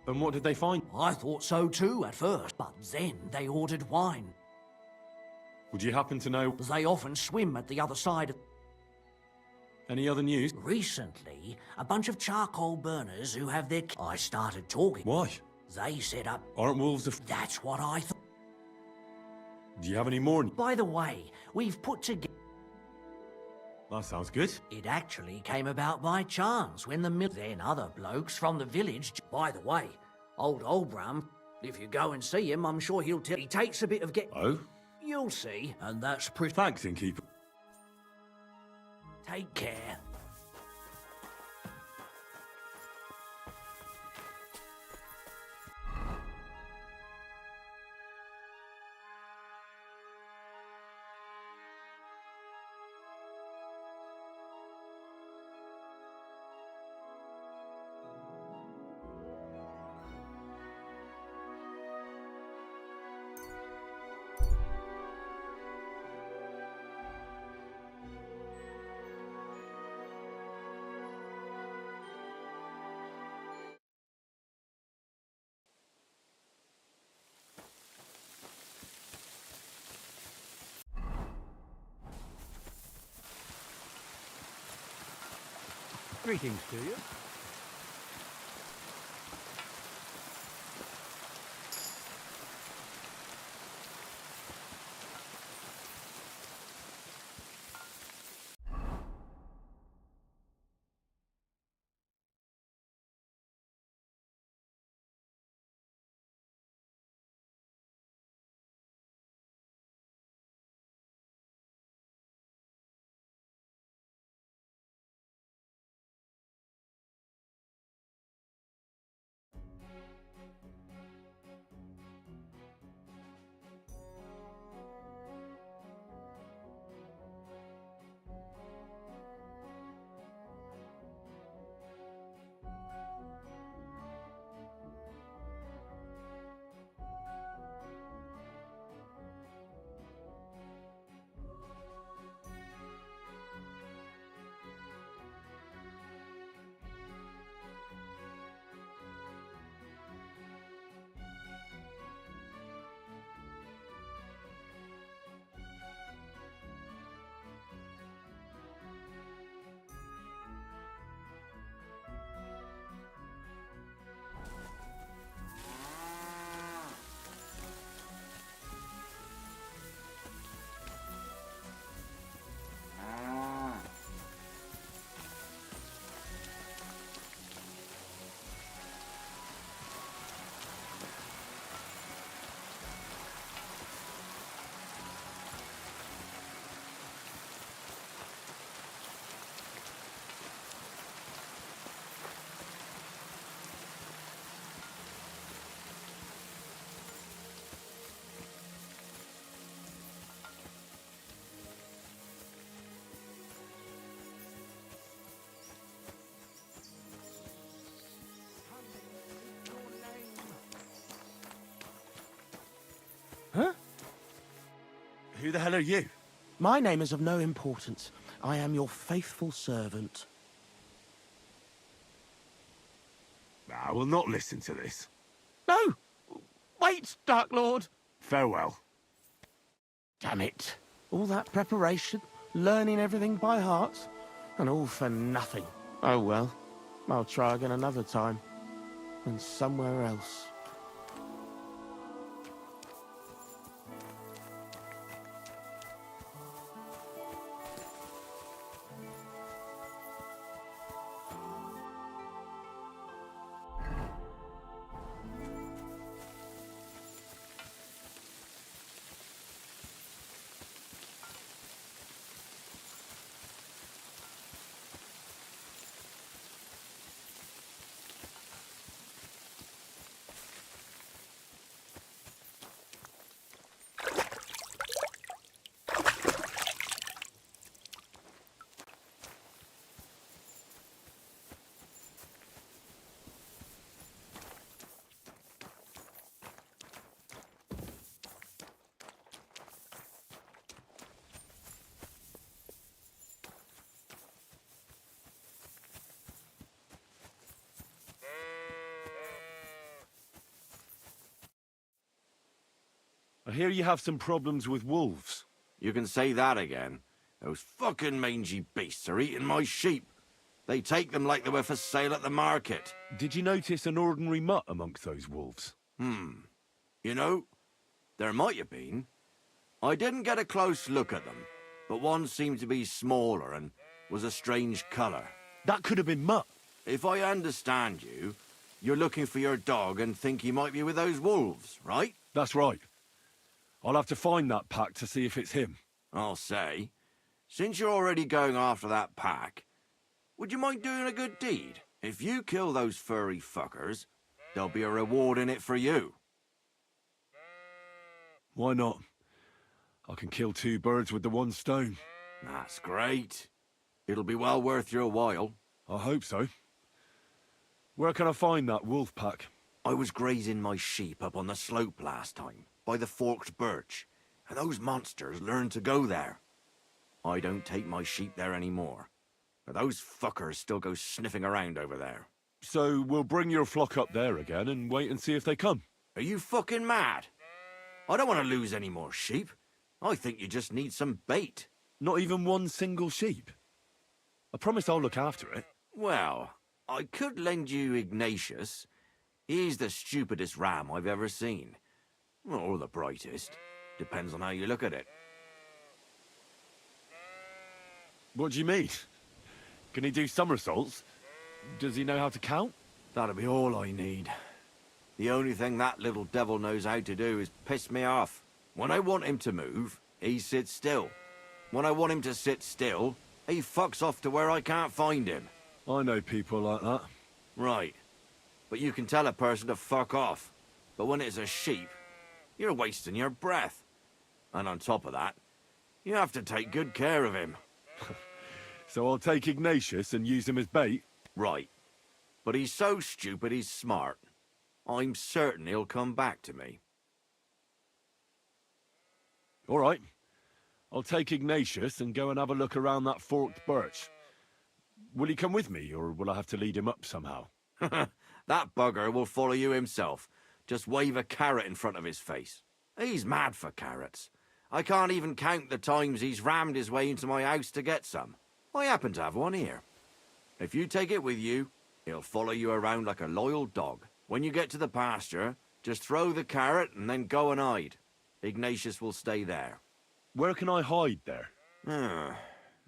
And what did they find? I thought so too at first, but then they ordered wine. Would you happen to know... They often swim at the other side of... Any other news? Recently, a bunch of charcoal burners who have their... I started talking. Why? They set up... Aren't wolves That's what I thought. Do you have any more? By the way, we've put together... That sounds good. It actually came about by chance when the then other blokes from the village... By the way, old Olbram, if you go and see him, I'm sure he'll tell... He takes a bit of get... Oh? You'll see, and that's pretty... Thanks, innkeeper. Take care. Greetings to you. Huh? Who the hell are you? My name is of no importance. I am your faithful servant. I will not listen to this. No! Wait, Dark Lord! Farewell. Damn it. All that preparation, learning everything by heart, and all for nothing. Oh well, I'll try again another time. And somewhere else. hear you have some problems with wolves. You can say that again. Those fucking mangy beasts are eating my sheep. They take them like they were for sale at the market. Did you notice an ordinary mutt amongst those wolves? You know, there might have been. I didn't get a close look at them, but one seemed to be smaller and was a strange colour. That could have been Mutt. If I understand you, you're looking for your dog and think he might be with those wolves, right? That's right. I'll have to find that pack to see if it's him. I'll say, since you're already going after that pack, would you mind doing a good deed? If you kill those furry fuckers, there'll be a reward in it for you. Why not? I can kill 2 birds with the 1 stone. That's great. It'll be well worth your while. I hope so. Where can I find that wolf pack? I was grazing my sheep up on the slope last time, by the forked birch, and those monsters learned to go there. I don't take my sheep there anymore, but those fuckers still go sniffing around over there. So we'll bring your flock up there again and wait and see if they come. Are you fucking mad? I don't want to lose any more sheep. I think you just need some bait. Not even 1 single sheep? I promise I'll look after it. Well, I could lend you Ignatius. He's the stupidest ram I've ever seen. Or the brightest. Depends on how you look at it. What do you mean? Can he do somersaults? Does he know how to count? That'll be all I need. The only thing that little devil knows how to do is piss me off. When I want him to move, he sits still. When I want him to sit still, he fucks off to where I can't find him. I know people like that. Right. But you can tell a person to fuck off. But when it's a sheep, you're wasting your breath. And on top of that, you have to take good care of him. So I'll take Ignatius and use him as bait? Right. But he's so stupid he's smart. I'm certain he'll come back to me. All right. I'll take Ignatius and go and have a look around that forked birch. Will he come with me, or will I have to lead him up somehow? That bugger will follow you himself. Just wave a carrot in front of his face. He's mad for carrots. I can't even count the times he's rammed his way into my house to get some. I happen to have one here. If you take it with you, he'll follow you around like a loyal dog. When you get to the pasture, just throw the carrot and then go and hide. Ignatius will stay there. Where can I hide there?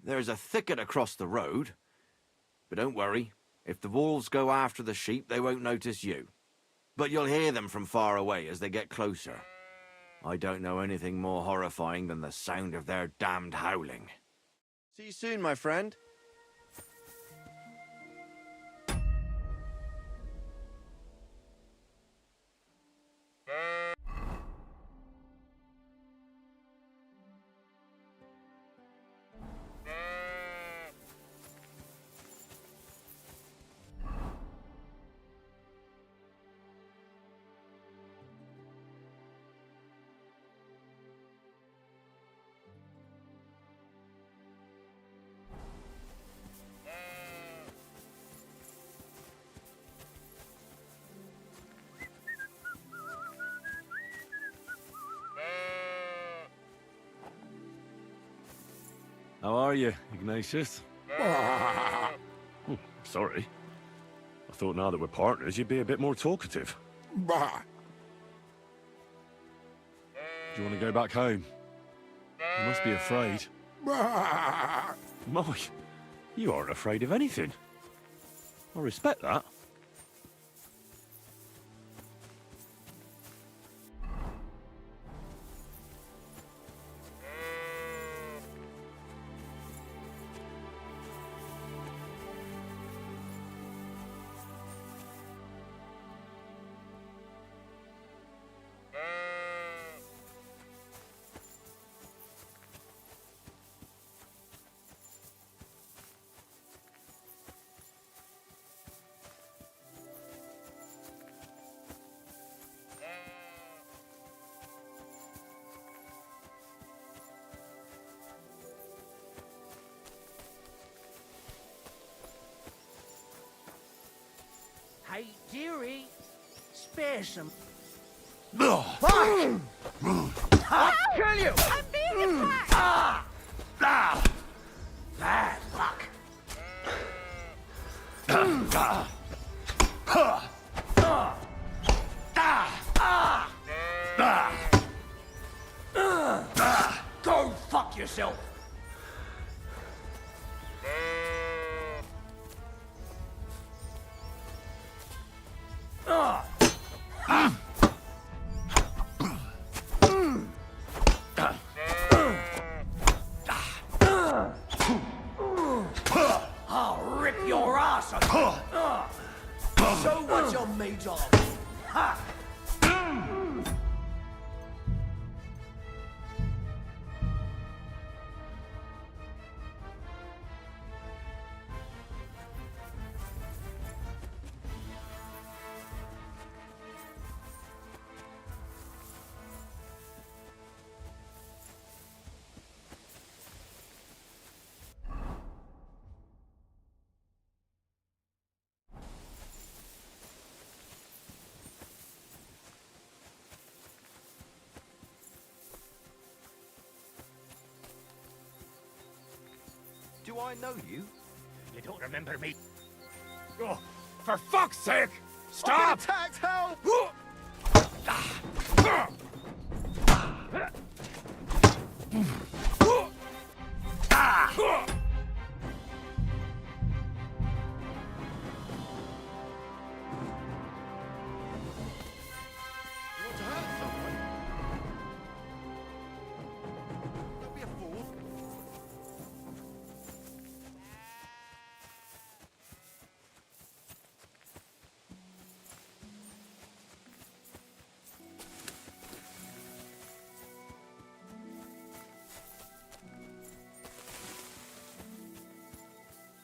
There's a thicket across the road. But don't worry, if the wolves go after the sheep, they won't notice you. But you'll hear them from far away as they get closer. I don't know anything more horrifying than the sound of their damned howling. See you soon, my friend. How are you, Ignatius? Sorry. I thought now that we're partners, you'd be a bit more talkative. Do you want to go back home? You must be afraid. Mike, you aren't afraid of anything. I respect that. Hey, dearie, spare some. I'll kill you! I'm being attacked! Bad luck. Go fuck yourself. I'll rip your ass open. Show what you're made of. Ha! Do I know you? You don't remember me? Oh, for fuck's sake! I'm Stop! attacked, help! You want to hurt someone? Don't be a fool.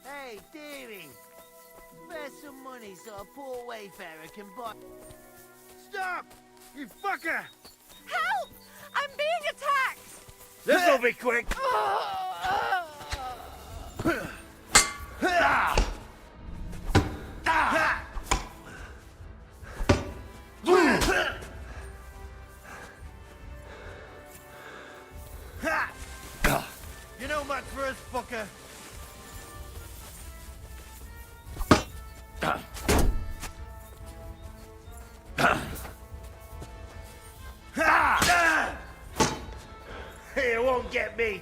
Hey, dearie. Spare some money so a poor wayfarer can buy... Stop! You fucker! Help! I'm being attacked! This'll be quick! You know much for us, fucker. It won't get me!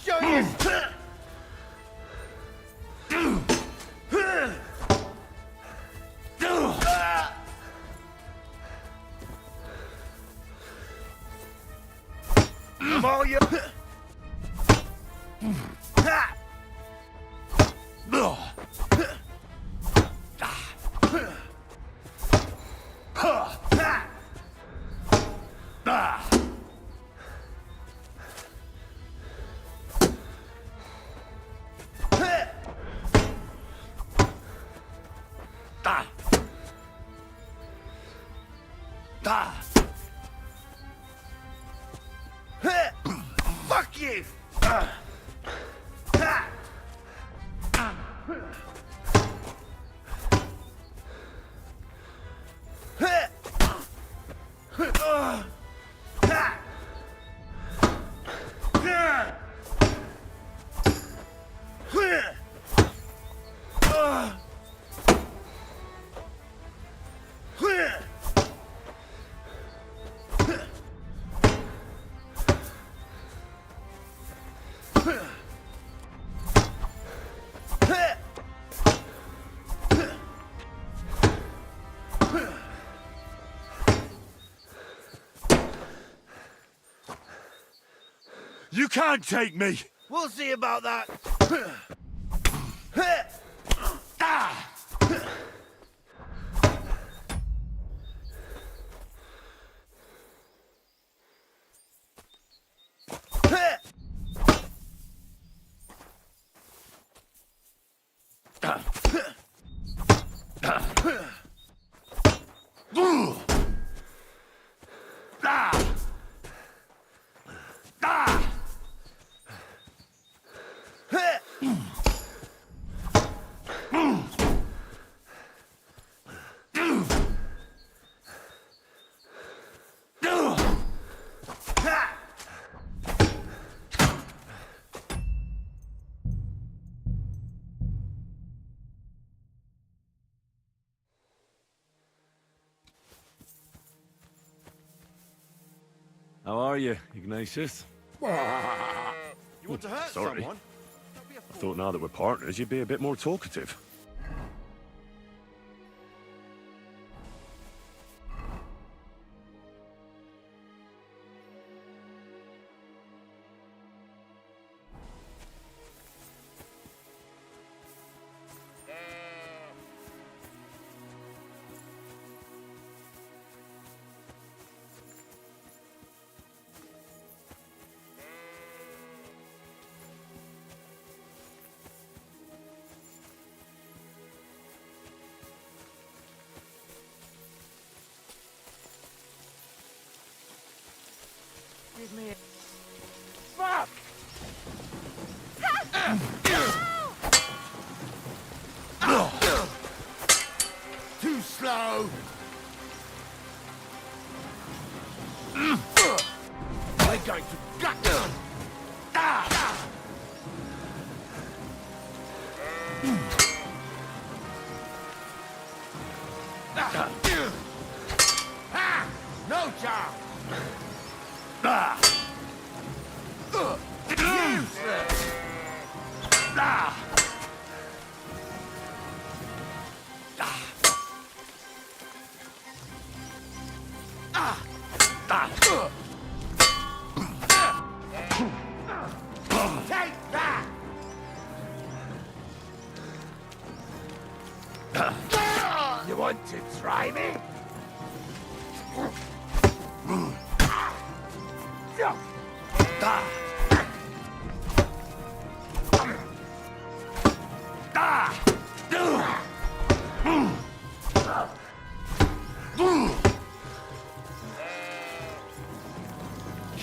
Show you! I'm all you... Fuck you! You can't take me! We'll see about that. How are you, Ignatius? You want to hurt Sorry. someone? I thought now that we're partners, you'd be a bit more talkative. Give me a... Fuck! Too slow! We're going to gut them! No job! Useless! Take that! You want to try me?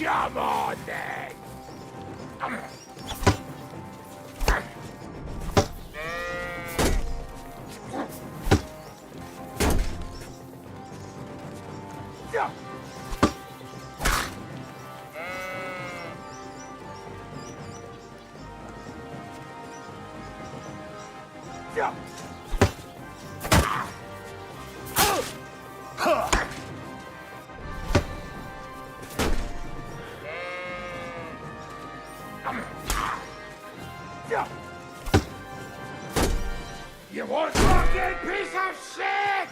Come on, then! You want fucking piece of shit!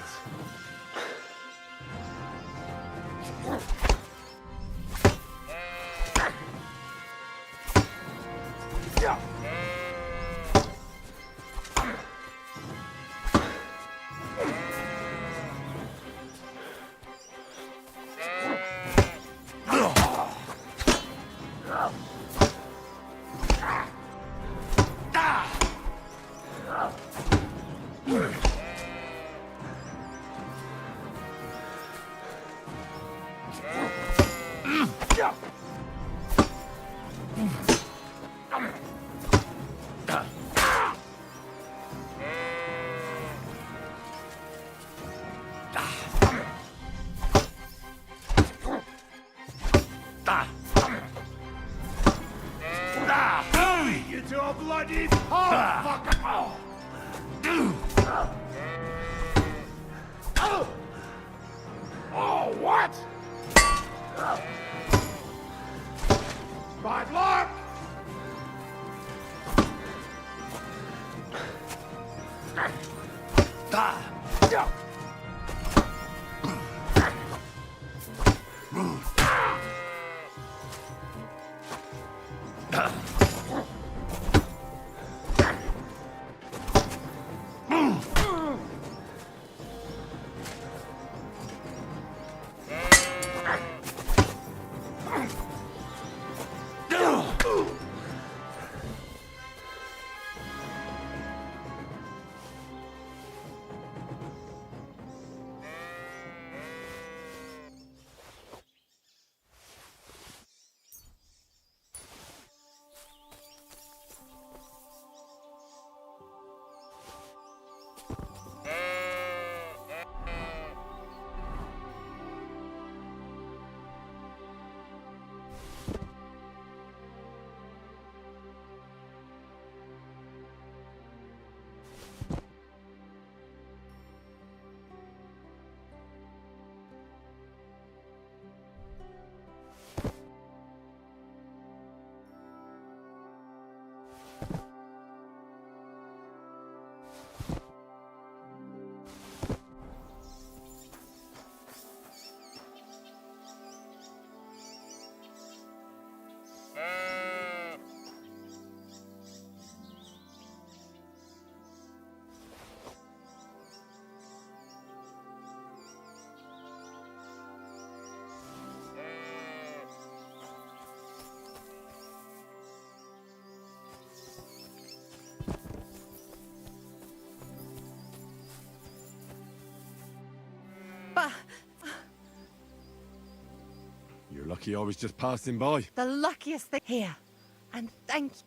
You to a bloody pulp, fucker! Oh, what? Bad luck! But You're lucky I was just passing by. the luckiest thing here. And thank you.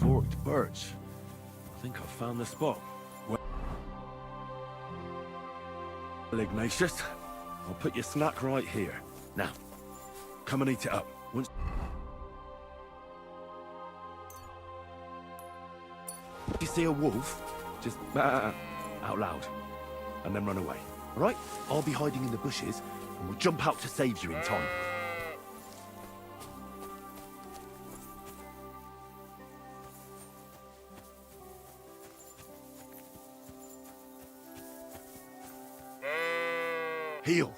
Forked birch. I think I've found the spot. Well, Ignatius, I'll put your snack right here. Now, come and eat it up. Once you see a wolf, just out loud, and then run away. All right? I'll be hiding in the bushes, and we'll jump out to save you in time. Heel.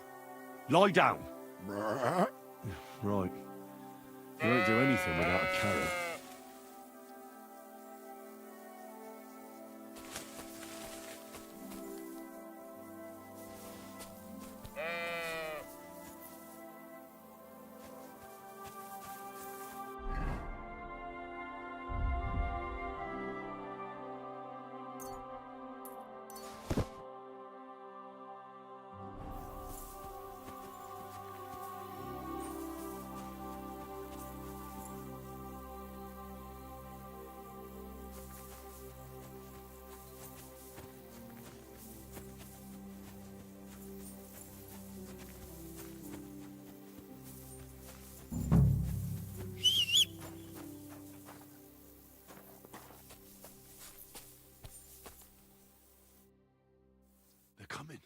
Lie down. Right. You won't do anything without a carrot. Coming.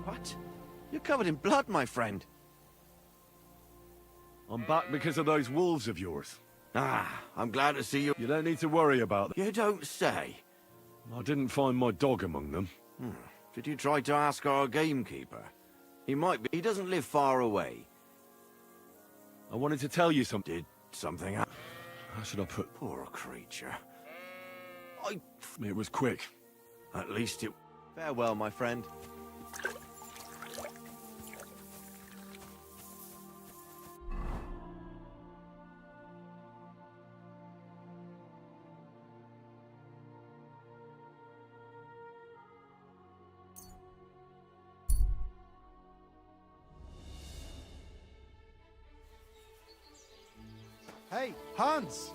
What? You're covered in blood, my friend. I'm back because of those wolves of yours. Ah, I'm glad to see you. You don't need to worry about them. You don't say. I didn't find my dog among them. Did you try to ask our gamekeeper? He might be. He doesn't live far away. I wanted to tell you something. Did something happen? How should I put... Poor creature. It was quick. At least it... Farewell, my friend. Hey, Hans!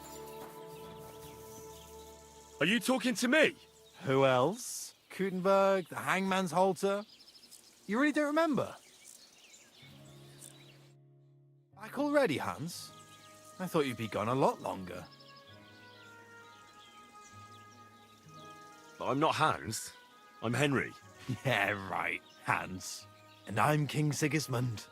Are you talking to me? Who else? Gutenberg, the Hangman's Halter? You really don't remember? Back already, Hans? I thought you'd be gone a lot longer. I'm not Hans. I'm Henry. Yeah, right, Hans. And I'm King Sigismund.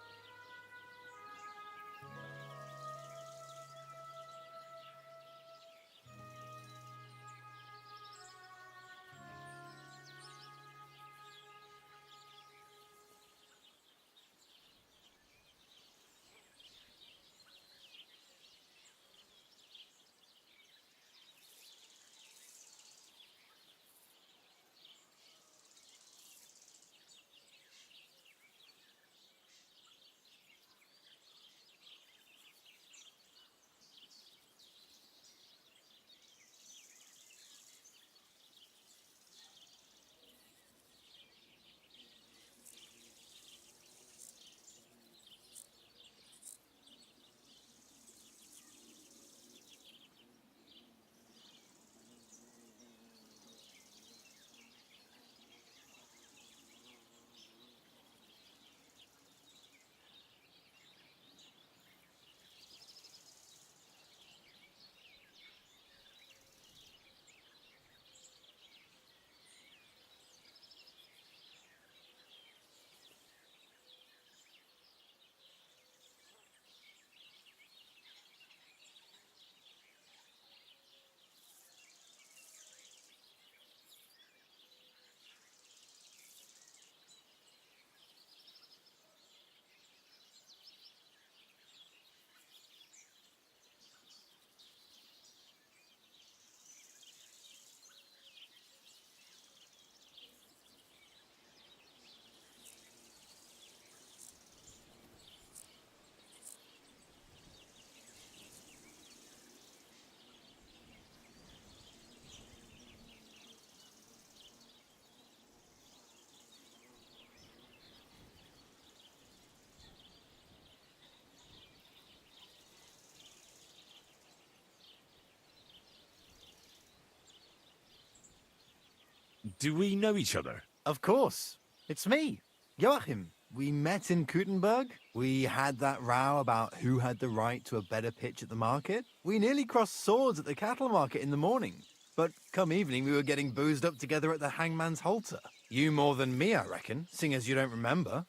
Do we know each other? Of course. It's me, Joachim. We met in Kuttenberg. We had that row about who had the right to a better pitch at the market. We nearly crossed swords at the cattle market in the morning. But come evening, we were getting boozed up together at the Hangman's Halter. You more than me, I reckon, seeing as you don't remember.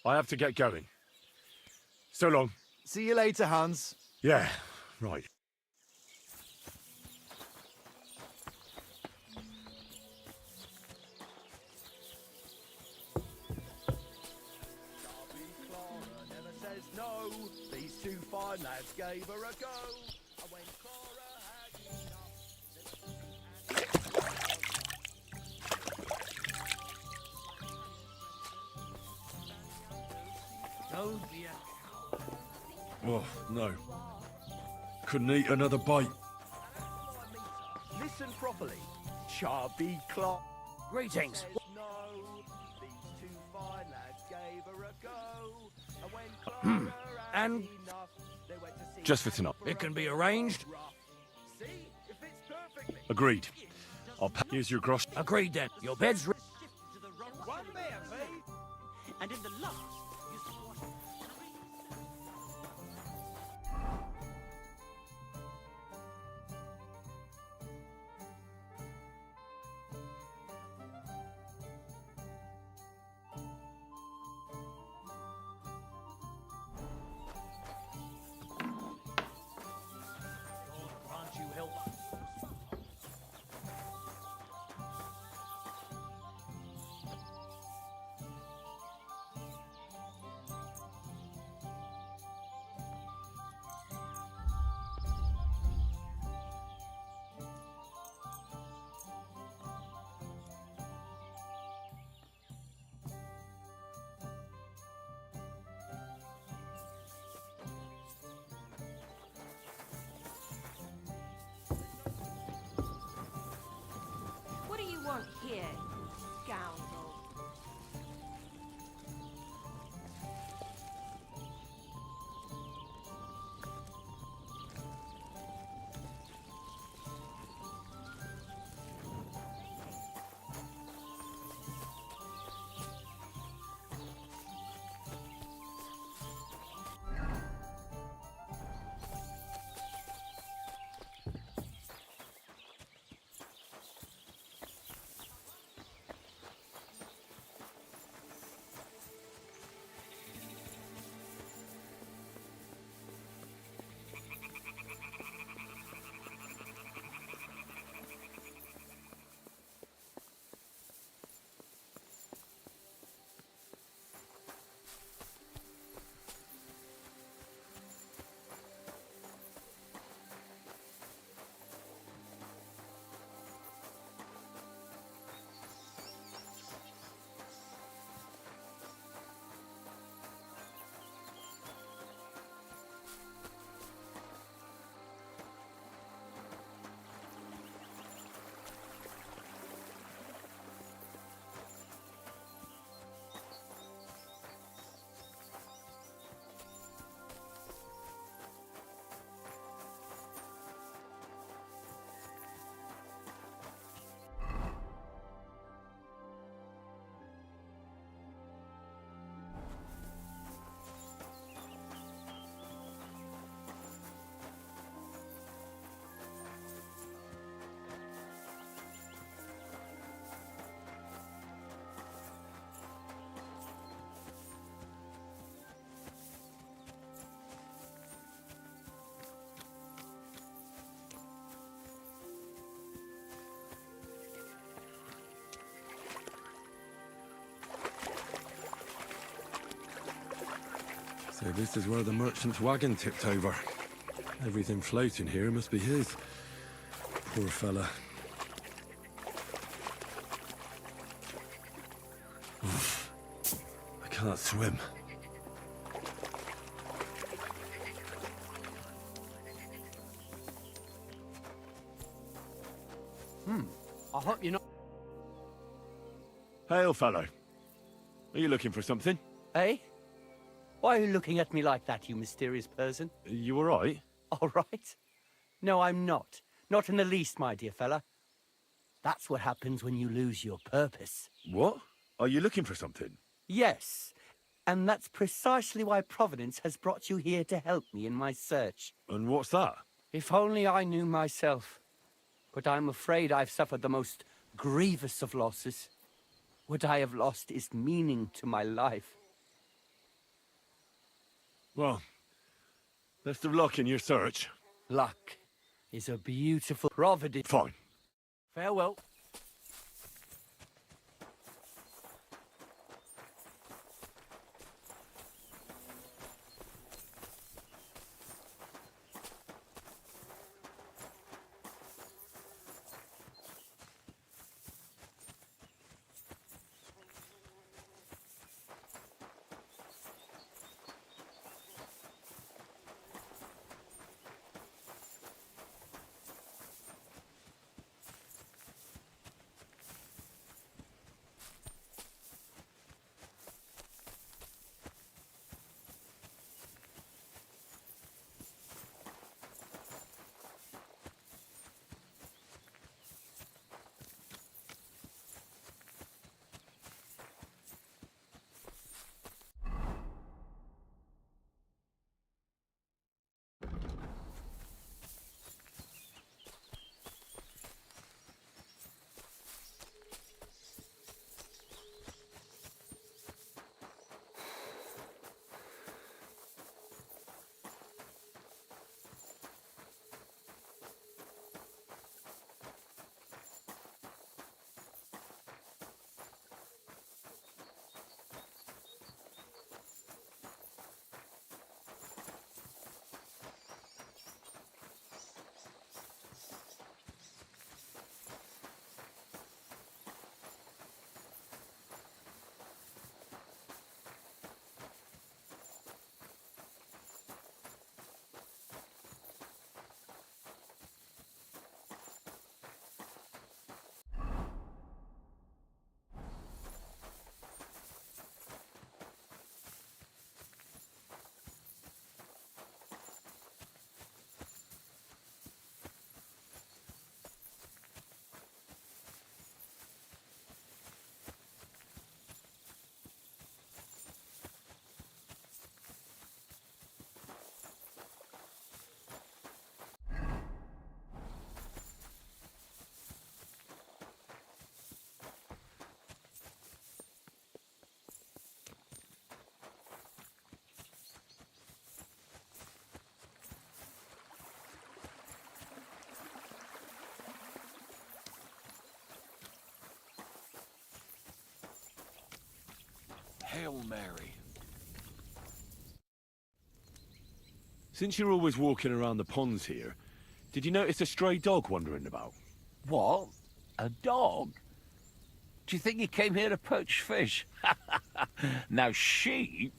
I have to get going. So long. See you later, Hans. Yeah, right. These two fine lads gave her a go. And when Clara had enough. Don't be a Oh, no. Couldn't eat another bite. Listen properly. Chubby Clark. Greetings. And Just for tonight. it can be arranged. Agreed. Here's your grosh. Agreed then. Your bed's ready. And in the last, Grant you help. What do you want here, scoundrel? So this is where the merchant's wagon tipped over. Everything floating here must be his. Poor fella. Oof. I can't swim. I hope you're not... Hail, fellow. Are you looking for something? Eh? Why are you looking at me like that, you mysterious person? You all right? All right. No, I'm not. Not in the least, my dear fella. That's what happens when you lose your purpose. What? Are you looking for something? Yes, and that's precisely why Providence has brought you here to help me in my search. And what's that? If only I knew myself. But I'm afraid I've suffered the most grievous of losses. What I have lost is meaning to my life. Well, best of luck in your search. Luck is a beautiful providence. Fine. Farewell. Hail Mary. Since you're always walking around the ponds here, did you notice a stray dog wandering about? What? A dog? Do you think he came here to poach fish? Now, sheep?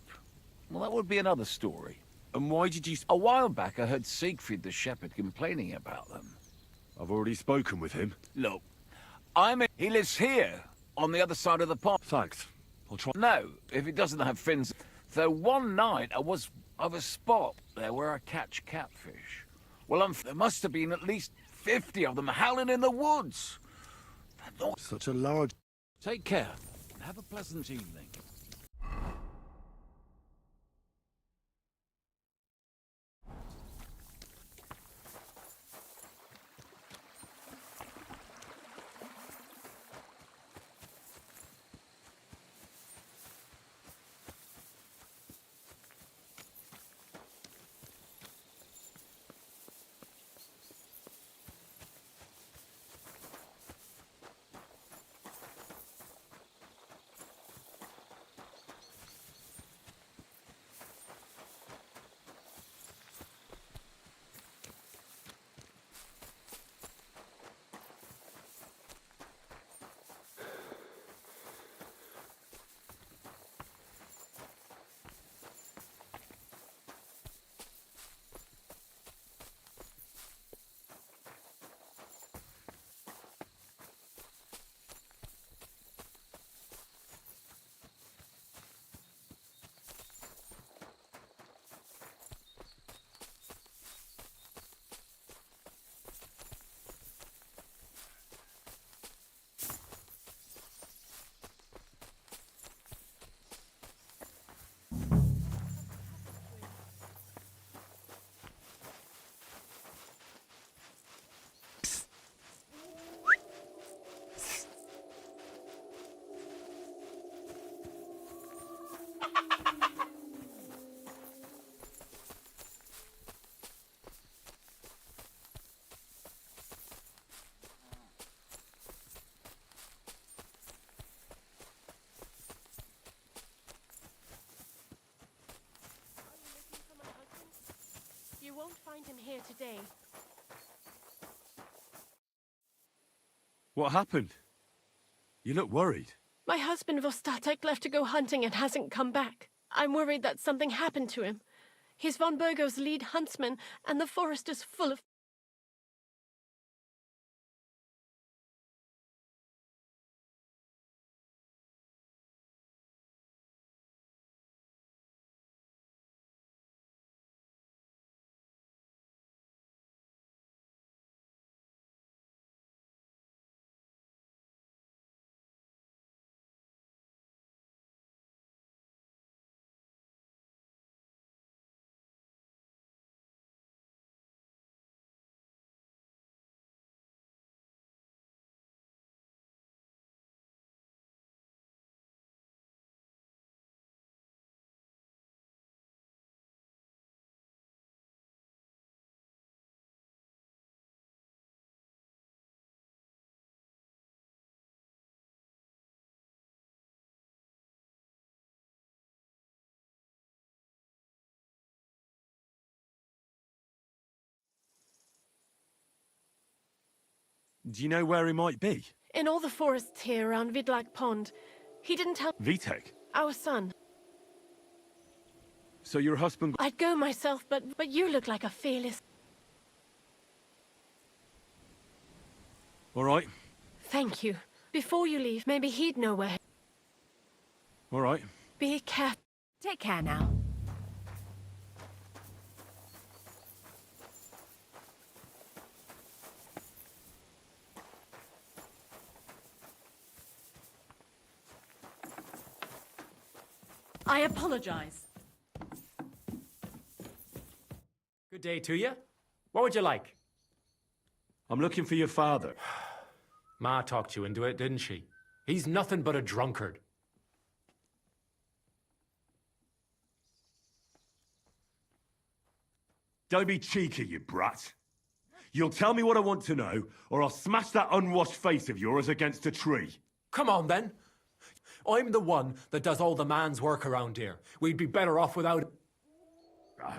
Well, that would be another story. And why did you... A while back, I heard Siegfried the shepherd complaining about them. I've already spoken with him. Look, he lives here, on the other side of the pond. Thanks. I'll try... No, if he doesn't have fins. Though one night I was of a spot there where I catch catfish. Well, there must have been at least 50 of them howling in the woods. Such a large... Take care. Have a pleasant evening. find him here today. What happened? You look worried. My husband Vostatek left to go hunting and hasn't come back. I'm worried that something happened to him. He's von Burgo's lead huntsman, and the forest is full of... Do you know where he might be? In all the forests here around Vidlak Pond. He didn't tell... Vitek? Our son. So your husband... I'd go myself, but you look like a fearless... All right. Thank you. Before you leave, maybe he'd know where... All right. Be careful. Take care now. I apologize. Good day to you. What would you like? I'm looking for your father. Ma talked you into it, didn't she? He's nothing but a drunkard. Don't be cheeky, you brat. You'll tell me what I want to know, or I'll smash that unwashed face of yours against a tree. Come on, then. I'm the one that does all the man's work around here. We'd be better off without...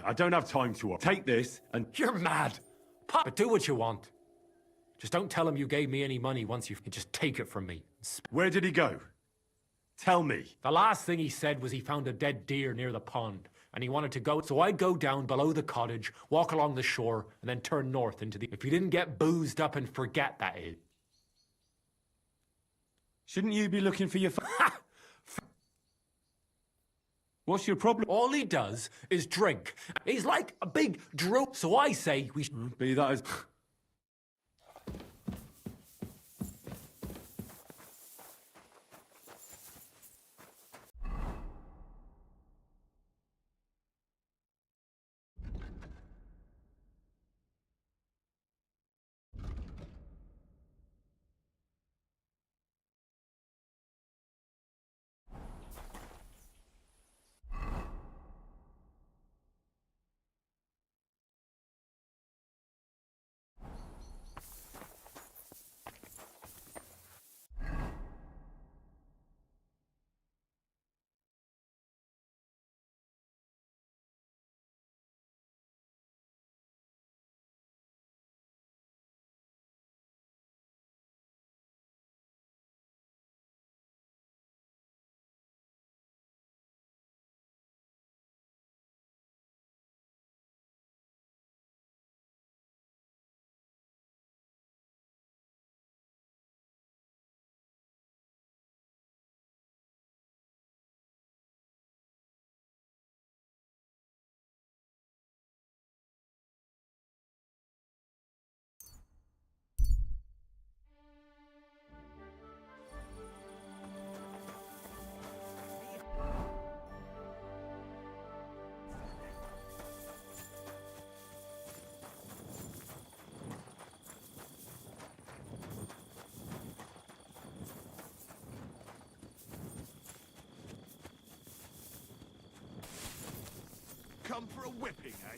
I don't have time to... Take this and... You're mad. But do what you want. Just don't tell him you gave me any money once you just take it from me. Where did he go? Tell me. The last thing he said was he found a dead deer near the pond, and he wanted to go, so I'd go down below the cottage, walk along the shore, and then turn north into the... If you didn't get boozed up and forget, that is. Shouldn't you be looking for your... What's your problem? All he does is drink. He's like a big droop, so I say we should... Be that as... Come for a whipping, eh?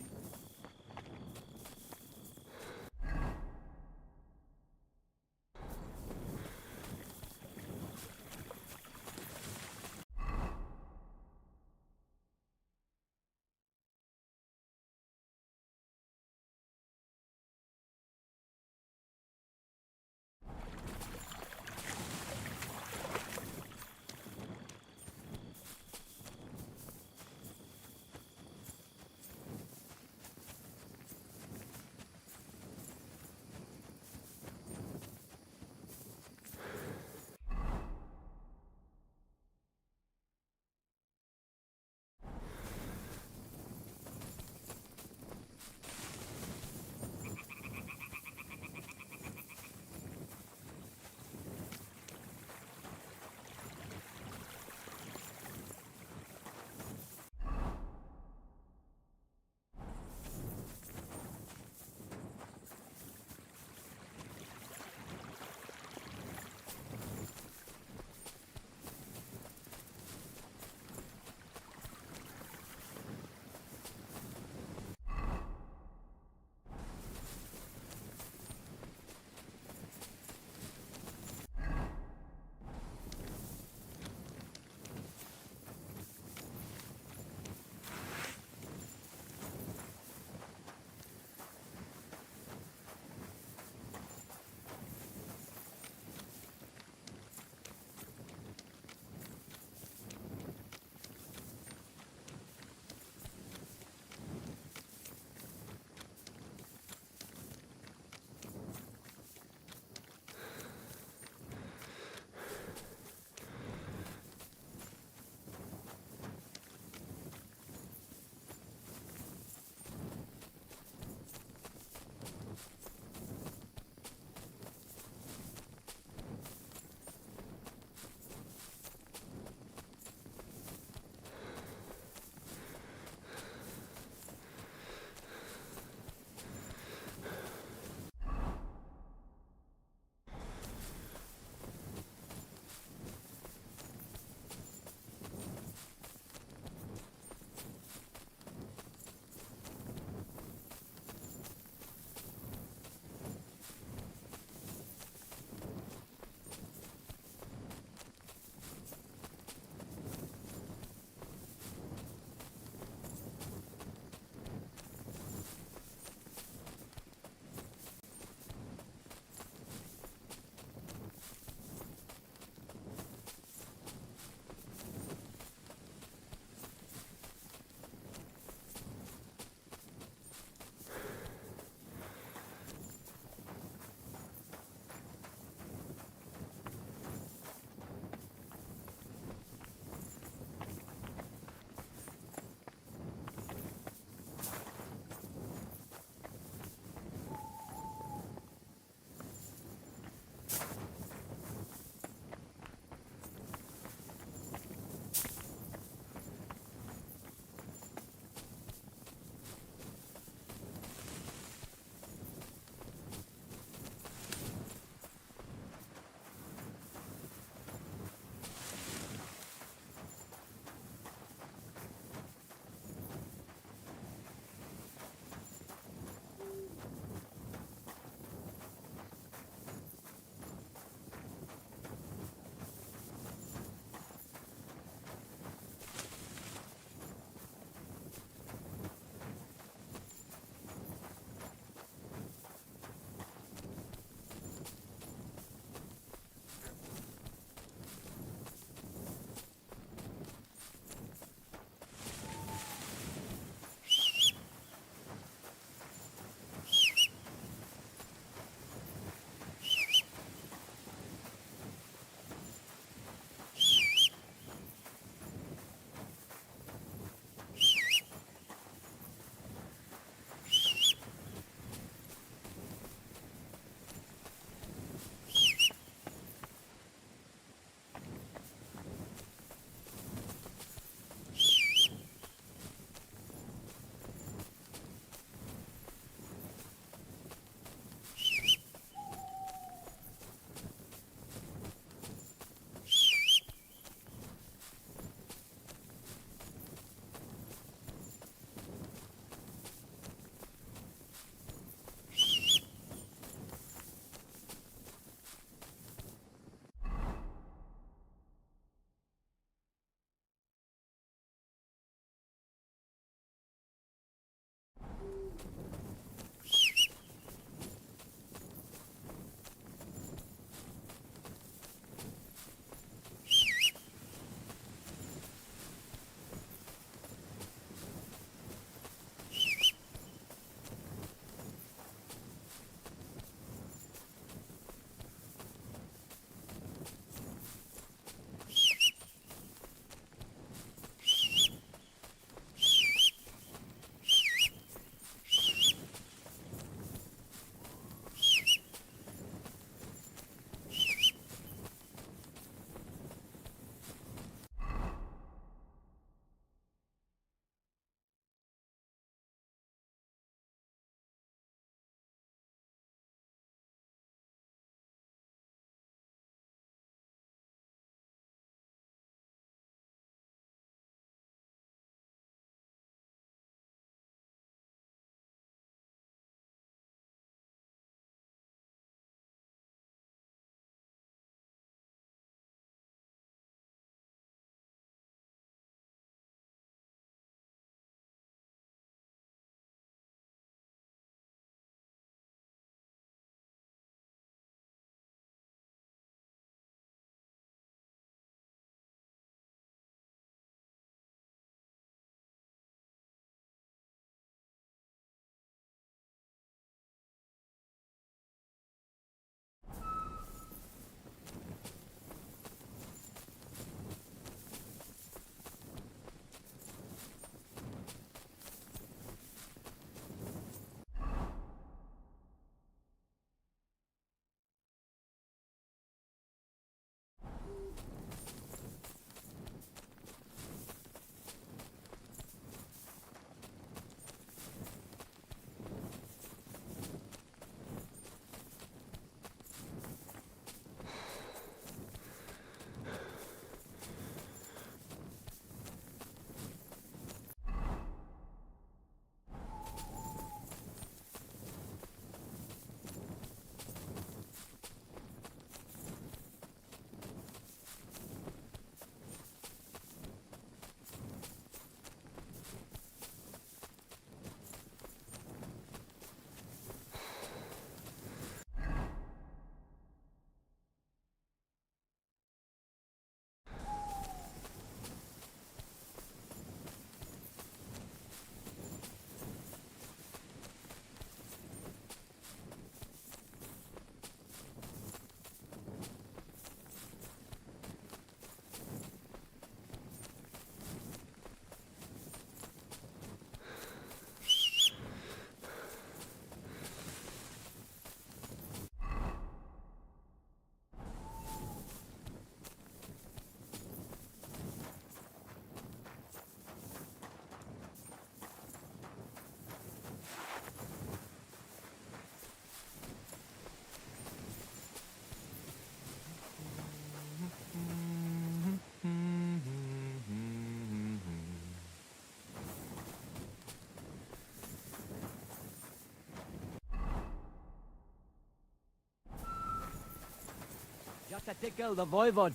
to tickle the Voivod.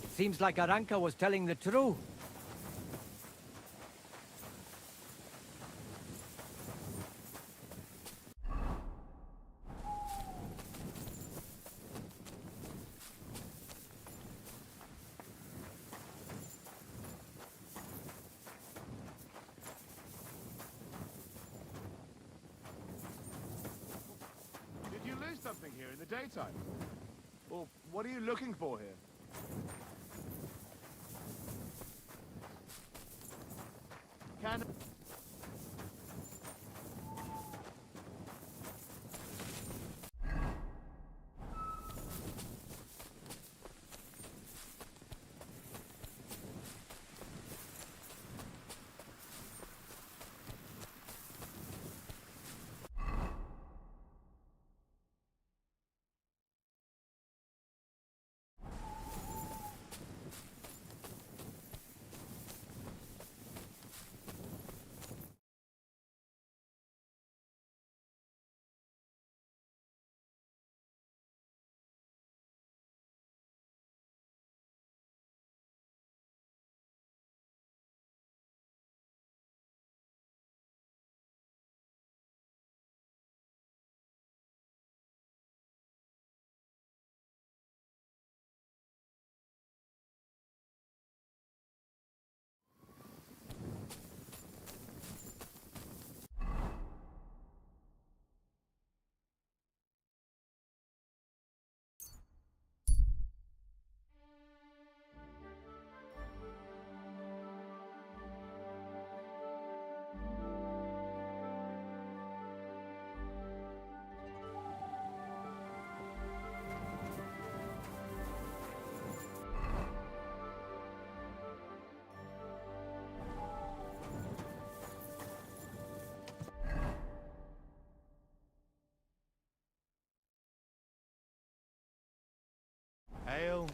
It seems like Aranka was telling the truth. Did you lose something here in the daytime? Or what are you looking for here? Can... Ale.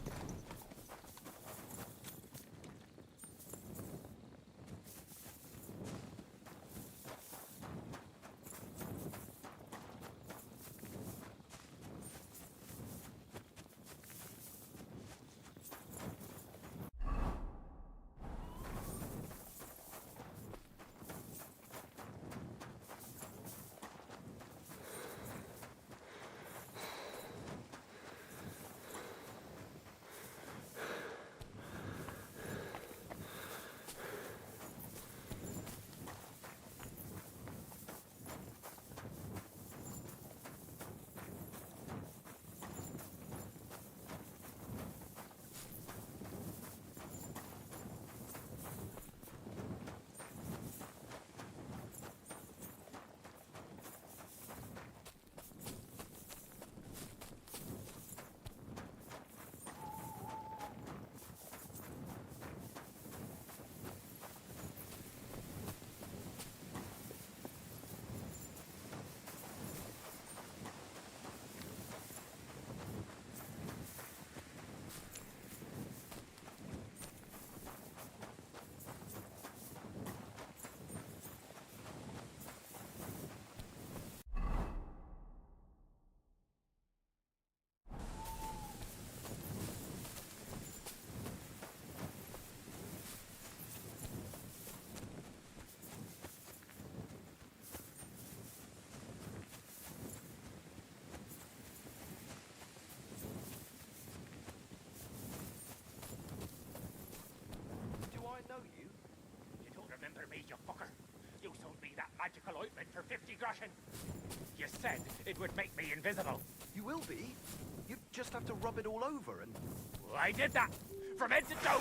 me, you fucker. You sold me that magical ointment for 50 groschen. You said it would make me invisible. You will be. You just have to rub it all over and... Well, I did that. From head to toe.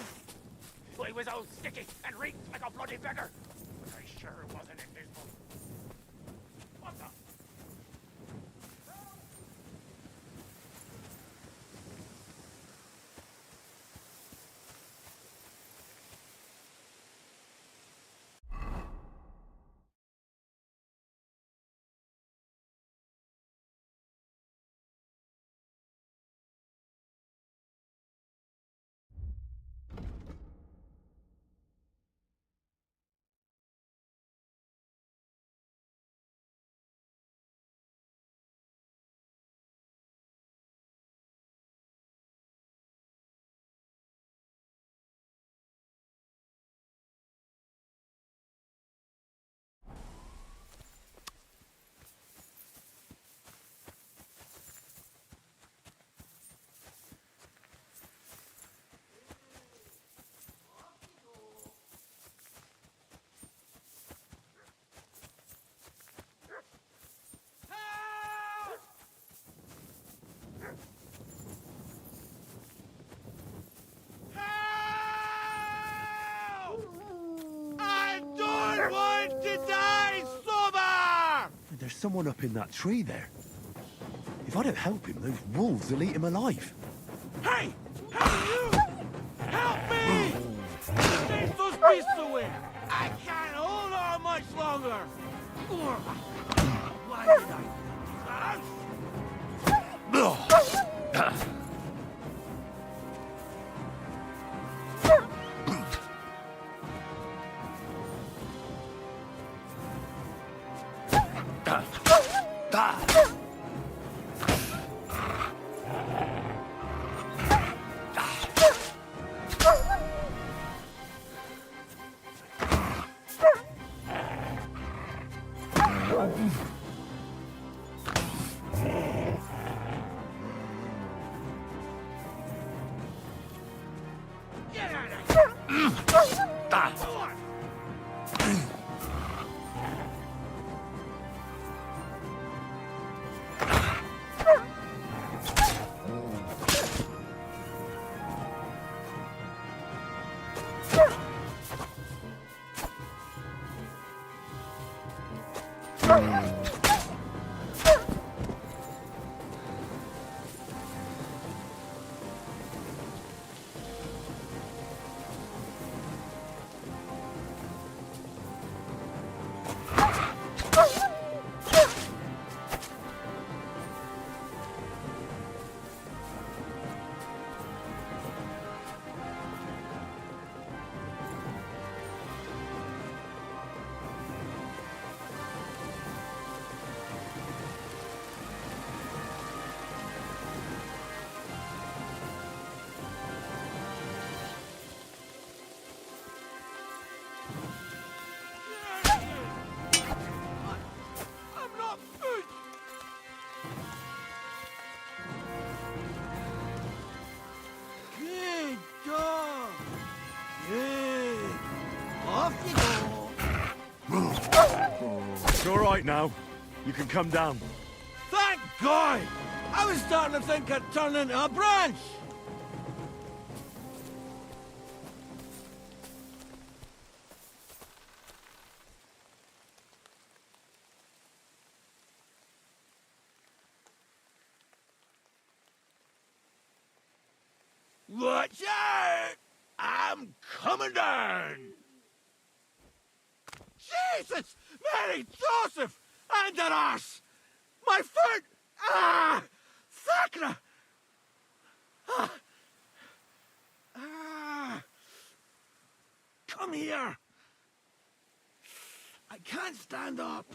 I was all sticky and reeked like a bloody beggar. But I sure wasn't invisible. What the... someone up in that tree there. If I don't help him, those wolves will eat him alive. Hey! Hey, you! Help me! Take those beasts away! I can't hold on much longer! Why did I do that? It's all right now. You can come down. Thank God! I was starting to think I'd turn into a branch! Watch out! I'm coming down! Jesus! Mary Joseph! And an arse! My foot! Ah! Sacra! Ah! Ah! Come here! I can't stand up.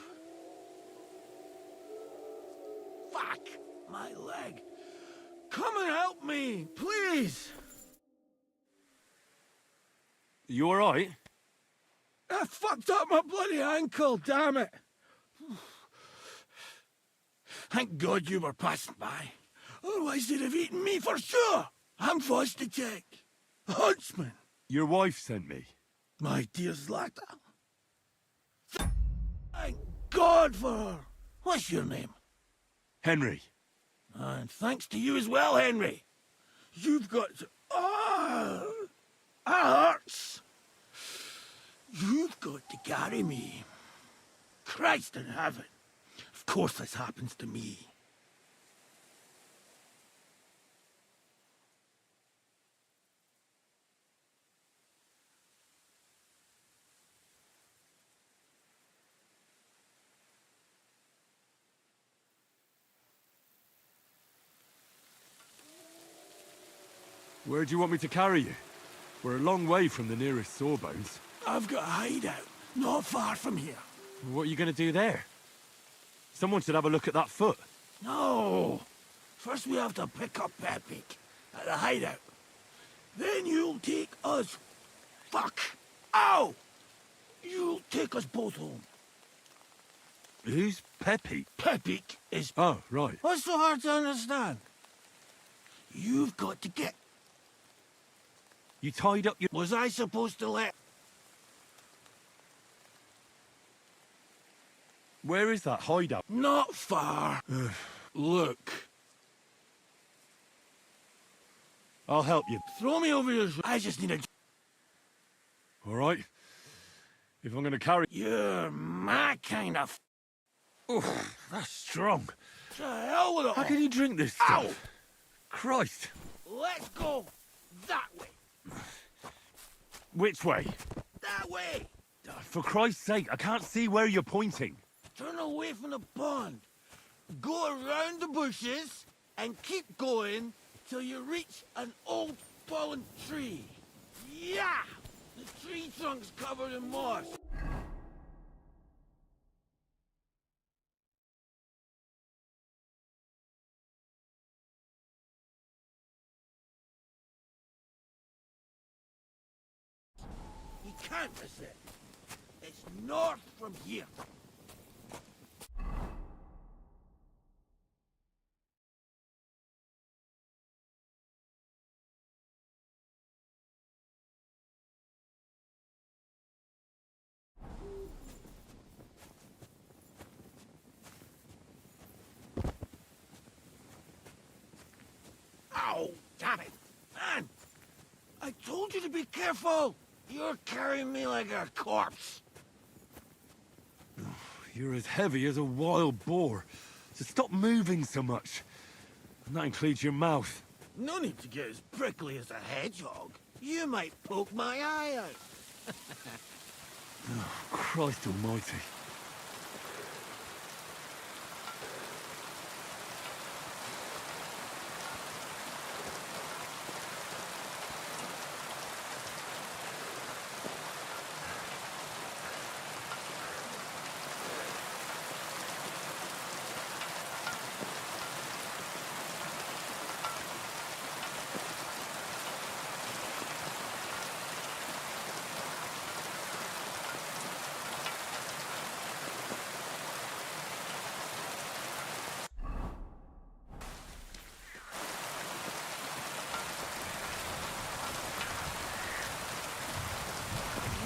Fuck! My leg. Come and help me, please! You all right? I fucked up my bloody ankle, damn it! Thank God you were passing by. Otherwise they'd have eaten me for sure. I'm Vosticek, huntsman. Your wife sent me. My dear Zlata. Thank God for her. What's your name? Henry. And thanks to you as well, Henry. You've got to... Ah! That hurts. You've got to carry me. Christ in heaven. Of course this happens to me. Where do you want me to carry you? We're a long way from the nearest sawbones. I've got a hideout, not far from here. What are you going to do there? Someone should have a look at that foot. No! First we have to pick up Pepik at the hideout. Then you'll take us... Fuck! Ow! You'll take us both home. Who's Pepik? Pepik is... Oh, right. What's so hard to understand? You've got to get... You tied up your... Was I supposed to let... Where is that hideout? Not far. Look. I'll help you. Throw me over your... I just need a... All right. If I'm going to carry... You're my kind of... Oof, that's strong. To hell with it How all. can you drink this stuff? Ow! Christ. Let's go that way. Which way? That way. For Christ's sake, I can't see where you're pointing. Turn away from the pond. Go around the bushes and keep going till you reach an old fallen tree. Yeah! The tree trunk's covered in moss. You can't miss it. It's north from here. Ow! Damn it! Man! I told you to be careful! You're carrying me like a corpse. You're as heavy as a wild boar. So stop moving so much. And that includes your mouth. No need to get as prickly as a hedgehog. You might poke my eye out. Oh, Christ almighty.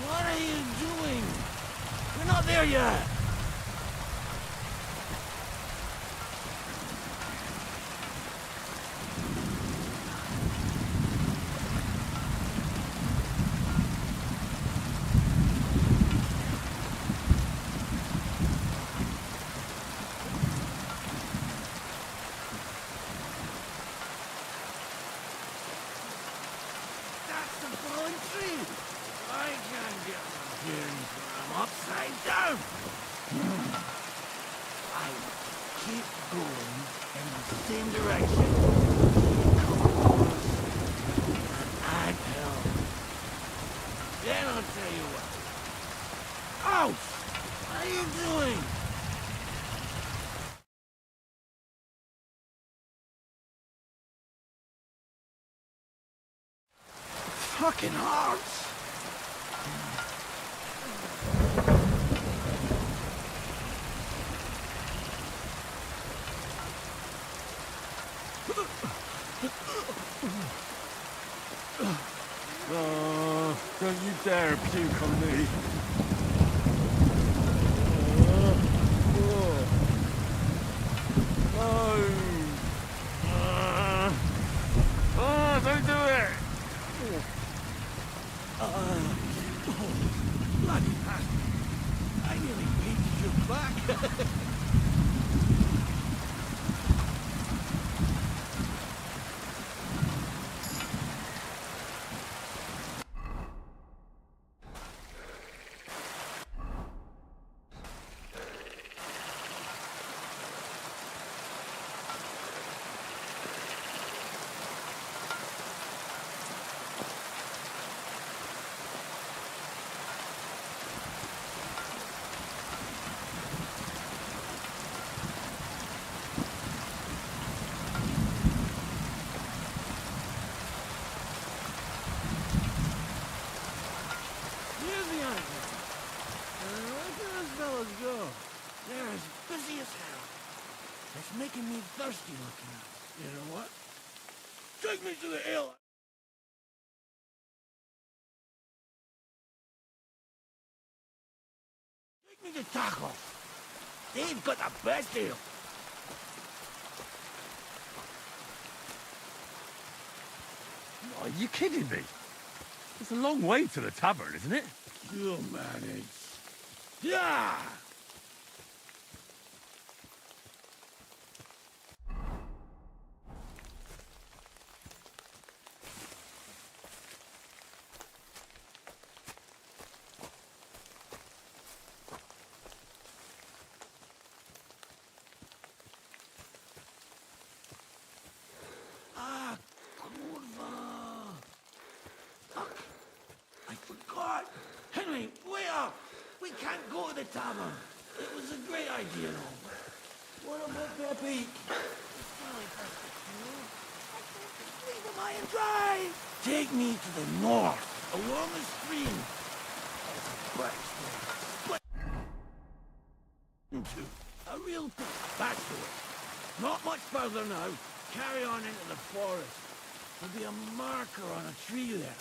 What are you doing? We're not there yet. That's the fallen tree. I can't get my bearings when I'm upside down. I keep going in the same direction. And hell. Then I'll tell you what. Ouch! What are you doing? Fucking hearts! Oh, don't you dare puke on me. Don't do it! Bloody bastard. I nearly painted your back. Here's the idea. Where do those fellas go? They're as busy as hell. It's making me thirsty looking at it. You know what? Take me to the hill. Take me to Taco. They've got the best deal. Are you kidding me? It's a long way to the tavern, isn't it? You'll manage. Yeah! idea. What about Peppy? Leave him high and dry. Take me to the north, along the stream. Into a real that's the way. Not much further now. Carry on into the forest. There'll be a marker on a tree there.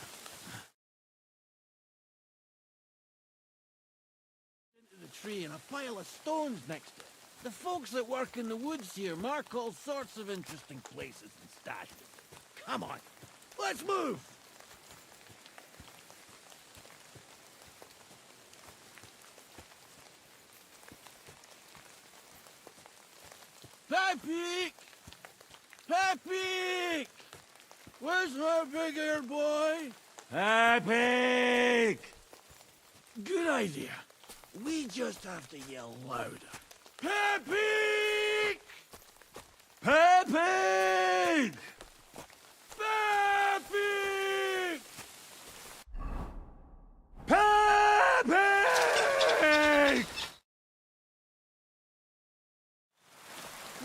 Into the tree and a pile of stones next to it. The folks that work in the woods here mark all sorts of interesting places and stashes. Come on, let's move! Peppy! Peppy! Where's my big-eared boy? Peppy! Good idea. We just have to yell louder. Peppy! Peppy! Peppy! Peppy!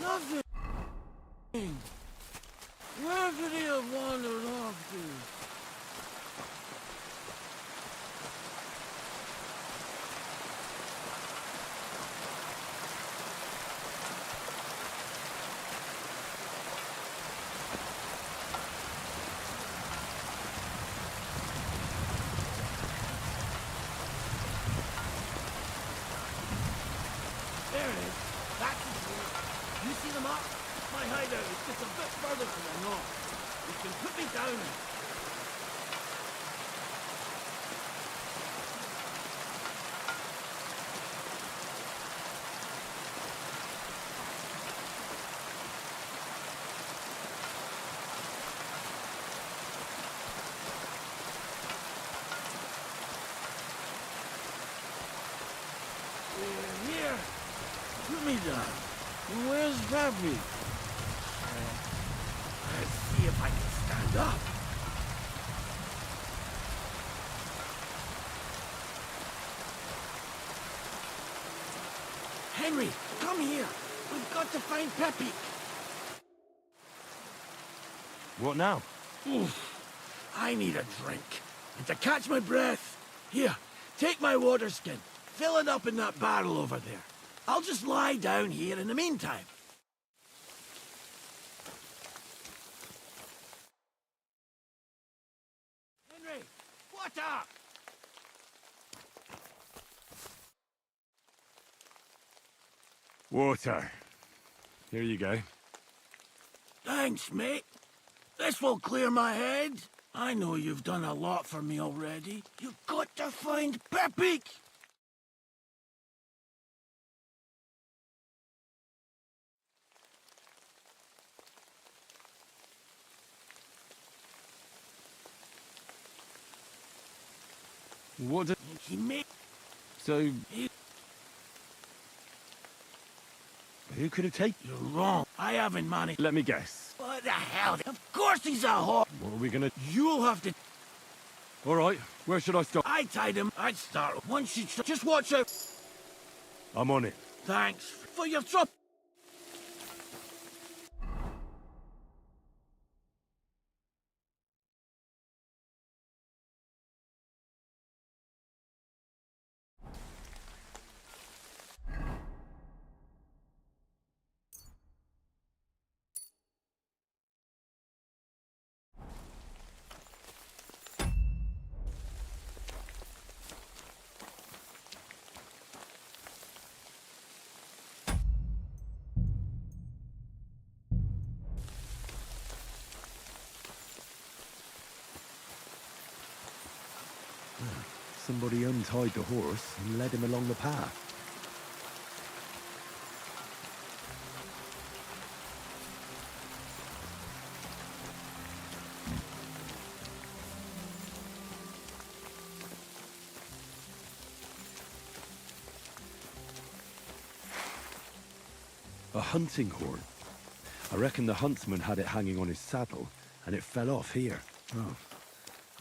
Nothing. Where could he have wandered off to? There it is. That's the tree. You see them up? My hideout is just a bit further to the north. You can put me down there. Here. Put me down. Where's Peppy? Let's see if I can stand up. Henry, come here. We've got to find Peppy. What now? Oof. I need a drink. And to catch my breath, here, take my water skin. Fill it up in that barrel over there. I'll just lie down here in the meantime. Henry, what up? Water. Here you go. Thanks, mate. This will clear my head. I know you've done a lot for me already. You've got to find Peppy. What did he make? So who could have taken? You're wrong. I haven't managed. Let me guess. What the hell? Of course he's a whore. What are we gonna? You'll have to. All right. Where should I start? I tied him. I'd start. Once you just watch out. I'm on it. Thanks for your trouble. Somebody untied the horse and led him along the path. A hunting horn. I reckon the huntsman had it hanging on his saddle, and it fell off here. Oh,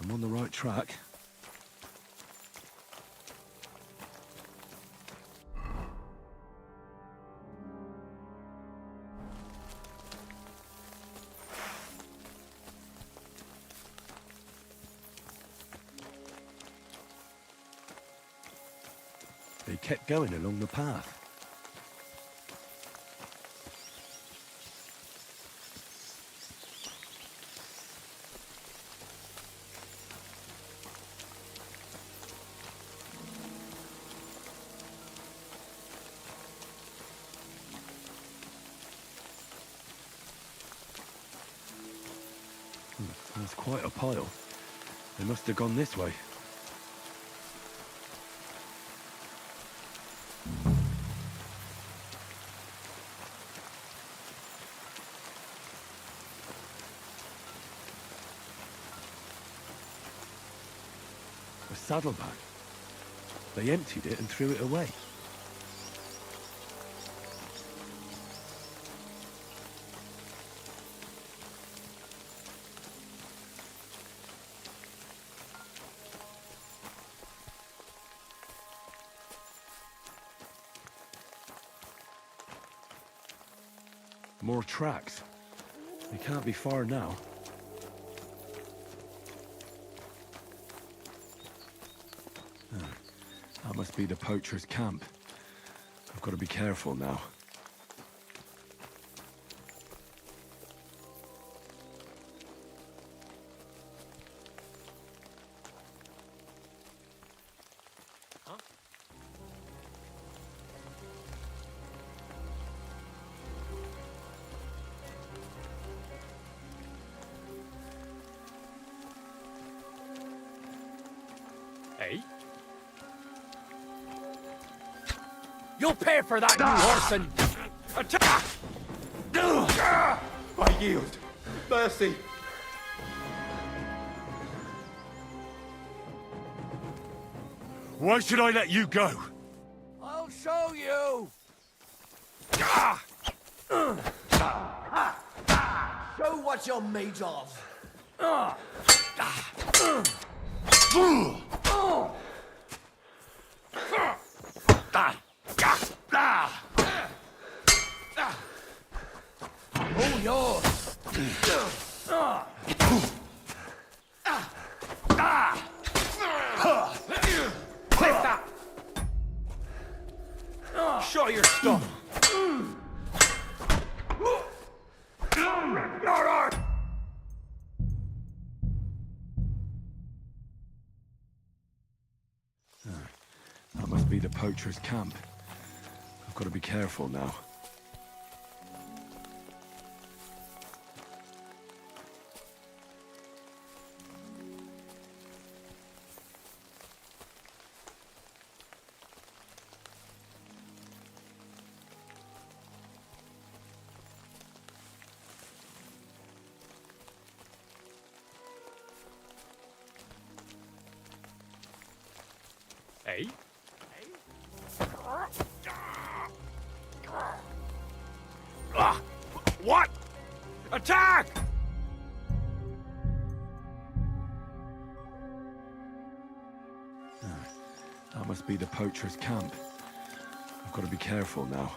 I'm on the right track. kept going along the path. That's quite a pile. They must have gone this way. A saddlebag. They emptied it and threw it away. More tracks. They can't be far now. Ah, that must be the poacher's camp. I've got to be careful now. Hey? You'll pay for that, you horse, and... Attack! I yield. Mercy. Why should I let you go? I'll show you! Show what you're made of! All yours! Clip that! Show your stuff! That must be the poacher's camp. I've got to be careful now. Hey? What? Attack! That must be the poacher's camp. I've got to be careful now.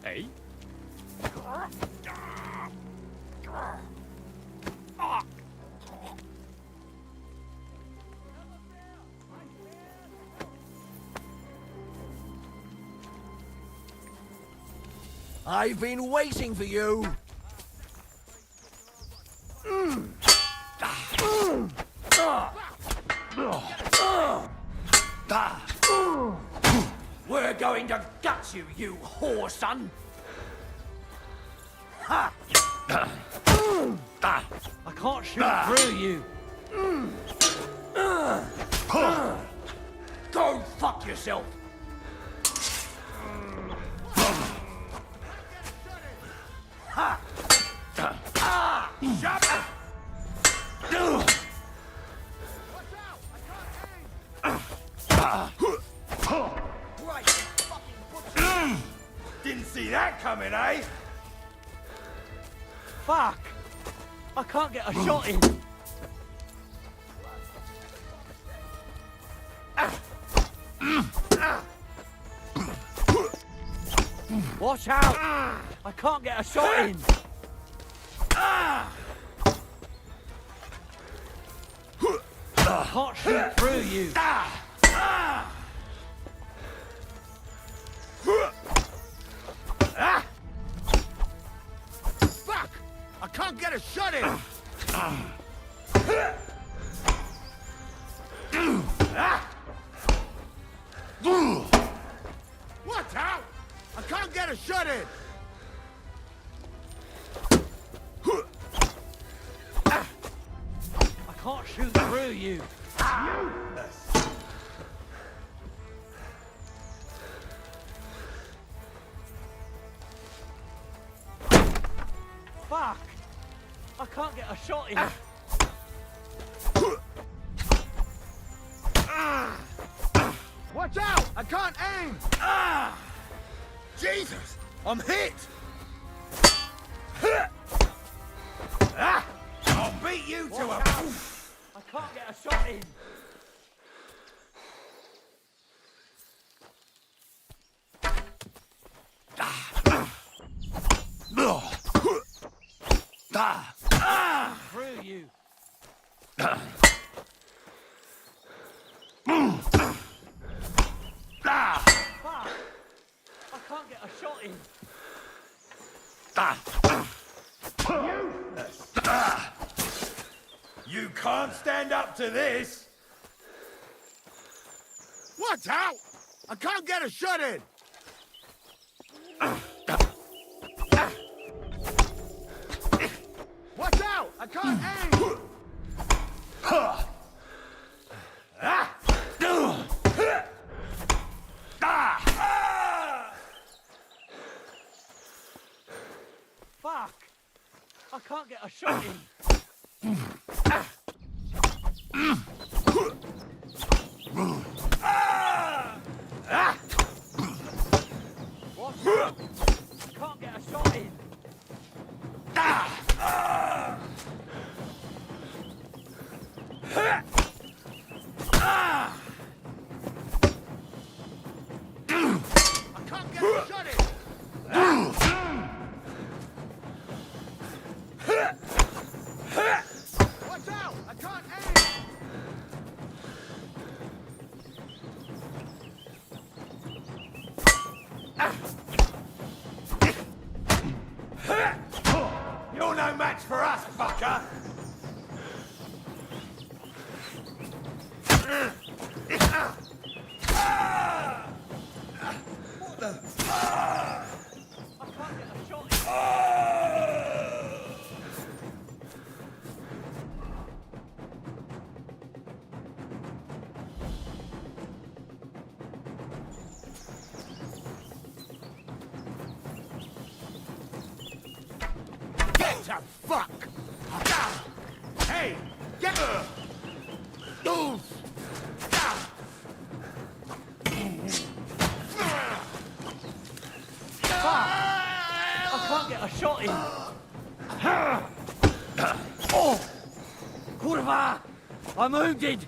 Hey? I've been waiting for you! We're going to gut you, you whore son! Ha! I can't shoot through you. Go fuck yourself! Ha! Ah! Shut up! Didn't see that coming, eh? Fuck! I can't get a shot in. Watch out! I can't get a shot in. I can't shoot through you. Fuck! I can't get a shot in! Watch out! I can't get a shot in! I can't shoot through you. Fuck! I can't get a shot in. Watch out! I can't aim! Jesus! I'm hit! I'll beat you to a... I can't get a shot in. Through you. Fuck! I can't get a shot in. You can't stand up to this! Watch out! I can't get a shot in! Watch out! I can't aim! Fuck! I can't get a shot in. What? I can't get a shot in. I can't get a shot in! Watch out! I can't aim! You're no match for us, fucker! What the? I can't get a shot in. Get the fuck! Hey! Get... Move! I can't get a shot in. Oh! Kurva! I'm wounded!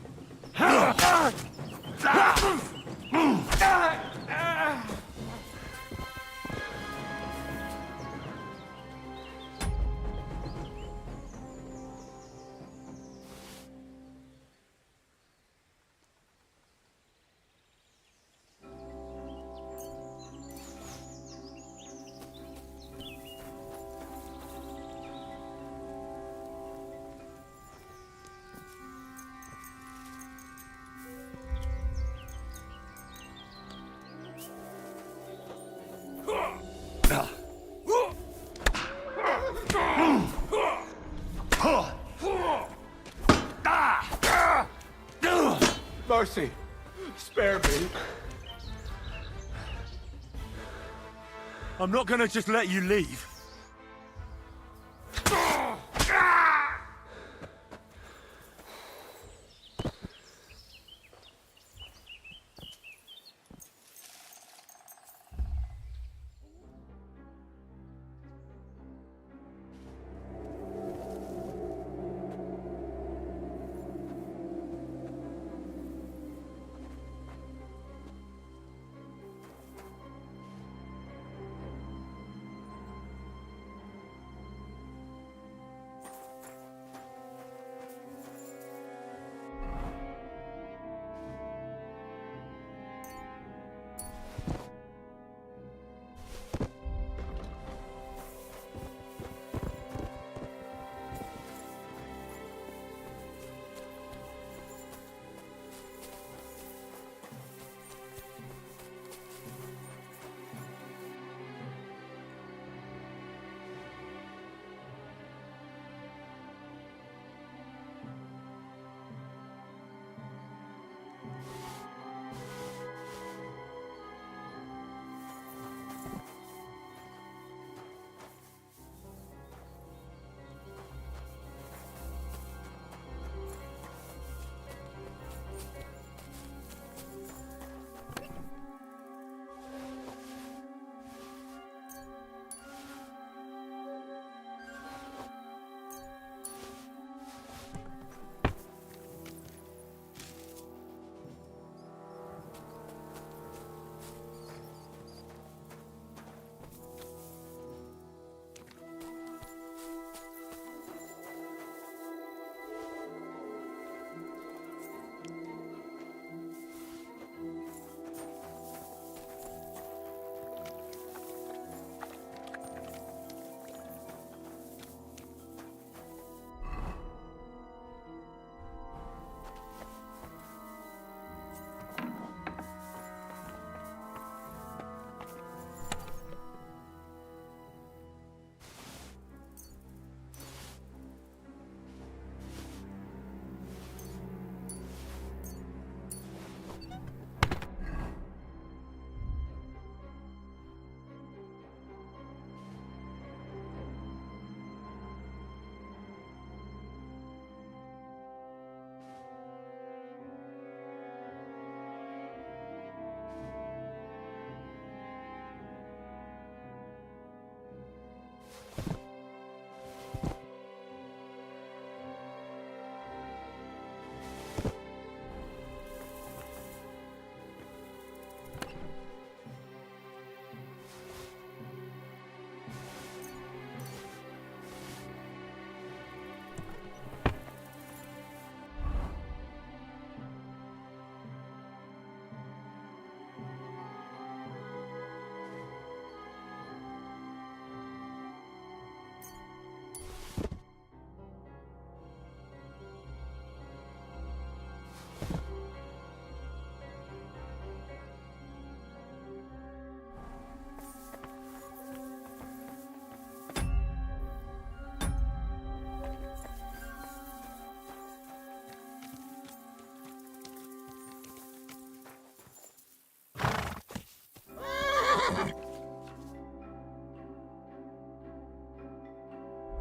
Mercy, spare me. I'm not gonna just let you leave.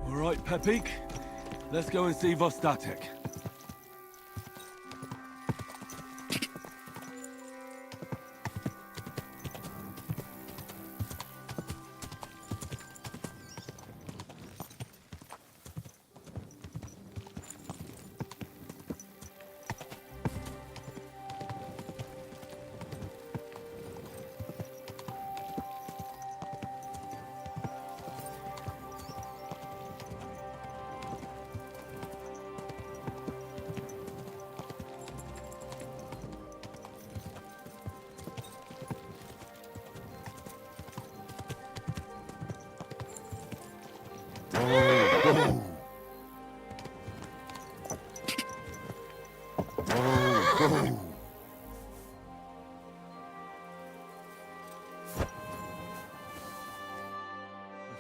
All right, Pepik. Let's go and see Vostatek.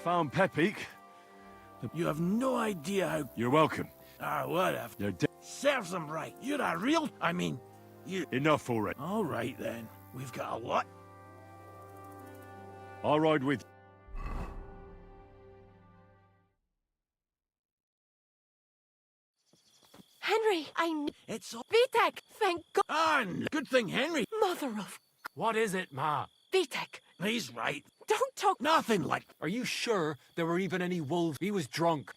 Found Pepik. You have no idea how... You're welcome. Ah, whatever. You're dead. Serves them right. You're a real... I mean, you... Enough already. All right, then. We've got a lot. I'll ride with Henry, It's all... Vitek! Thank God! Ah, good thing Henry... Mother of... What is it, Ma? Vitek! He's right. Don't talk... Nothing like... Are you sure there were even any wolves? He was drunk.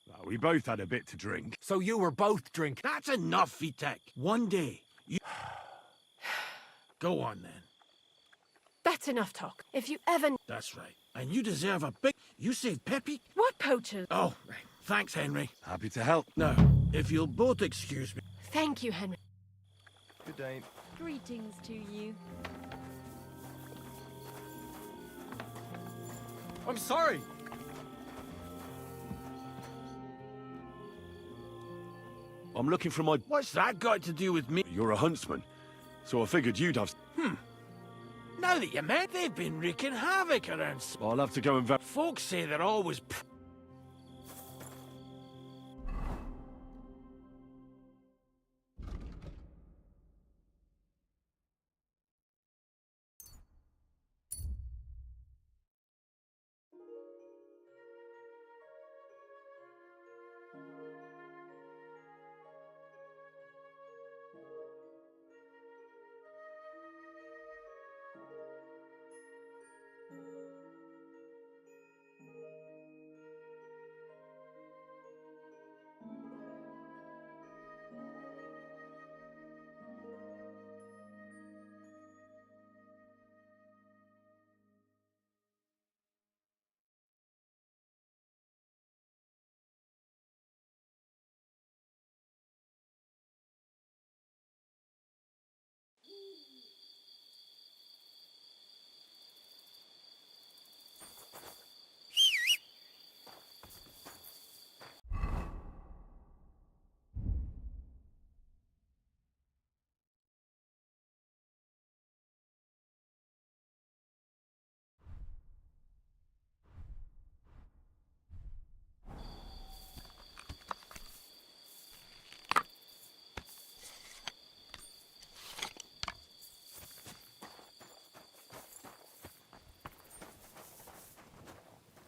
Well, we both had a bit to drink. So you were both drinking. That's enough, Vitek. One day, you... Go on, then. That's enough talk. If you ever... That's right. And you deserve a big... You saved Peppy? What poachers? Oh, right. Thanks, Henry. Happy to help. Now, if you'll both excuse me... Thank you, Henry. Good day. Greetings to you. I'm sorry. I'm looking for my... What's that got to do with me? You're a huntsman, so I figured you'd have... Now that you meant, they've been wreaking havoc around... I'll have to go and... Folks say they're always...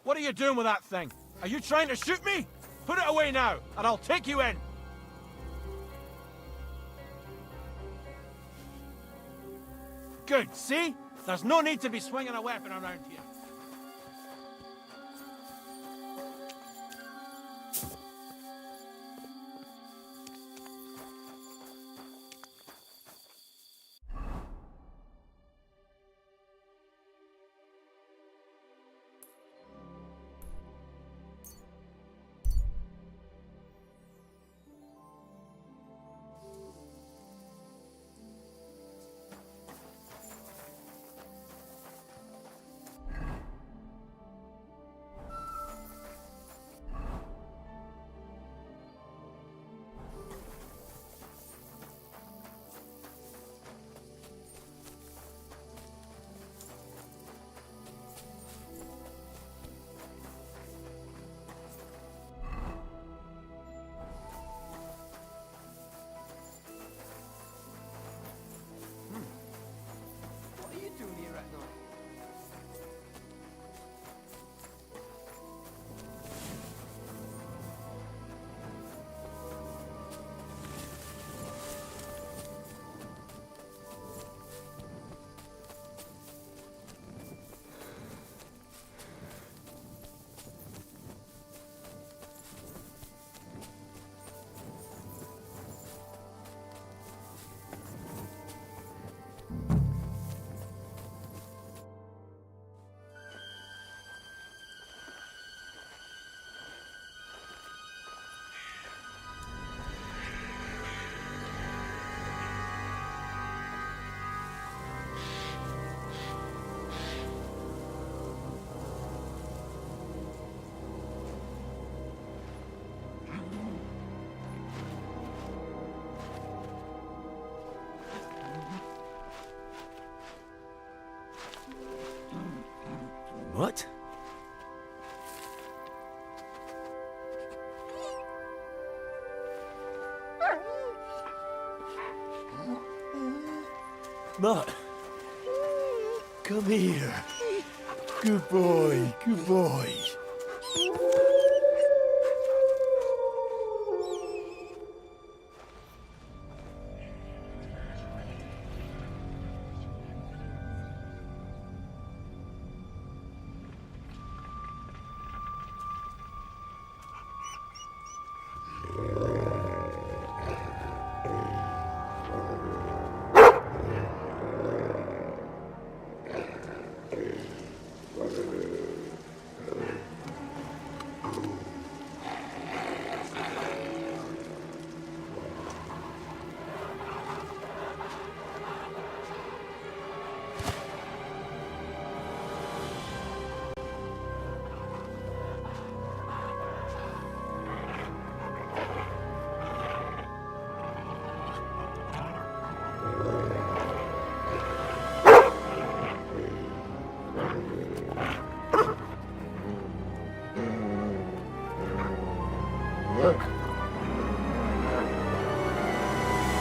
What are you doing with that thing? Are you trying to shoot me? Put it away now, and I'll take you in. Good, see? There's no need to be swinging a weapon around here. What? Mutt, come here. Good boy, good boy.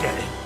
Get it.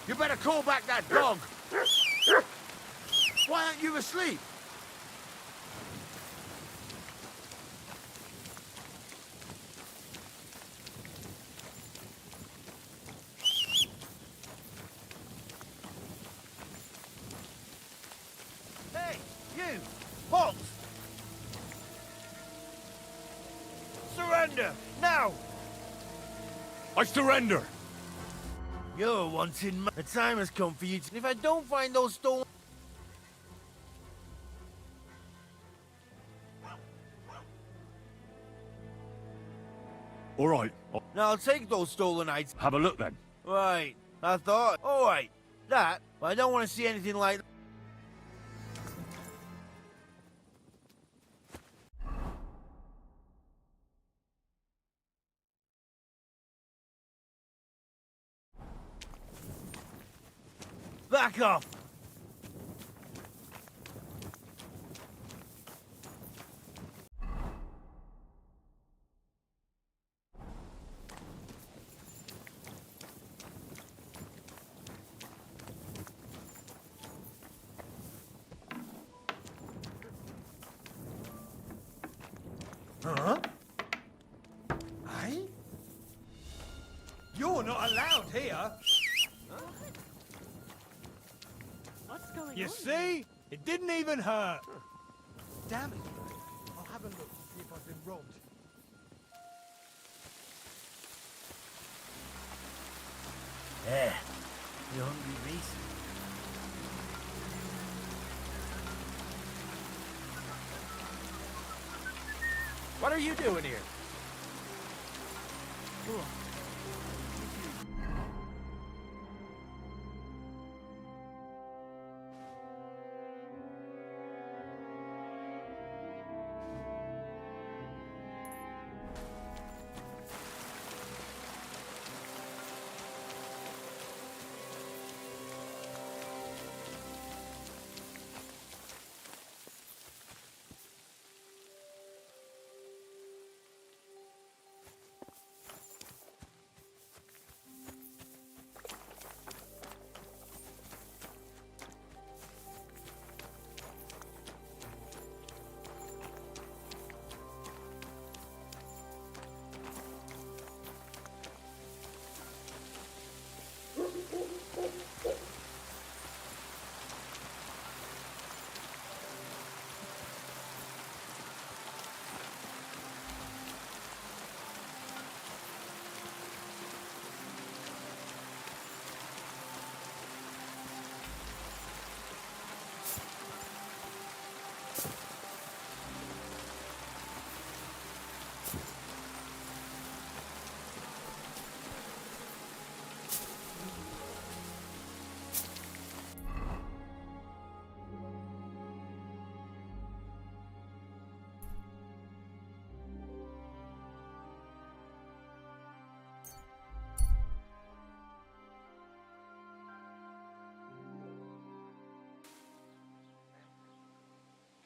You better call back that dog. Why aren't you asleep? Hey, you! Halt! Surrender! Now! I surrender! You're wanting the time has come for you to... If I don't find those stolen... All right. Now I'll take those stolen items. Have a look then. Right. I thought... All right. That. But I don't want to see anything like... Back off! Huh? Aye? You're not allowed here! What's going You on? see? It didn't even hurt. Damn it. I'll have a look to see if I've been robbed. There. You hungry beast? What are you doing here?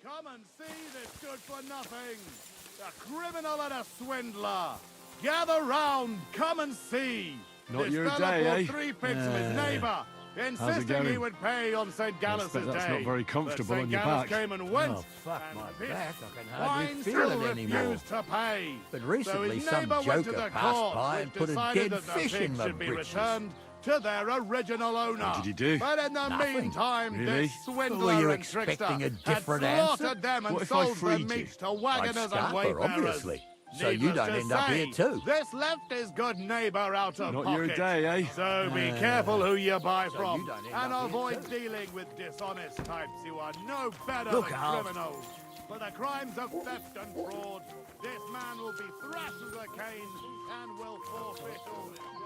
Come and see this good-for-nothing, a criminal and a swindler. Gather round, come and see. Not this your fella day, bought eh? 3 pigs of his neighbour, insisting going? he would pay on St. Gallus' expect day. that's not very comfortable but on your St. Gallus back. came and went. Oh, fuck and my this back. I can hardly wine feel still it anymore. refused to pay. But So recently his some neighbour went to joker the passed court, by which and put a decided dead that the fish in pigs my should be britches. returned to their original owner. What did he do? But in the Nothing. meantime, Really? this swindler Were you and trickster expecting a had different slaughtered answer? them and What if I sold their freed you? meats to I'd wagoners and scalp her, wayfarers. obviously. So you Needless don't to end up say, here too. This left his good neighbour out of Not pocket. your day, eh? So be careful who you buy from, you don't end and up here avoid too. dealing with dishonest types who are no better Look than out. criminals. For the crimes of theft and fraud, this man will be thrashed with a cane and will forfeit all his property.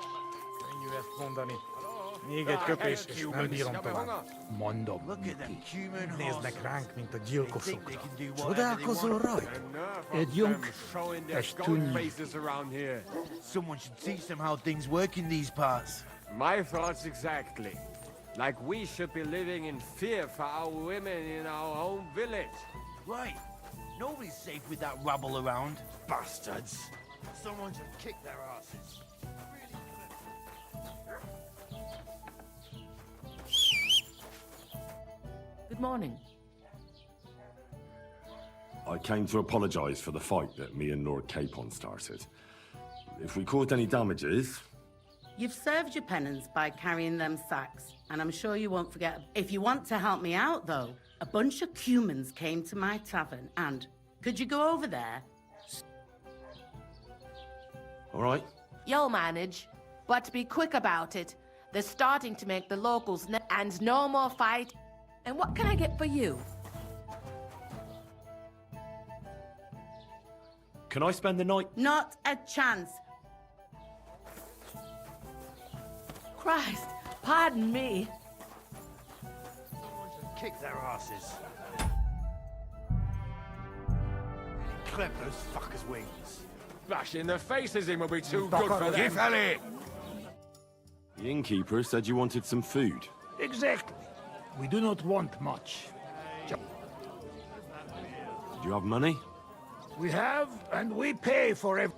Még egy köpés, nem bírom tovább. Mondom, nézd meg ránk, mint a gyilkosokra. Csodálkozol rajta? Egy junk, és tűnj. Someone should teach them how things work in these parts. My thoughts exactly. Like we should be living in fear for our women in our own village. Right. Nobody's safe with that rabble around. Bastards. Someone should kick their asses. Good morning. I came to apologise for the fight that me and Lord Capon started. If we caused any damages... You've served your penance by carrying them sacks, and I'm sure you won't forget. If you want to help me out, though, a bunch of Cumans came to my tavern, and could you go over there? All right. You'll manage, but be quick about it. They're starting to make the locals and no more fight. And what can I get for you? Can I spend the night? Not a chance. Christ, pardon me. Kick their asses. Clip those fuckers' wings. Bashing their faces in will be too good for them. Give Ellie! The innkeeper said you wanted some food. Exactly. We do not want much. Do you have money? We have, and we pay for every...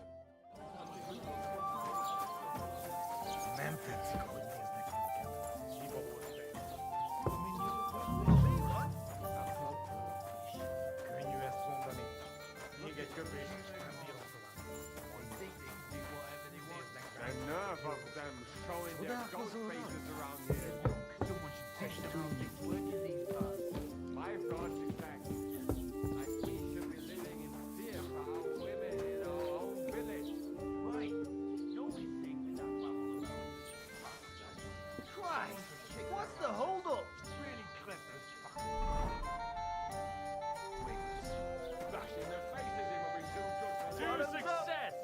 The nerve of them showing their ghost faces around here. My thoughts exactly. Like we should be living in fear for our women in our own village. Right. The only thing that Christ! What's the hold-up? Really clip those fuckers. bashing their faces in will be too good for them. To success!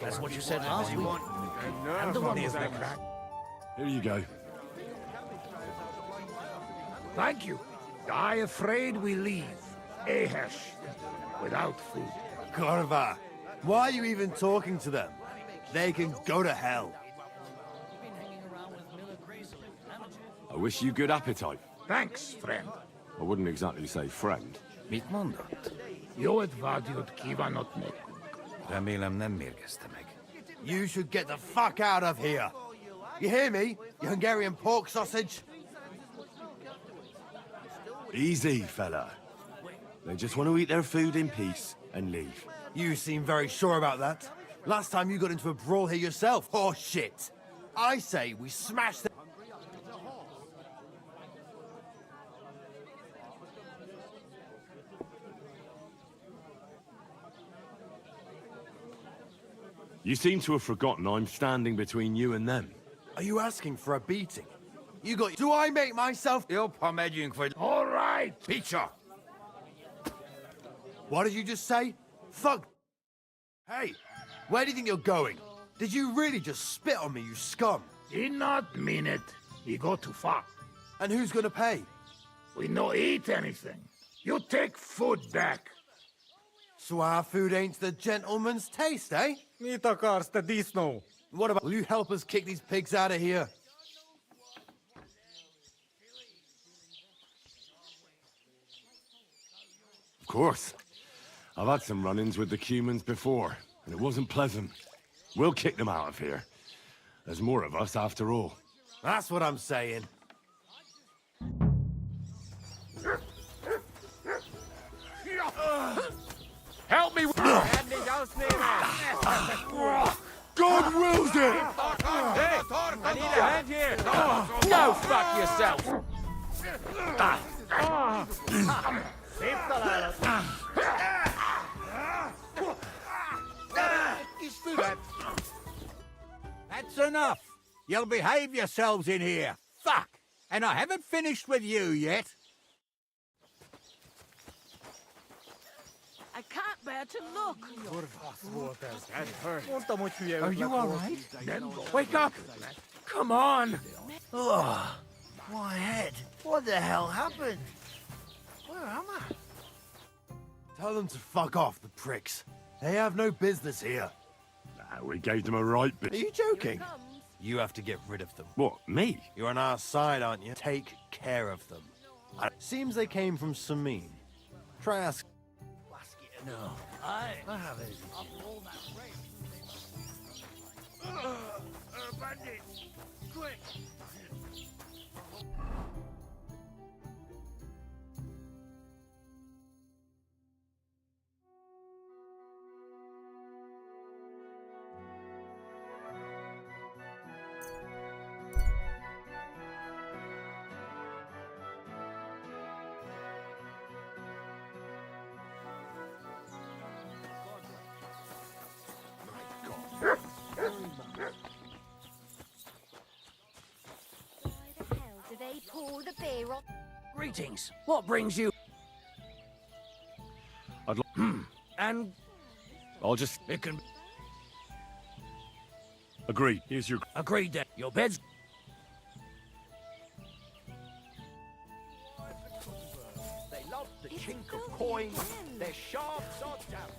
That's what you said last week. And the one is the crack. Here you go. Thank you. I afraid we leave Ahesh without food. Corva, why are you even talking to them? They can go to hell. I wish you good appetite. Thanks, friend. I wouldn't exactly say friend. Mit mondott? Jót vágyod kívánok nekünk. Remélem nem mérgezte meg. You should get the fuck out of here. You hear me, you Hungarian pork sausage? Easy, fella. They just want to eat their food in peace and leave. You seem very sure about that. Last time you got into a brawl here yourself. Oh, shit. I say we smash the... You seem to have forgotten I'm standing between you and them. Are you asking for a beating? You got... Do I make myself... All right. Picture. What did you just say? Fuck. Hey, where do you think you're going? Did you really just spit on me, you scum? Did not mean it. You go too far. And who's gonna pay? We no eat anything. You take food back. So our food ain't the gentleman's taste, eh? What about... Will you help us kick these pigs out of here? Of course. I've had some run-ins with the Cumans before, and it wasn't pleasant. We'll kick them out of here. There's more of us after all. That's what I'm saying. Help me! God wills it! Hey, I need a hand here! Go fuck yourself! That's enough. You'll behave yourselves in here. Fuck! And I haven't finished with you yet. I can't bear to look. Are you all right? Wake up! Come on! Oh, my head. What the hell happened? Where am I? Tell them to fuck off, the pricks. They have no business here. Nah, we gave them a right bit. Are you joking? You have to get rid of them. What, me? You're on our side, aren't you? Take care of them. Seems they came from Samin. Try ask. No. I have it. Bandits! Quick! Do they pour the beer on? Greetings. What brings you? I'd And I'll just... it can Agreed. Here's your... agreed then. Your bed's They love the chink of coins. Their shafts are damp.